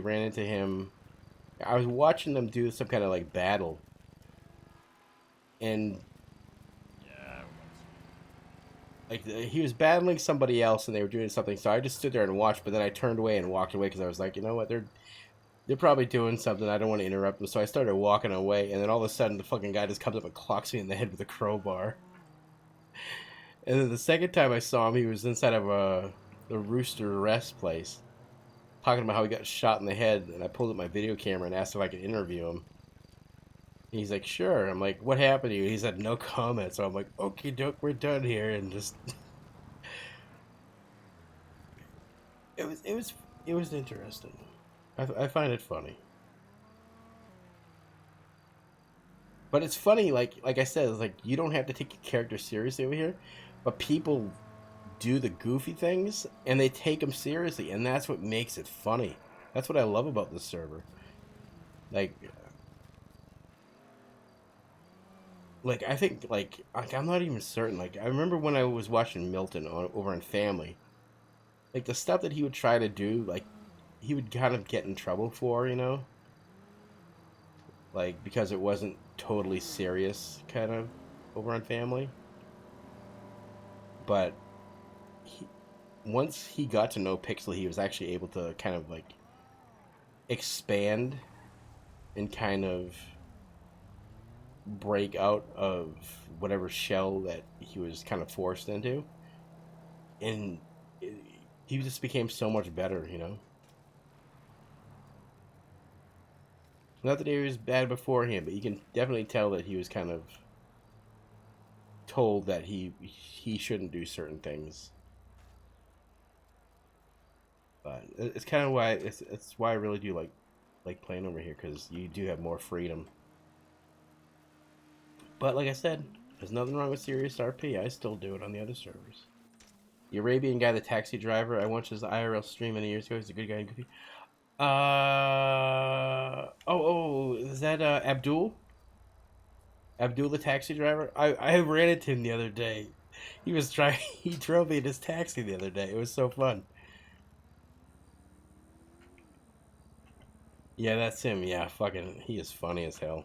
was watching them do some kind of like battle, and like he was battling somebody else, and they were doing something. So I just stood there and watched. But then I turned away and walked away because I was like, you know what, they're probably doing something. I don't want to interrupt them. So I started walking away, and then all of a sudden, the fucking guy just comes up and clocks me in the head with a crowbar. And then the second time I saw him, he was inside of the Rooster Rest place, talking about how he got shot in the head. And I pulled up my video camera and asked if I could interview him. And he's like, sure. I'm like, what happened to you? He said, no comment. So I'm like, okay, doke, we're done here. And just... it was interesting. I find it funny. But it's funny, like I said, it's like you don't have to take your character seriously over here, but people do the goofy things and they take them seriously, and that's what makes it funny. That's what I love about this server. Like I think I'm not even certain. Like I remember when I was watching Milton over on Family, like the stuff that he would try to do, like he would kind of get in trouble for, you know, like because it wasn't totally serious, kind of over on Family. But once he got to NoPixel, he was actually able to kind of like expand and kind of break out of whatever shell that he was kind of forced into, and he just became so much better, you know. Not that he was bad beforehand, but you can definitely tell that he was kind of told that he shouldn't do certain things. But it's kind of why it's why I really do like playing over here, because you do have more freedom. But like I said, there's nothing wrong with Serious RP. I still do it on the other servers. The Arabian guy, the taxi driver, I watched his IRL stream many years ago. He's a good guy. Is that Abdul? Abdul, the taxi driver? I ran into him the other day. He drove me in his taxi the other day. It was so fun. Yeah, that's him. Yeah, fucking, he is funny as hell.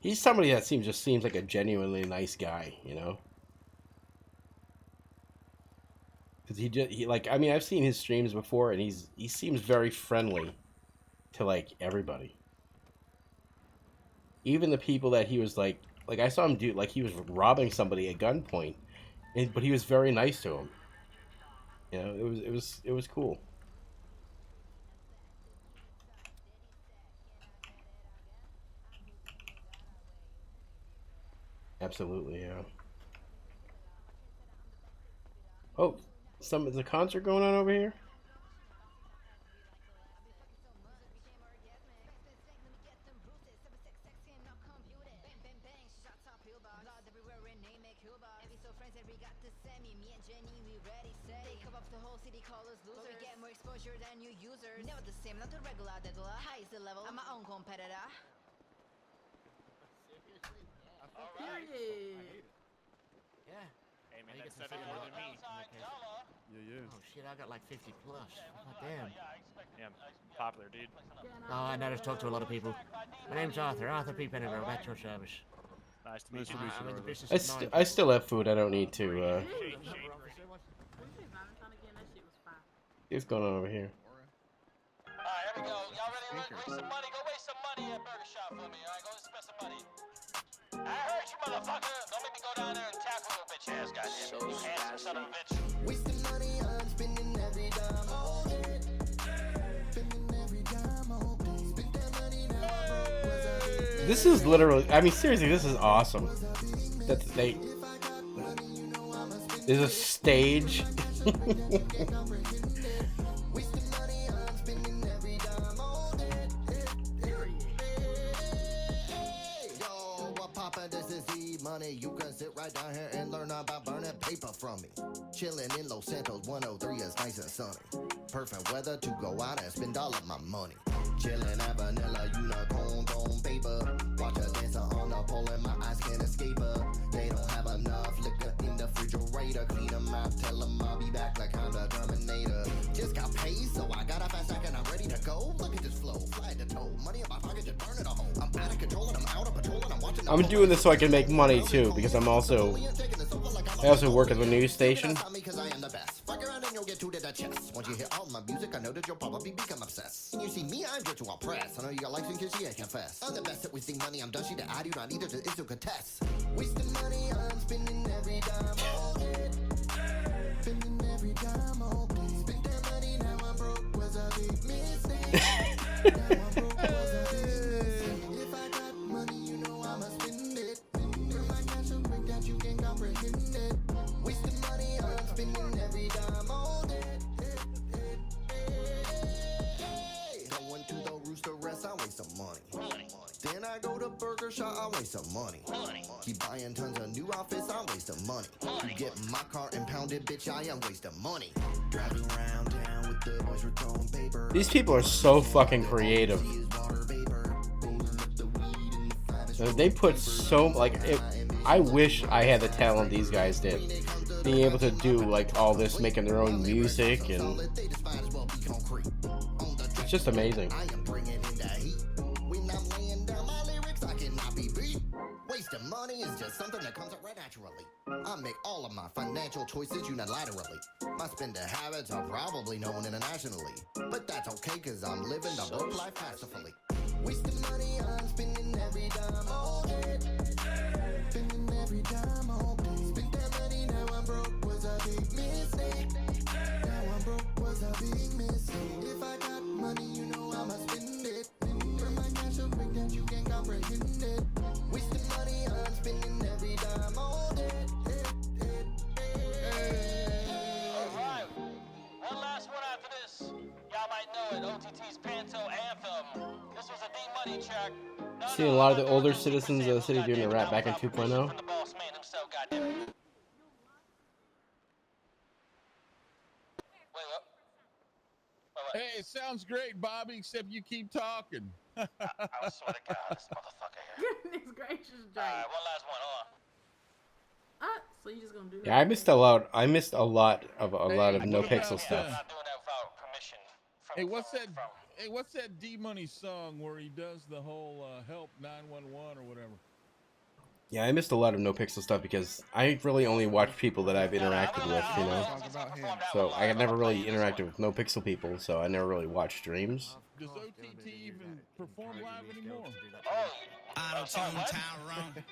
He's somebody that seems like a genuinely nice guy, you know? Because I mean, I've seen his streams before, and he seems very friendly to, like, everybody. Even the people that he was, like I saw him do, like, he was robbing somebody at gunpoint, but he was very nice to him. You know, it was cool. Absolutely, yeah. Oh, there's a concert going on over here? Yeah. Hey man, You that's get some 7 more than me. Yeah. Oh shit, I got like 50 plus. Oh, damn. Yeah, I'm popular, dude. Oh, I noticed talk to a lot of people. My name's Arthur P. Pennyroll, at your service. Nice to meet you. I'm in the business of I still have food. I don't need to. Shade. What's going on over here? Alright, here we go. Y'all ready to waste some money? Go waste some money at Burger Shop for me, alright? Go spend some money. I heard you, motherfucker. Don't make me go down there and tackle your bitch ass, goddamn. You handsome son of a bitch. Wasting money on spending every dime all day. Spending every dime all day. Spend that money now. This is literally, I mean, seriously, this is awesome. There's a stage. Wasting money on spending every dime all day. Hey, yo, what papa, this is E-Money. You can sit right down here and learn about burning paper from me. Chilling in Los Santos 103 is nice and sunny. Perfect weather to go out and spend all of my money. Chillin' at vanilla unicorns on paper. Watch a dancer on the pole and my eyes can't escape her. They don't have enough liquor in the refrigerator. Clean them out, tell them I'll be back like I'm the Terminator. Just got paid, so I got a fast second, I'm ready to go. Look at this flow, fly the toe. Money in my pocket, just burn it a hole. I'm out of control and I'm out of patrol and I'm watching. I'm doing this so I can make money too, because I also work at the news station. Once you hear all my music, I know that you'll probably become obsessed. And you see me, I'm virtual press. I know you got likes and kids, yeah, confess. I'm the best at wasting money, I'm dusty to add you, not either to is to contest. Wasting money, I'm spending every dime all day. Spending every dime all day. Spend that money, now I'm broke, was a big mistake. Now I'm broke, was a big mistake. If I got money, you know I'ma spend it. Turn my cash so quick that you can't comprehend it. Wasting money, I'm spending every dime. burger shop, I waste some money. Keep buying tons of new outfits, I'm wasting money. You get my car impounded, bitch, I am wasting money. Driving around town with the boys, we're throwing paper. These people are so fucking creative. They put so I wish I had the talent these guys did. Being able to do like all this, making their own music, and it's just amazing. Wasting money is just something that comes up right naturally. I make all of my financial choices unilaterally. My spending habits are probably known internationally, but that's okay cause I'm living the broke life masterfully. Wasting money on spending every dime all day. Spending every dime all day. Spent that money, now I'm broke, was a big mistake. Now I'm broke, was a big mistake. If I got money, you know I'ma spend it. Burn my cash so quick that you can't comprehend it. Wasting money on spending every dime all day. Alright, one last one after this. Y'all might know it, OTT's Panto Anthem. This was a D-Money track. Seeing a lot of the older citizens of the city doing the rap back in 2.0. From the boss man himself, goddammit. Wait, what? Hey, it sounds great, Bobby, except you keep talking. I swear to God, this motherfucker here. Goodness gracious, Drake. Alright, one last one, hold on. So you just gonna do that? Yeah, I missed a lot. I missed a lot of NoPixel stuff. I'm not doing that without permission. Hey, what's that D-Money song where he does the whole help 911 or whatever? Yeah, I missed a lot of NoPixel stuff because I really only watch people that I've interacted with, you know. Talk about him. So I had never really interacted with NoPixel people, so I never really watched streams. Does OTT even perform live anymore? Auto-tune Tyrone.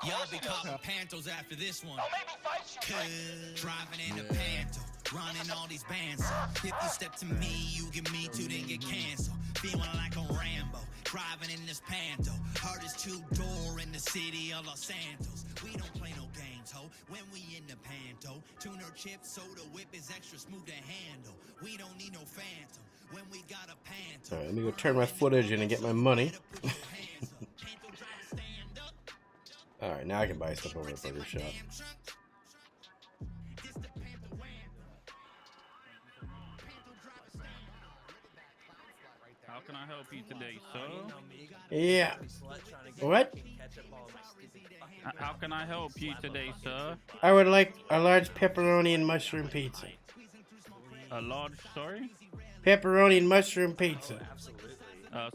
Of Y'all course be he does. calling Pantos after this one. Don't make me fight you, Drake. Driving in a Panto, running all these bands. If you step to me, you get me too, then get canceled. Feeling like a Rambo, driving in this Panto. Hardest two-door in the city of Los Santos. We don't play no games, ho. When we in the Panto, tuner chips, so the whip is extra smooth to handle. We don't need no Phantom when we got a Panto. Alright, let me go turn my footage in and get my money. Alright, now I can buy stuff over at Burger Shop. How can I help you today, sir? Yeah. What? How can I help you today, sir? I would like a large pepperoni and mushroom pizza. A large, sorry? Pepperoni and mushroom pizza.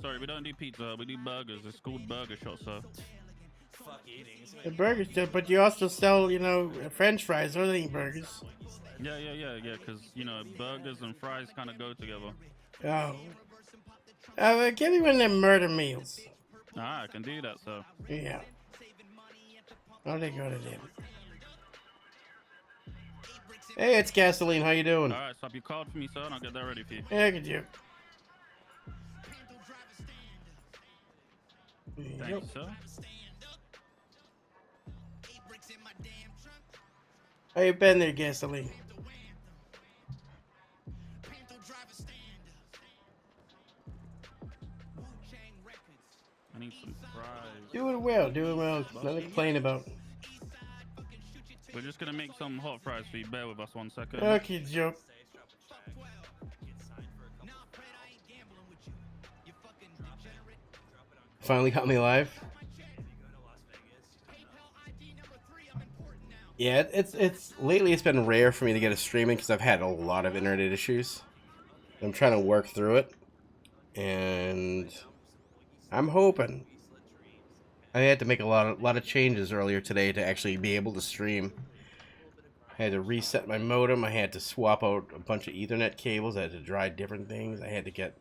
Sorry, we don't do pizza. We do burgers. It's called Burger Shot, sir. The burger stuff, but you also sell, you know, French fries. Those ain't burgers. Yeah, because, you know, burgers and fries kind of go together. Oh. Give me one of them murder meals. Ah, I can do that, sir. Yeah. I'll take one of them. Hey, it's Gasoline. How you doing? Alright, so you called for me, sir, and I'll get that ready for you. Yeah, could you? Thank you, sir. How you been there, Gasoline? I need some fries. Doing well. Nothing to complain about. We're just gonna make some hot fries for you. Bear with us 1 second. Okay, joke. Finally got me live. Yeah, it's lately it's been rare for me to get a streaming because I've had a lot of internet issues. I'm trying to work through it, and I'm hoping. I had to make a lot of changes earlier today to actually be able to stream. I had to reset my modem. I had to swap out a bunch of Ethernet cables. I had to try different things. I had to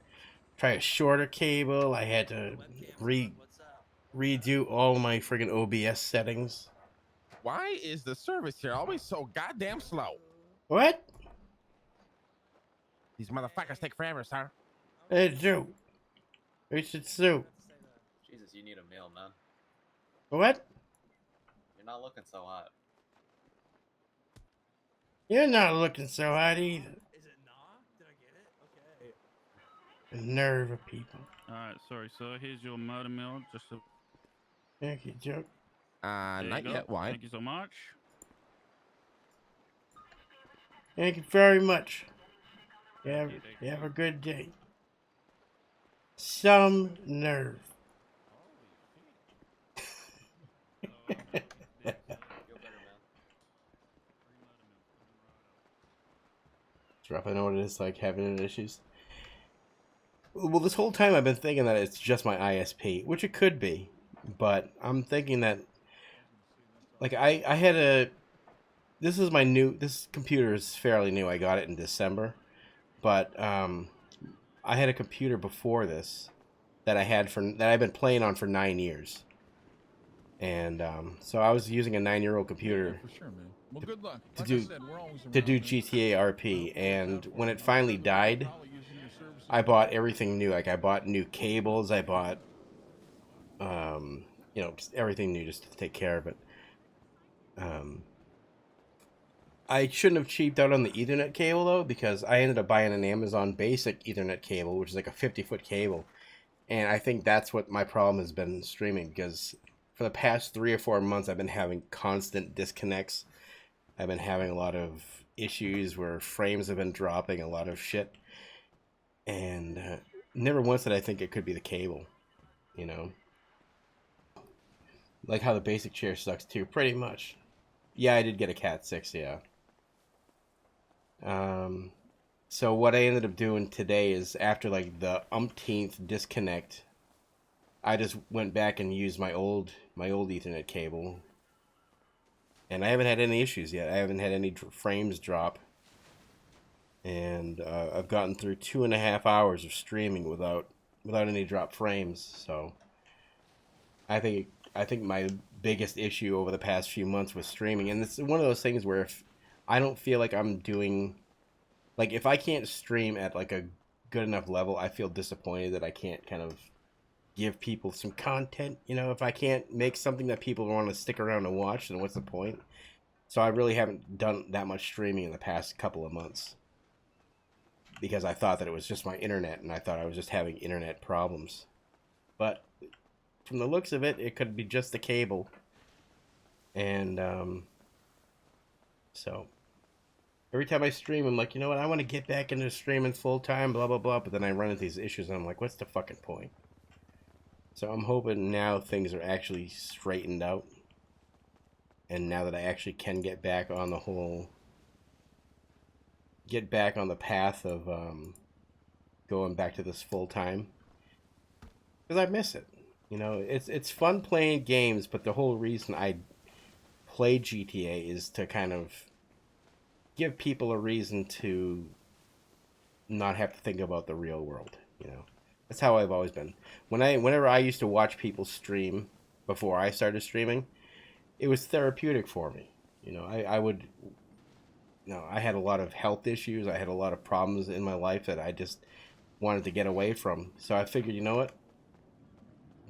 try a shorter cable. I had to redo all my friggin' OBS settings. Why is the service here always so goddamn slow? What? These motherfuckers take forever, sir. They do. We should sue. Jesus, you need a meal, man. What? You're not looking so hot. You're not looking so hot either. Is it not? Did I get it? Okay. The nerve of people. Alright, sorry, sir. Here's your murder meal. Just a Thank you, Chuck. There you Not go. yet. Why? Thank you so much. Thank you very much. Thank You have a good day. Some nerve. It's rough. I know what it is like having internet issues. Well, this whole time I've been thinking that it's just my ISP, which it could be, but I'm thinking that, like, I had a. This is my new. This computer is fairly new. I got it in December, but I had a computer before this that I've been playing on for 9 years, and so I was using a 9-year-old computer. Yeah, for sure, man. Well, good luck. To Like do I said, we're always to around, do man. GTA RP, and when it finally We'll died, probably using your services. I bought everything new. Like I bought new cables. I bought, just everything new just to take care of it. I shouldn't have cheaped out on the Ethernet cable though, because I ended up buying an Amazon basic Ethernet cable, which is like a 50-foot cable, and I think that's what my problem has been streaming. Because for the past 3 or 4 months, I've been having constant disconnects. I've been having a lot of issues where frames have been dropping, a lot of shit, and never once did I think it could be the cable, you know. Like how the basic chair sucks too, pretty much. Yeah, I did get a Cat 6, yeah. So what I ended up doing today is, after like the umpteenth disconnect, I just went back and used my old Ethernet cable, and I haven't had any issues yet. I haven't had any frames drop, and I've gotten through 2.5 hours of streaming without any drop frames. So I think my biggest issue over the past few months was streaming, and it's one of those things where if I don't feel like I'm doing, like, if I can't stream at like a good enough level, I feel disappointed that I can't kind of give people some content. You know, if I can't make something that people want to stick around and watch, then what's the point? So I really haven't done that much streaming in the past couple of months, because I thought that it was just my internet, and I thought I was just having internet problems. But from the looks of it, it could be just the cable. And so every time I stream, I'm like, you know what, I want to get back into streaming full time, blah blah blah. But then I run into these issues, and I'm like, what's the fucking point? So I'm hoping now things are actually straightened out, and now that I actually can get back on the path of going back to this full time, because I miss it. You know, it's fun playing games, but the whole reason I play GTA is to kind of give people a reason to not have to think about the real world. You know, that's how I've always been. Whenever I used to watch people stream before I started streaming, it was therapeutic for me. You know, I had a lot of health issues. I had a lot of problems in my life that I just wanted to get away from. So I figured, you know what?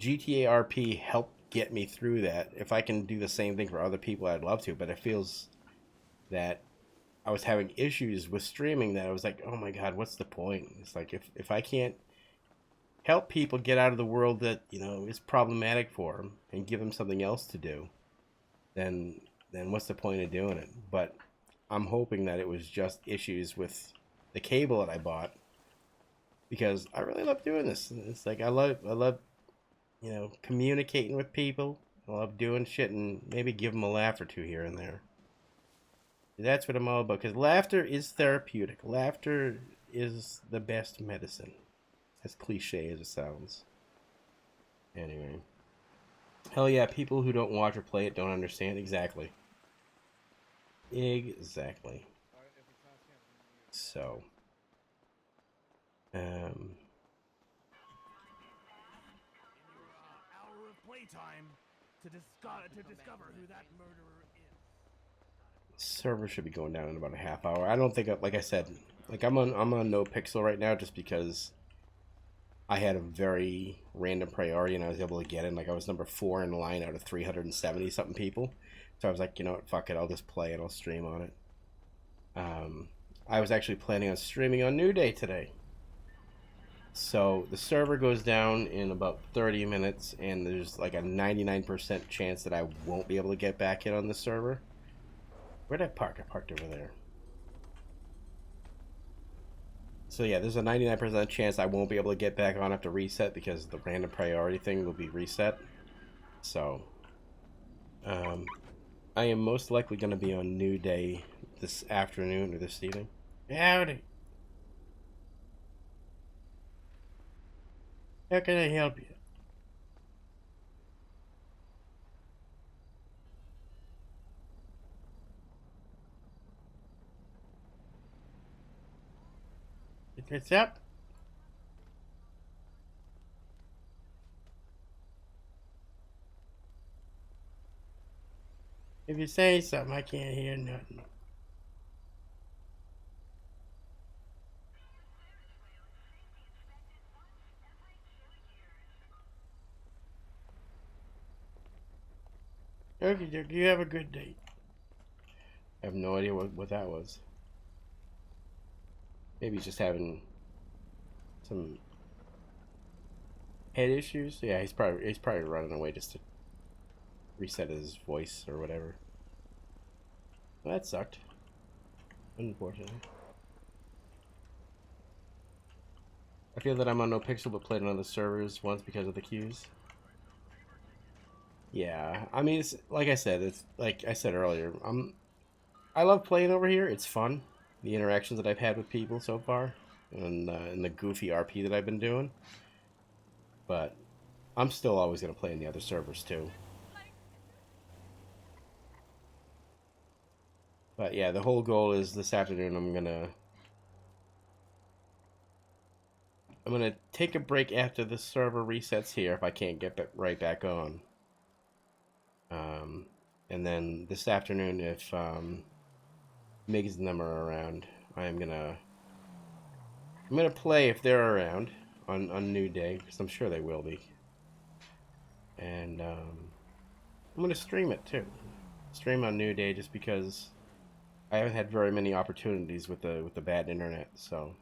GTA RP helped get me through that. If I can do the same thing for other people, I'd love to. But it feels that I was having issues with streaming that I was like, oh my God, what's the point? It's like, if I can't help people get out of the world that, you know, is problematic for them and give them something else to do, then what's the point of doing it? But I'm hoping that it was just issues with the cable that I bought, because I really love doing this. It's like, I love, you know, communicating with people. I love doing shit and maybe give them a laugh or two here and there. That's what I'm all about, because laughter is therapeutic. Laughter is the best medicine, as cliche as it sounds. Anyway. Hell yeah, people who don't watch or play it don't understand. Exactly. Exactly. So. Hour of playtime to discover who that murderer is. Server should be going down in about a half hour. I don't think, like I said, like I'm on NoPixel right now just because I had a very random priority and I was able to get in. Like I was number 4 in line out of 370 something people. So I was like, you know what, fuck it, I'll just play it, I'll stream on it. I was actually planning on streaming on New Day today. So the server goes down in about 30 minutes, and there's like a 99% chance that I won't be able to get back in on the server. Where'd I park? I parked over there. So yeah, there's a 99% chance I won't be able to get back on after reset because the random priority thing will be reset. So, I am most likely going to be on New Day this afternoon or this evening. Howdy. How can I help you? What's up? If you say something, I can't hear nothing. Okay, Dick, you have a good day. I have no idea what that was. Maybe he's just having some head issues. Yeah, he's probably running away just to reset his voice or whatever. Well, that sucked. Unfortunately. I feel that I'm on NoPixel but played on other servers once because of the queues. Yeah, I mean, it's like I said, it's like I said earlier. I love playing over here. It's fun. The interactions that I've had with people so far, and the goofy RP that I've been doing. But I'm still always gonna play in the other servers too. But yeah, the whole goal is this afternoon I'm gonna take a break after the server resets here if I can't get right back on. And then this afternoon, if Migs and them are around, I'm gonna play if they're around on New Day, because I'm sure they will be. And I'm gonna stream it too. Stream on New Day just because I haven't had very many opportunities with the bad internet, so.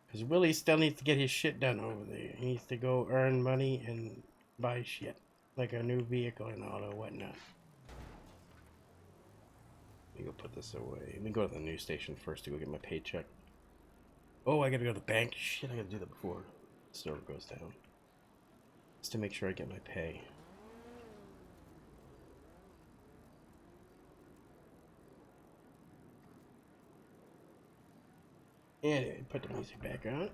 Because Willie still needs to get his shit done over there. He needs to go earn money and buy shit. Like a new vehicle and all that whatnot. Let me go put this away. Let me go to the news station first to go get my paycheck. Oh, I gotta go to the bank. Shit, I gotta do that before the server goes down. Just to make sure I get my pay. And put the music back on.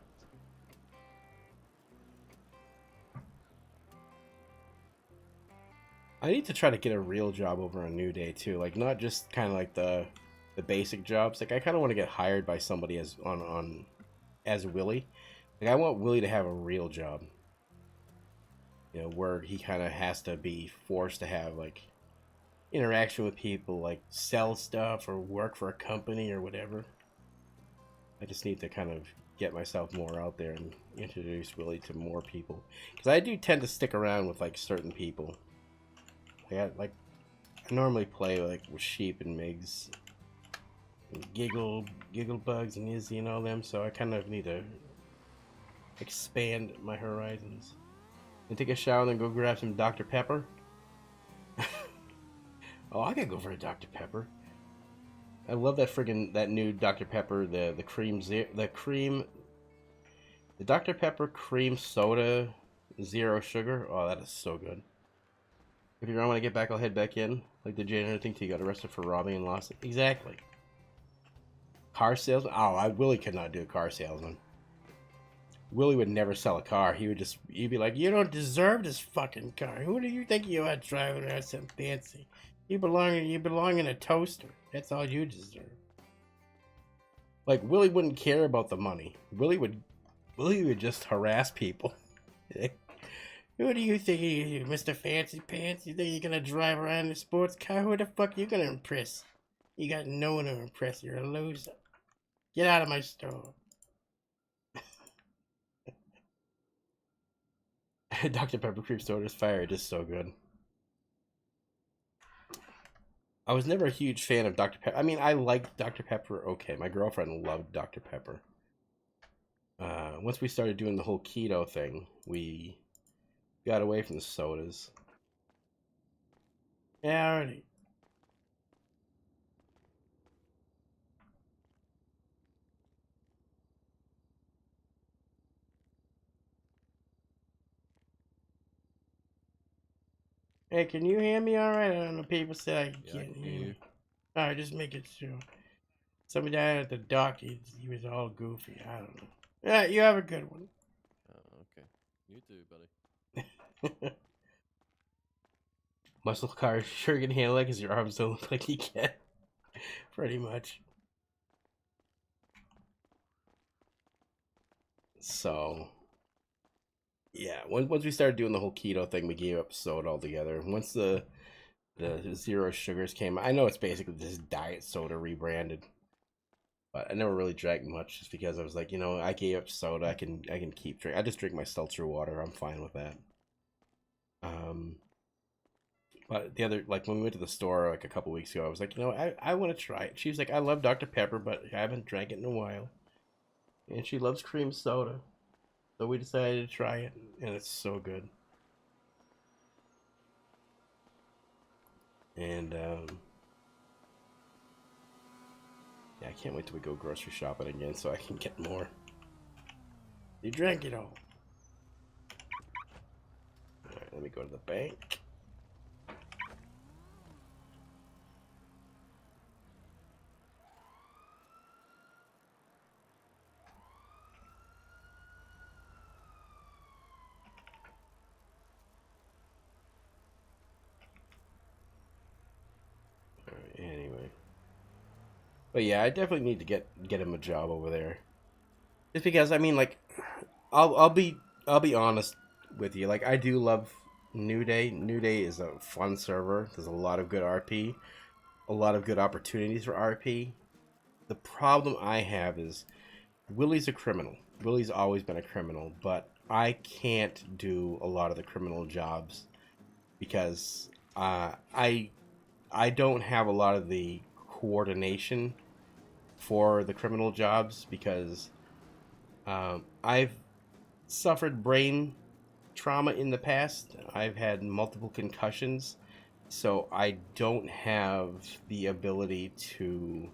I need to try to get a real job over on New Day too, like not just kind of like the basic jobs. Like I kind of want to get hired by somebody as as Willie. Like I want Willie to have a real job. You know, where he kind of has to be forced to have like interaction with people, like sell stuff or work for a company or whatever. I just need to kind of get myself more out there and introduce Willie to more people, because I do tend to stick around with like certain people. I normally play like with Sheep and Migs, and Giggle Bugs and Izzy and all them, so I kind of need to expand my horizons. And take a shower and then go grab some Dr. Pepper. Oh, I gotta go for a Dr. Pepper. I love that new Dr. Pepper, the Dr. Pepper cream soda, 0 sugar. Oh, that is so good. If you don't want to get back, I'll head back in. Like the janitor thing till you got arrested for robbing and lost it. Exactly. Car salesman? Oh, Willie could not do a car salesman. Willie would never sell a car. He'd be like, you don't deserve this fucking car. Who do you think you are driving around something fancy? You belong in a toaster. That's all you deserve. Like, Willie wouldn't care about the money. Willie would just harass people. Who do you think you, Mr. Fancy Pants? You think you're gonna drive around in a sports car? Who the fuck you gonna impress? You got no one to impress. You're a loser. Get out of my store. Dr. Pepper cream soda is fire. It is so good. I was never a huge fan of Dr. Pepper. I mean, I liked Dr. Pepper. Okay, my girlfriend loved Dr. Pepper. Once we started doing the whole keto thing, we got away from the sodas. Yeah, already. Hey, can you hear me all right? I don't know, people say I can't hear you. All right, just make it sure. Somebody down at the dock, he was all goofy. I don't know. Yeah, you have a good one. Okay. You too, buddy. Muscle car sure can handle it because your arms don't look like you can. Pretty much. So, yeah, once we started doing the whole keto thing, we gave up soda altogether. Once the zero sugars came, I know it's basically just diet soda rebranded, but I never really drank much just because I was like, you know, I gave up soda. I can keep drinking. I just drink my seltzer water. I'm fine with that. But the other, like when we went to the store like a couple weeks ago, I was like, you know, I want to try it. She was like, I love Dr. Pepper, but I haven't drank it in a while. And she loves cream soda. So we decided to try it, and it's so good. And, yeah, I can't wait till we go grocery shopping again so I can get more. You drank it all. Alright, let me go to the bank. Anyway, but yeah, I definitely need to get him a job over there. Just because I mean, like, I'll be honest with you. Like, I do love New Day. New Day is a fun server. There's a lot of good RP, a lot of good opportunities for RP. The problem I have is Willie's a criminal. Willie's always been a criminal, but I can't do a lot of the criminal jobs because I don't have a lot of the coordination for the criminal jobs because I've suffered brain trauma in the past. I've had multiple concussions, so I don't have the ability to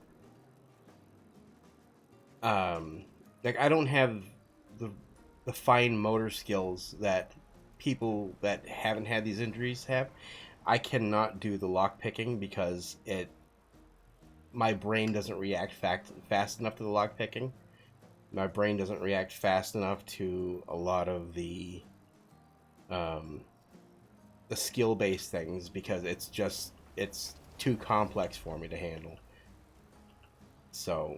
like I don't have the fine motor skills that people that haven't had these injuries have. I cannot do the lock picking because my brain doesn't react fast enough to the lock picking. My brain doesn't react fast enough to a lot of the skill-based things because it's too complex for me to handle. So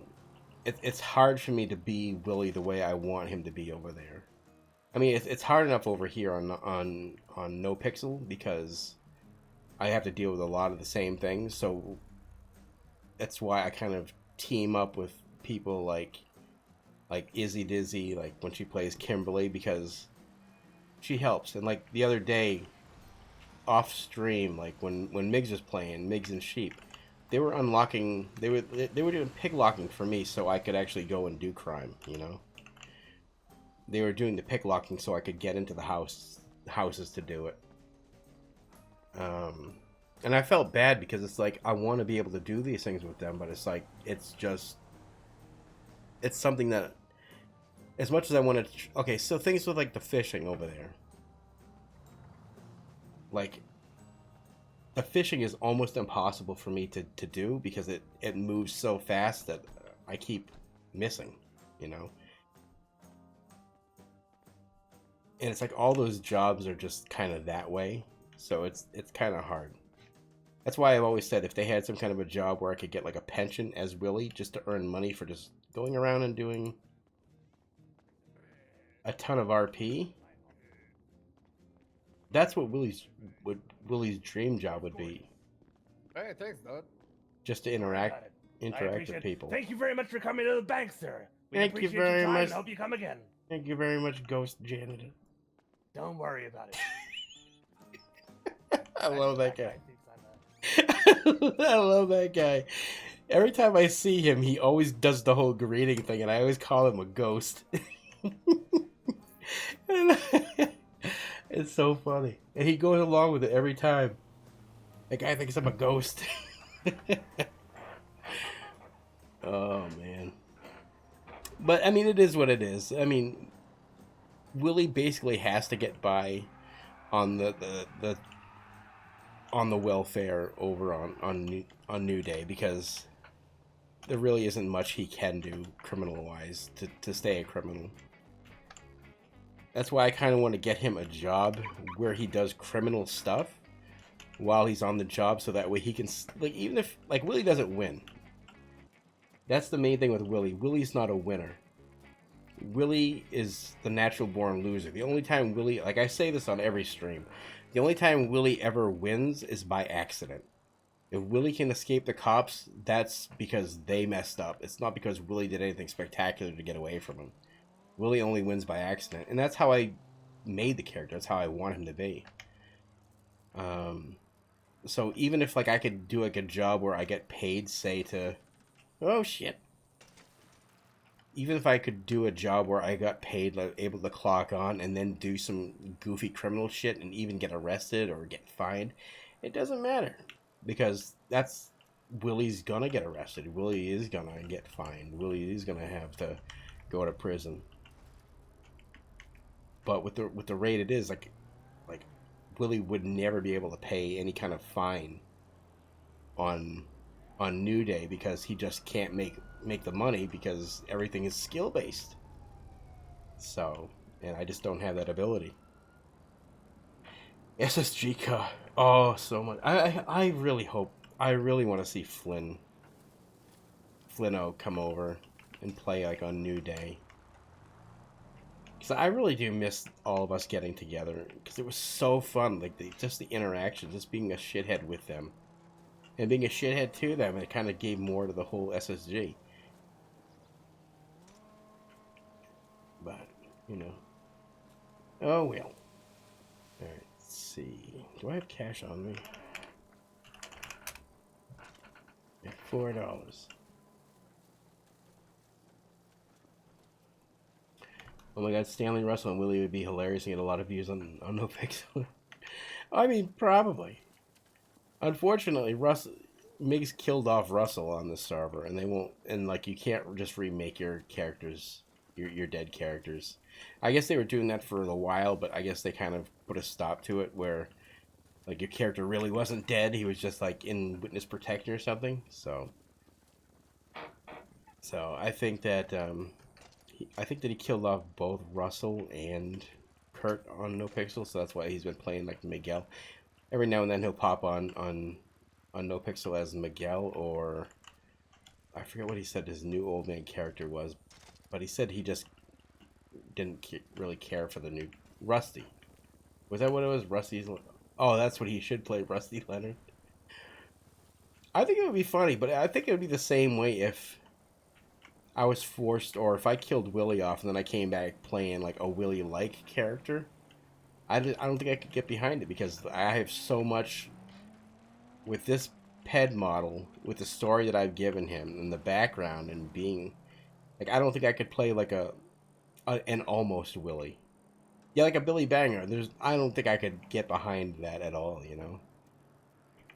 it's hard for me to be Willie the way I want him to be over there. I mean, it's hard enough over here on NoPixel because I have to deal with a lot of the same things, so that's why I kind of team up with people like Izzy Dizzy, like when she plays Kimberly, because she helps. And like the other day, off stream, like when Migs was playing, Migs and Sheep, they were unlocking, they were doing pig locking for me so I could actually go and do crime, you know? They were doing the pick locking so I could get into the houses to do it. And I felt bad because it's like I want to be able to do these things with them, but it's like it's something that, as much as I want to. Okay, so things with like the fishing over there, like the fishing is almost impossible for me to do because it moves so fast that I keep missing, you know. And it's like all those jobs are just kind of that way, so it's kind of hard. That's why I've always said if they had some kind of a job where I could get like a pension as Willie just to earn money for just going around and doing a ton of RP, that's what Willie's dream job would be. Hey, thanks, Doug. Just to interact with people. Thank you very much for coming to the bank, sir. Thank you very much. I hope you come again. Thank you very much, Ghost Janitor. Don't worry about it. I love that guy. I love that guy. Every time I see him, he always does the whole greeting thing, and I always call him a ghost. It's so funny. And he goes along with it every time. That guy thinks I'm a ghost. Oh, man. But, I mean, it is what it is. I mean, Willie basically has to get by on the on the welfare over on New Day, because there really isn't much he can do criminal-wise to stay a criminal. That's why I kind of want to get him a job where he does criminal stuff while he's on the job, so that way he can, like, even if, like, Willie doesn't win. That's the main thing with Willie. Willie's not a winner. Willie is the natural born loser. The only time Willie, like I say this on every stream, the only time Willie ever wins is by accident. If Willie can escape the cops, that's because they messed up. It's not because Willie did anything spectacular to get away from him. Willie only wins by accident. And that's how I made the character. That's how I want him to be. So even if, like, I could do, like, a job where I get paid, say, to... Oh, shit. Even if I could do a job where I got paid, like, able to clock on and then do some goofy criminal shit and even get arrested or get fined, it doesn't matter. Because that's... Willie's gonna get arrested. Willie is gonna get fined. Willie is gonna have to go to prison. But with the rate it is, like Willie would never be able to pay any kind of fine on New Day, because he just can't make the money, because everything is skill based. So, and I just don't have that ability. SSG car. Oh, so much. I really hope, I really want to see Flinno come over and play, like, on New Day. Because I really do miss all of us getting together, because it was so fun, like, just the interaction, just being a shithead with them. And being a shithead to them, it kind of gave more to the whole SSG. But, you know. Oh, well. Alright, let's see. Do I have cash on me? At $4. Oh my god, Stanley Russell and Willie would be hilarious and get a lot of views on NoPixel. I mean, probably. Unfortunately, Migs killed off Russell on this server, and they won't, and, like, you can't just remake your characters, your dead characters. I guess they were doing that for a while, but I guess they kind of put a stop to it, where, like, your character really wasn't dead, he was just, like, in witness protection or something. So I think that he killed off both Russell and Kurt on NoPixel, so that's why he's been playing, like, Miguel. Every now and then he'll pop on NoPixel as Miguel, or I forget what he said his new old man character was, but he said he just didn't really care for the new Rusty. Was that what it was? Rusty's... Oh, that's what he should play, Rusty Leonard. I think it would be funny, but I think it would be the same way if I was forced, or if I killed Willie off and then I came back playing, like, a Willie-like character. I don't think I could get behind it, because I have so much with this PED model, with the story that I've given him, and the background, and being... Like, I don't think I could play, like, an almost Willie. Yeah, like a Billy Banger. I don't think I could get behind that at all, you know?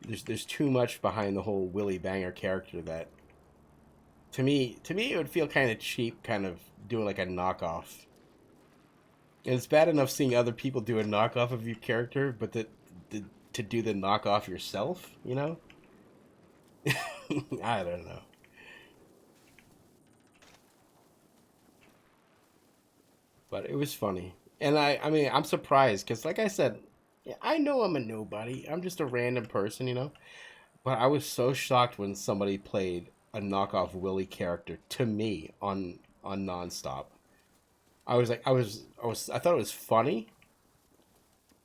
There's too much behind the whole Willie Banger character that... To me, it would feel kind of cheap, kind of doing, like, a knockoff. And it's bad enough seeing other people do a knockoff of your character, but to do the knockoff yourself, you know? I don't know. But it was funny. And I mean, I'm surprised, because like I said, I know I'm a nobody. I'm just a random person, you know? But I was so shocked when somebody played a knockoff Willie character to me on Nonstop. I was like, I thought it was funny.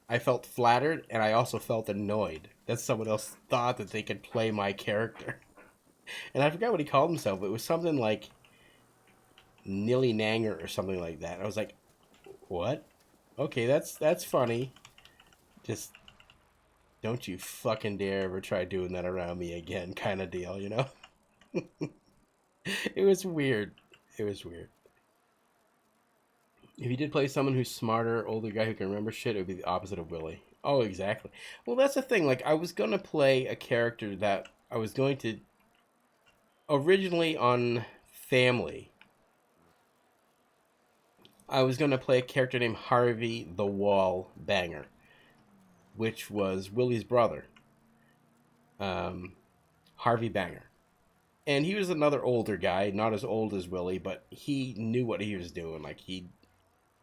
I felt flattered, and I also felt annoyed that someone else thought that they could play my character. And I forgot what he called himself. It was something like Nilly Nanger or something like that. I was like, what? Okay, that's funny. Just, don't you fucking dare ever try doing that around me again kind of deal, you know? It was weird. It was weird. If you did play someone who's smarter, older guy who can remember shit, it would be the opposite of Willie. Oh, exactly. Well, that's the thing. Like, I was going to play a character that I was going to... Originally on Family, I was going to play a character named Harvey the Wall Banger, which was Willie's brother, Harvey Banger. And he was another older guy, not as old as Willie, but he knew what he was doing. Like, he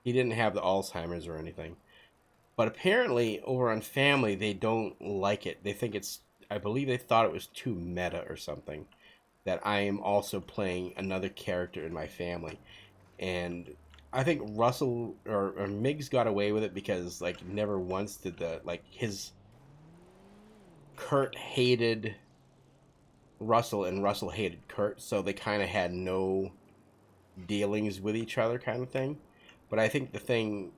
didn't have the Alzheimer's or anything. But apparently, over on Family, they don't like it. They think it's... I believe they thought it was too meta or something, that I am also playing another character in my family. And I think Russell or Miggs got away with it because, like, never once did the... Like, his... Kurt hated Russell and Russell hated Kurt, so they kind of had no dealings with each other kind of thing. But I think the thing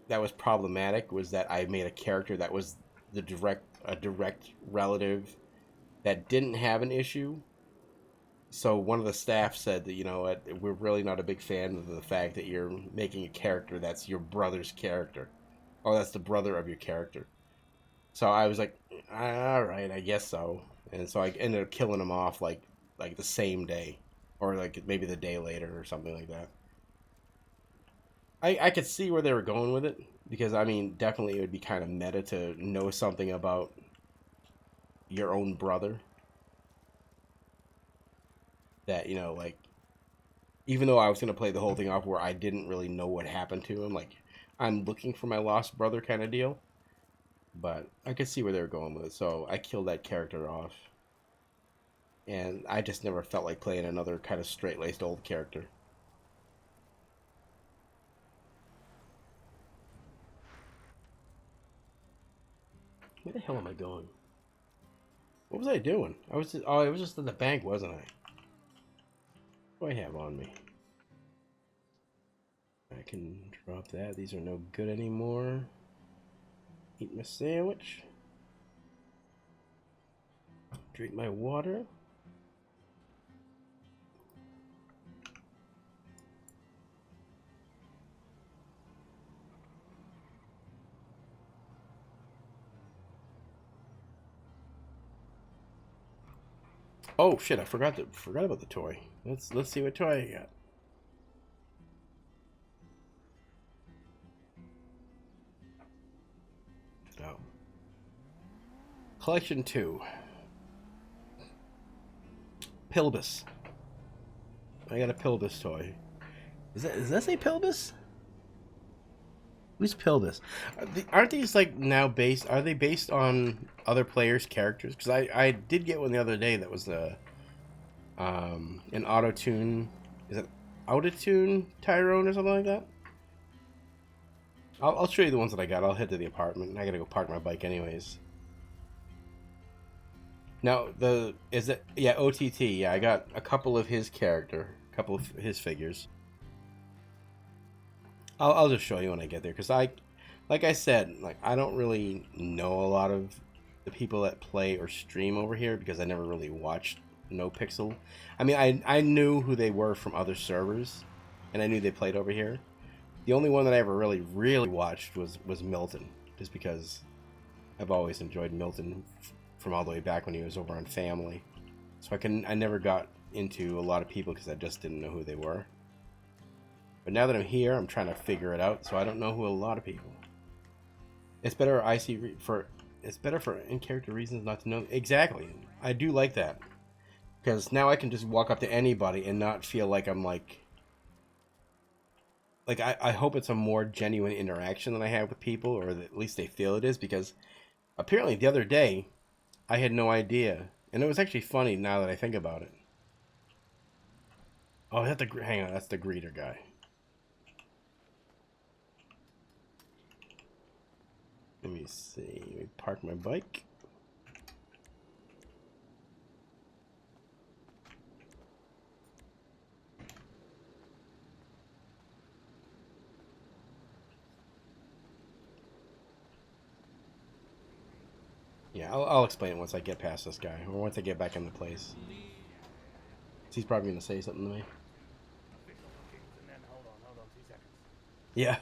that was problematic was that I made a character that was a direct relative that didn't have an issue. So one of the staff said that, you know what, we're really not a big fan of the fact that you're making a character that's your brother's character, or that's the brother of your character. So I was like, all right, I guess so. And so I ended up killing him off like the same day, or like maybe the day later or something like that. I could see where they were going with it, because I mean, definitely it would be kind of meta to know something about your own brother. That, you know, like, even though I was going to play the whole thing off where I didn't really know what happened to him, like, I'm looking for my lost brother kind of deal. But I could see where they were going with it, so I killed that character off. And I just never felt like playing another kind of straight-laced old character. Where the hell am I going? What was I doing? I was just, I was just in the bank, wasn't I? What do I have on me? I can drop that. These are no good anymore. Eat my sandwich. Drink my water. Oh shit! I forgot about the toy. Let's see what toy I got. Oh. Collection 2. Pilbus. I got a Pilbus toy. Does that say Pilbus? Who's Pilbus? Aren't these like now based? Are they based on other players' characters? Because I did get one the other day that was an auto-tune. Is it auto-tune Tyrone or something like that? I'll show you the ones that I got. I'll head to the apartment. I gotta go park my bike anyways. Now OTT? Yeah, I got a couple of his character, a couple of his figures. I'll just show you when I get there, because like I said, like, I don't really know a lot of the people that play or stream over here because I never really watched NoPixel. I mean, I knew who they were from other servers, and I knew they played over here. The only one that I ever really watched was Milton, just because I've always enjoyed Milton from all the way back when he was over on Family. So I never got into a lot of people because I just didn't know who they were. But now that I'm here, I'm trying to figure it out, so I don't know who a lot of people. It's better it's better for in-character reasons not to know. Exactly. I do like that. Because now I can just walk up to anybody and not feel like I'm like I hope it's a more genuine interaction than I have with people, or at least they feel it is, because apparently the other day I had no idea, and it was actually funny now that I think about it. Oh, hang on, that's the greeter guy. Let me see. Let me park my bike. Yeah, I'll explain it once I get past this guy, or once I get back in the place. He's probably going to say something to me. And then hold on 2 seconds. Yeah.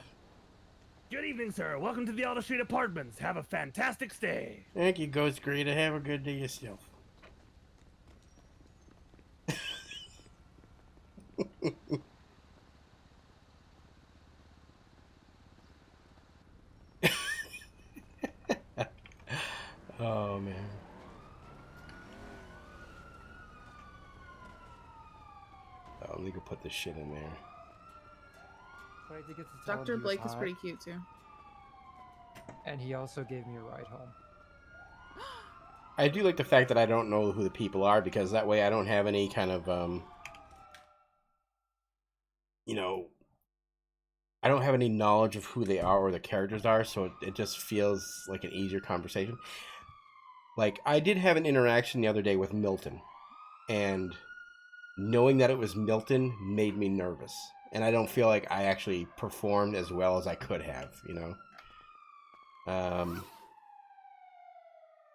Good evening, sir. Welcome to the Alder Street Apartments. Have a fantastic stay. Thank you, Ghost Creator. Have a good day yourself. Oh, man. Oh, let me go put this shit in there. Dr. Blake is pretty cute too. And he also gave me a ride home. I do like the fact that I don't know who the people are, because that way I don't have any kind of, you know, I don't have any knowledge of who they are or the characters are, so it just feels like an easier conversation. Like, I did have an interaction the other day with Milton, and knowing that it was Milton made me nervous. And I don't feel like I actually performed as well as I could have, you know?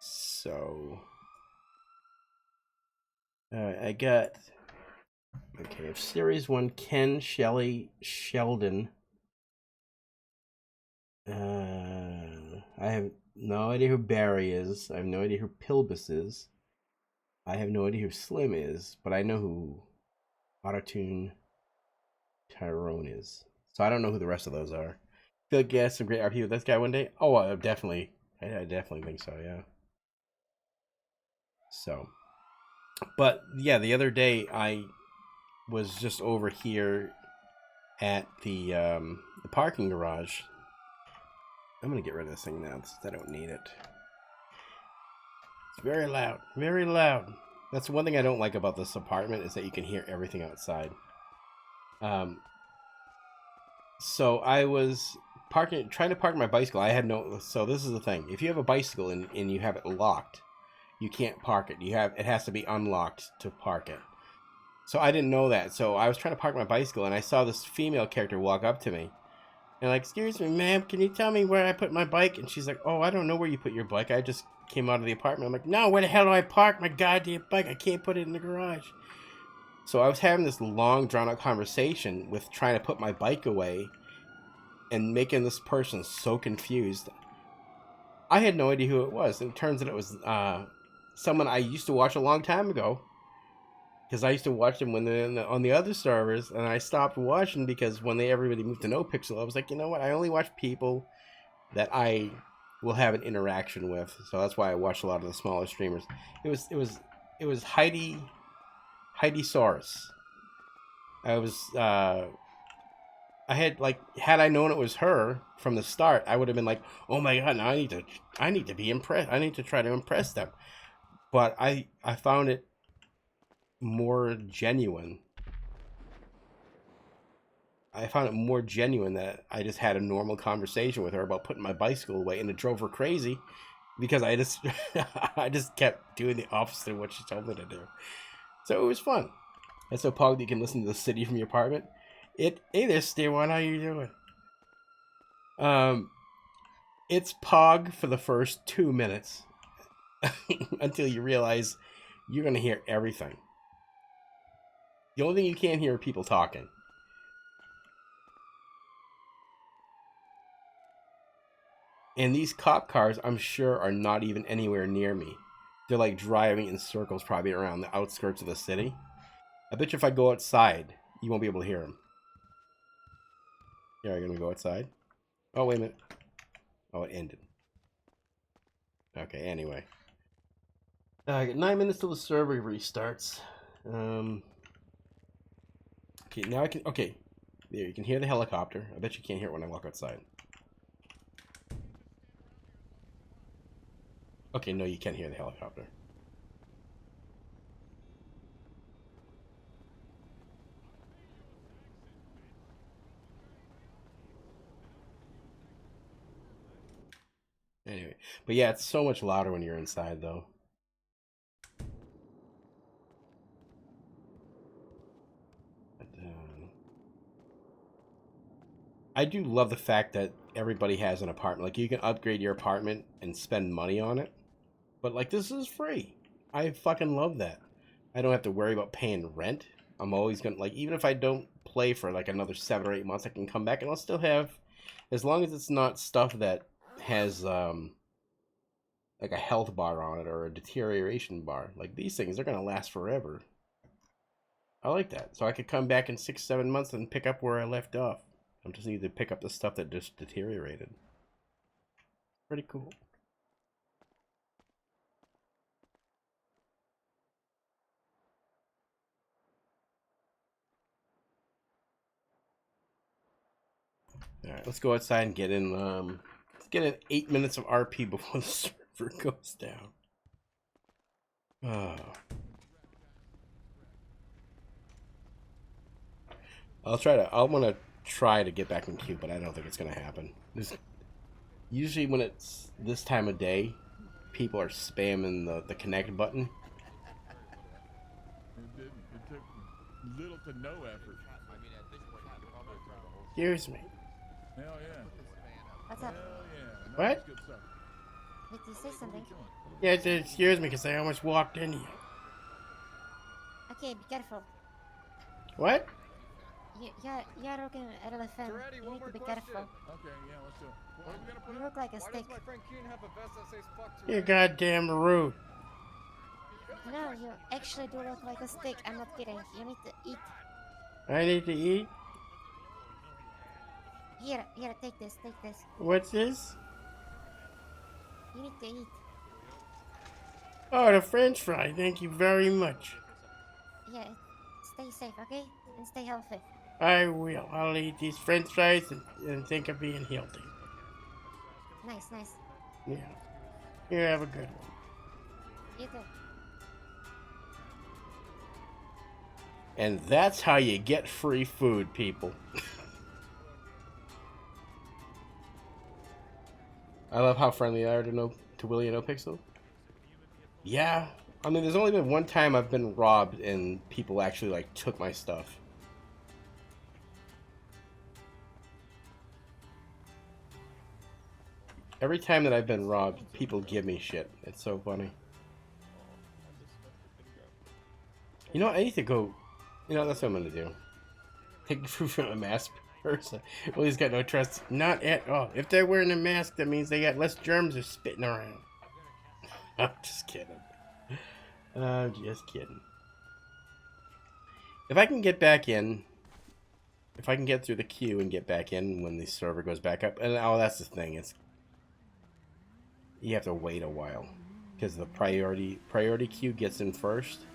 So... I got... Okay, if Series 1, Ken, Shelley, Sheldon... I have no idea who Barry is. I have no idea who Pilbus is. I have no idea who Slim is, but I know who Autotune Tyrone is. So I don't know who the rest of those are. Feel like you had some great RP with this guy one day? Oh, definitely. I definitely think so, yeah. So. But, yeah, the other day I was just over here at the parking garage. I'm going to get rid of this thing now since I don't need it. It's very loud. Very loud. That's one thing I don't like about this apartment, is that you can hear everything outside. So I was trying to park my bicycle. I had no... So this is the thing. If you have a bicycle and you have it locked, you can't park it. It has to be unlocked to park it. So I didn't know that. So I was trying to park my bicycle, and I saw this female character walk up to me. And like, excuse me, ma'am, can you tell me where I put my bike? And she's like, oh, I don't know where you put your bike. I just came out of the apartment. I'm like, no, where the hell do I park my goddamn bike? I can't put it in the garage. So I was having this long, drawn-out conversation with trying to put my bike away and making this person so confused. I had no idea who it was. And it turns out it was someone I used to watch a long time ago. Because I used to watch them when they're on the other servers, and I stopped watching because when everybody moved to NoPixel, I was like, you know what? I only watch people that I will have an interaction with. So that's why I watch a lot of the smaller streamers. It was Heidi Saurus. I had I known it was her from the start, I would have been like, oh my god, now I need to be impressed. I need to try to impress them. But I found it more genuine. I found it more genuine that I just had a normal conversation with her about putting my bicycle away, and it drove her crazy because I just kept doing the opposite of what she told me to do. So it was fun. And so, Pog, you can listen to the city from your apartment. Hey there, Stewan, how you doing? It's Pog for the first 2 minutes until you realize you're gonna hear everything. The only thing you can't hear are people talking. And these cop cars, I'm sure, are not even anywhere near me. They're like driving in circles probably around the outskirts of the city. I bet you if I go outside, you won't be able to hear them. Yeah, are you gonna go outside? Oh, wait a minute. Oh, it ended. Okay, anyway. I got 9 minutes till the server restarts. Okay, now I can... Okay. There, you can hear the helicopter. I bet you can't hear it when I walk outside. Okay, no, you can't hear the helicopter. Anyway. But yeah, it's so much louder when you're inside, though. I do love the fact that everybody has an apartment. Like, you can upgrade your apartment and spend money on it. But like, this is free. I fucking love that. I don't have to worry about paying rent. I'm always gonna, like, even if I don't play for like another 7 or 8 months, I can come back and I'll still have, as long as it's not stuff that has like a health bar on it or a deterioration bar. Like, these things, they're gonna last forever. I like that. So I could come back in 6, 7 months and pick up where I left off. I just need to pick up the stuff that just deteriorated. Pretty cool. Alright, let's go outside and get in, let's get in 8 minutes of RP before the server goes down. Oh. I'm gonna try to get back in queue, but I don't think it's gonna happen. Usually when it's this time of day, people are spamming the connect button. It took little to no effort. Excuse me. Hell yeah. What's up? Hell yeah. No, What? that's good stuff. Did you say something? Yeah, excuse me, because I almost walked in here. Okay, be careful. What? You're looking at elephant. You need to be careful. Okay, yeah, let's do it. What are we gonna put You in? look like a stick. You're goddamn rude. No, you actually do look like a stick. I'm not kidding. You need to eat. I need to eat? Here, take this, take this. What's this? You need to eat. Oh, the French fry. Thank you very much. Yeah, stay safe, okay? And stay healthy. I will. I'll eat these French fries and think of being healthy. Nice, nice. Yeah. You have a good one. You too. And that's how you get free food, people. I love how friendly they are to Willie and NoPixel. Yeah. I mean, there's only been one time I've been robbed and people actually, like, took my stuff. Every time that I've been robbed, people give me shit. It's so funny. You know, I need to go... You know, that's what I'm gonna do. Take food from a masked person. Well, he's got no trust. Not at all. If they're wearing a mask, that means they got less germs or spitting around. I'm just kidding. I'm just kidding. If I can get back in... If I can get through the queue and get back in when the server goes back up... And, oh, that's the thing. It's... You have to wait a while. Because the priority queue gets in first.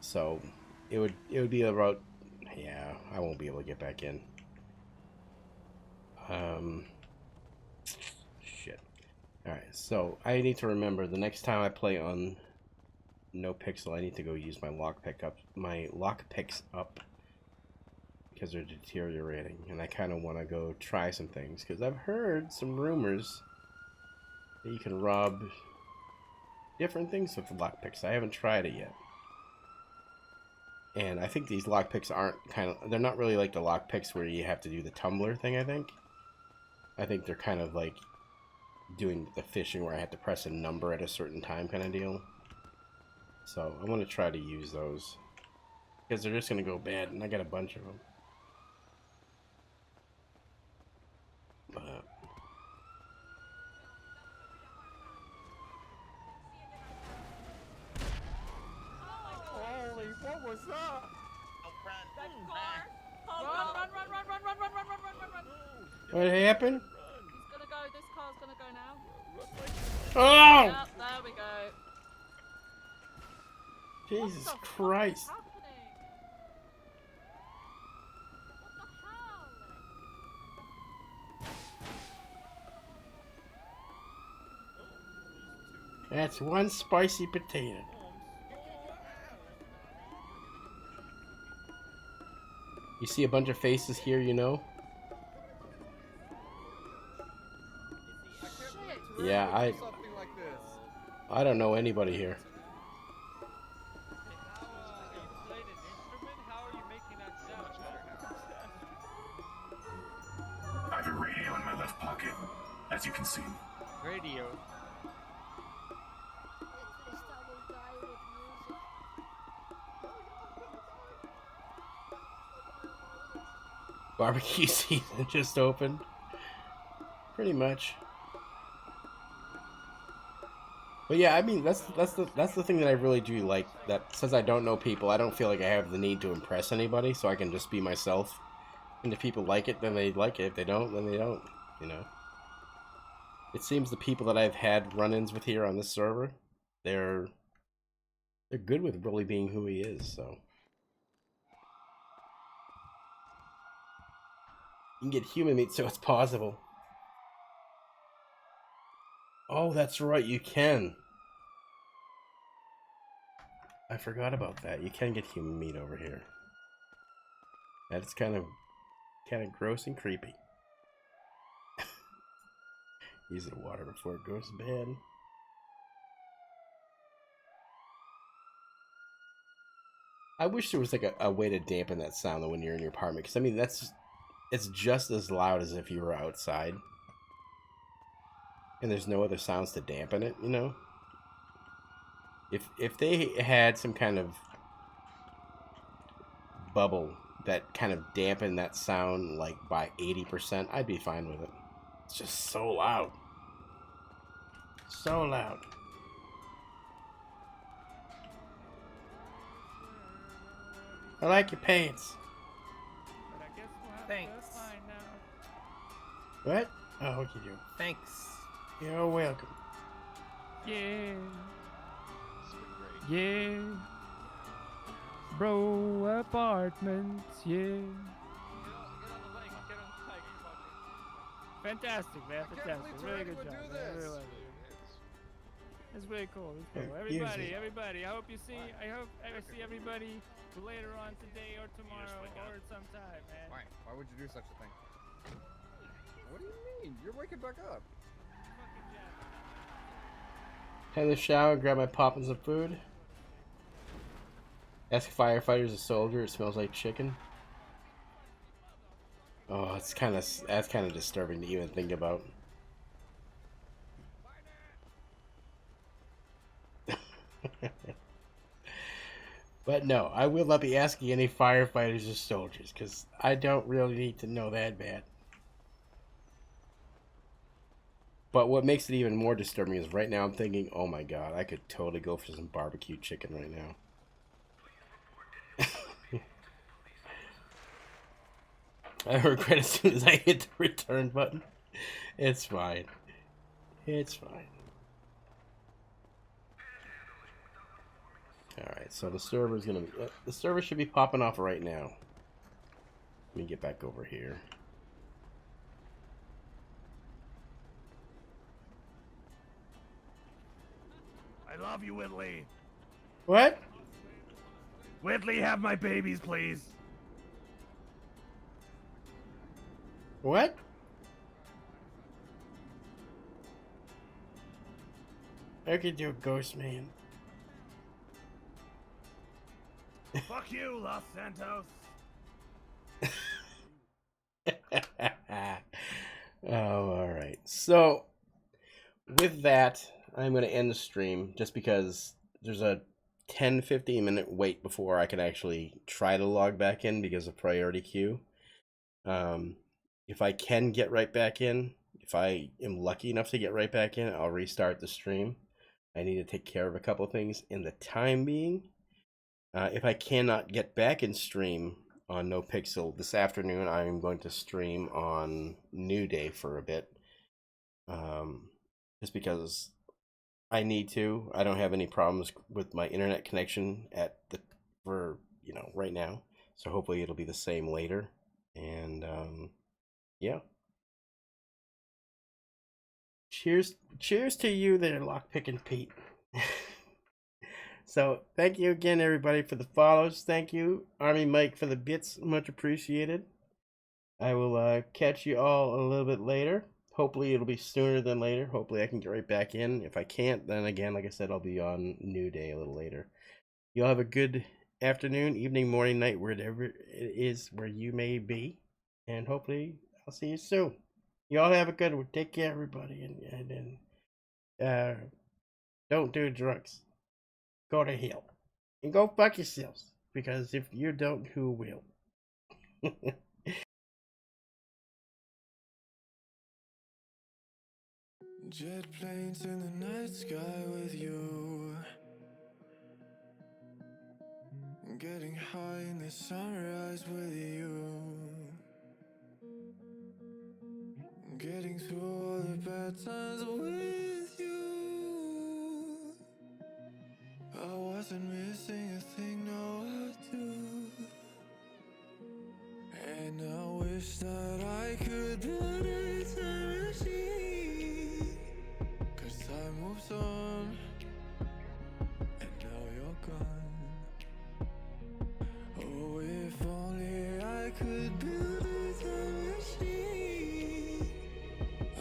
So it would be about, yeah, I won't be able to get back in. Shit. Alright, so I need to remember the next time I play on NoPixel, I need to go use my lockpicks up because they're deteriorating, and I kind of want to go try some things because I've heard some rumors that you can rob different things with the lockpicks. I haven't tried it yet. And I think these lockpicks aren't they're not really like the lockpicks where you have to do the tumbler thing, I think they're kind of like doing the fishing where I have to press a number at a certain time kind of deal. So I'm going to try to use those. Because they're just going to go bad, and I got a bunch of them. But... Holy, what was that? What happened? He's gonna go, this car's gonna go now. Oh! Yep, there we go. Jesus Christ. That's one spicy potato. You see a bunch of faces here, you know? Yeah, I don't know anybody here. I have a radio in my left pocket, as you can see. Radio. Barbecue season just opened. Pretty much. But yeah, I mean that's the thing that I really do like, that since I don't know people, I don't feel like I have the need to impress anybody, so I can just be myself. And if people like it, then they like it. If they don't, then they don't, you know. It seems the people that I've had run-ins with here on this server, they're good with Willie being who he is, so. You can get human meat, so it's possible. Oh, that's right, you can. I forgot about that. You can get human meat over here. That's kind of gross and creepy. Use the water before it goes bad. I wish there was like a way to dampen that sound when you're in your apartment, because I mean it's just as loud as if you were outside. And there's no other sounds to dampen it, you know? If they had some kind of bubble that kind of dampened that sound like by 80%, I'd be fine with it. It's just so loud. So loud. I like your pants. Thanks. What? Oh, what you do? Thanks. You're welcome. Yeah. Yeah. Bro apartments, yeah. Fantastic, man. Fantastic. Really good job. Man. I really like it. It's really cool. It's cool. Everybody. I hope I see everybody later on today or tomorrow or sometime, man. Why would you do such a thing? What do you mean? You're waking back up. Head in the shower, grab my pop and some food. Ask firefighters a soldier. It smells like chicken. Oh, that's kind of disturbing to even think about. But no, I will not be asking any firefighters or soldiers, because I don't really need to know that bad. But what makes it even more disturbing is right now I'm thinking, oh my god, I could totally go for some barbecue chicken right now. I regret as soon as I hit the return button. It's fine. It's fine. Alright, so the server's gonna be... the server should be popping off right now. Let me get back over here. I love you, Whitley. What? Whitley, have my babies, please. What? I could do a ghost man. Fuck you, Los Santos. Oh, alright. So, with that, I'm going to end the stream just because there's a 10-15 minute wait before I can actually try to log back in because of priority queue. If I can get right back in, if I am lucky enough to get right back in, I'll restart the stream. I need to take care of a couple things in the time being. If I cannot get back in stream on NoPixel this afternoon, I'm going to stream on New Day for a bit. Just because I need to. I don't have any problems with my internet connection right now. So hopefully it'll be the same later. And yeah. Cheers to you there, Lockpickin' Pete. So, thank you again, everybody, for the follows. Thank you, Army Mike, for the bits. Much appreciated. I will catch you all a little bit later. Hopefully, it'll be sooner than later. Hopefully, I can get right back in. If I can't, then again, like I said, I'll be on New Day a little later. You all have a good afternoon, evening, morning, night, wherever it is where you may be. And hopefully, I'll see you soon. You all have a good one. Take care, everybody. And don't do drugs. Go to hell. And go fuck yourselves. Because if you don't, who will? Jet planes in the night sky with you. Getting high in the sunrise with you. Getting through all the bad times with you. I wasn't missing a thing, no I do. And I wish that I could build a time machine. 'Cause time moves on, and now you're gone. Oh, if only I could build a time machine,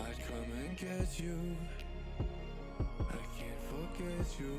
I'd come and get you. I can't forget you.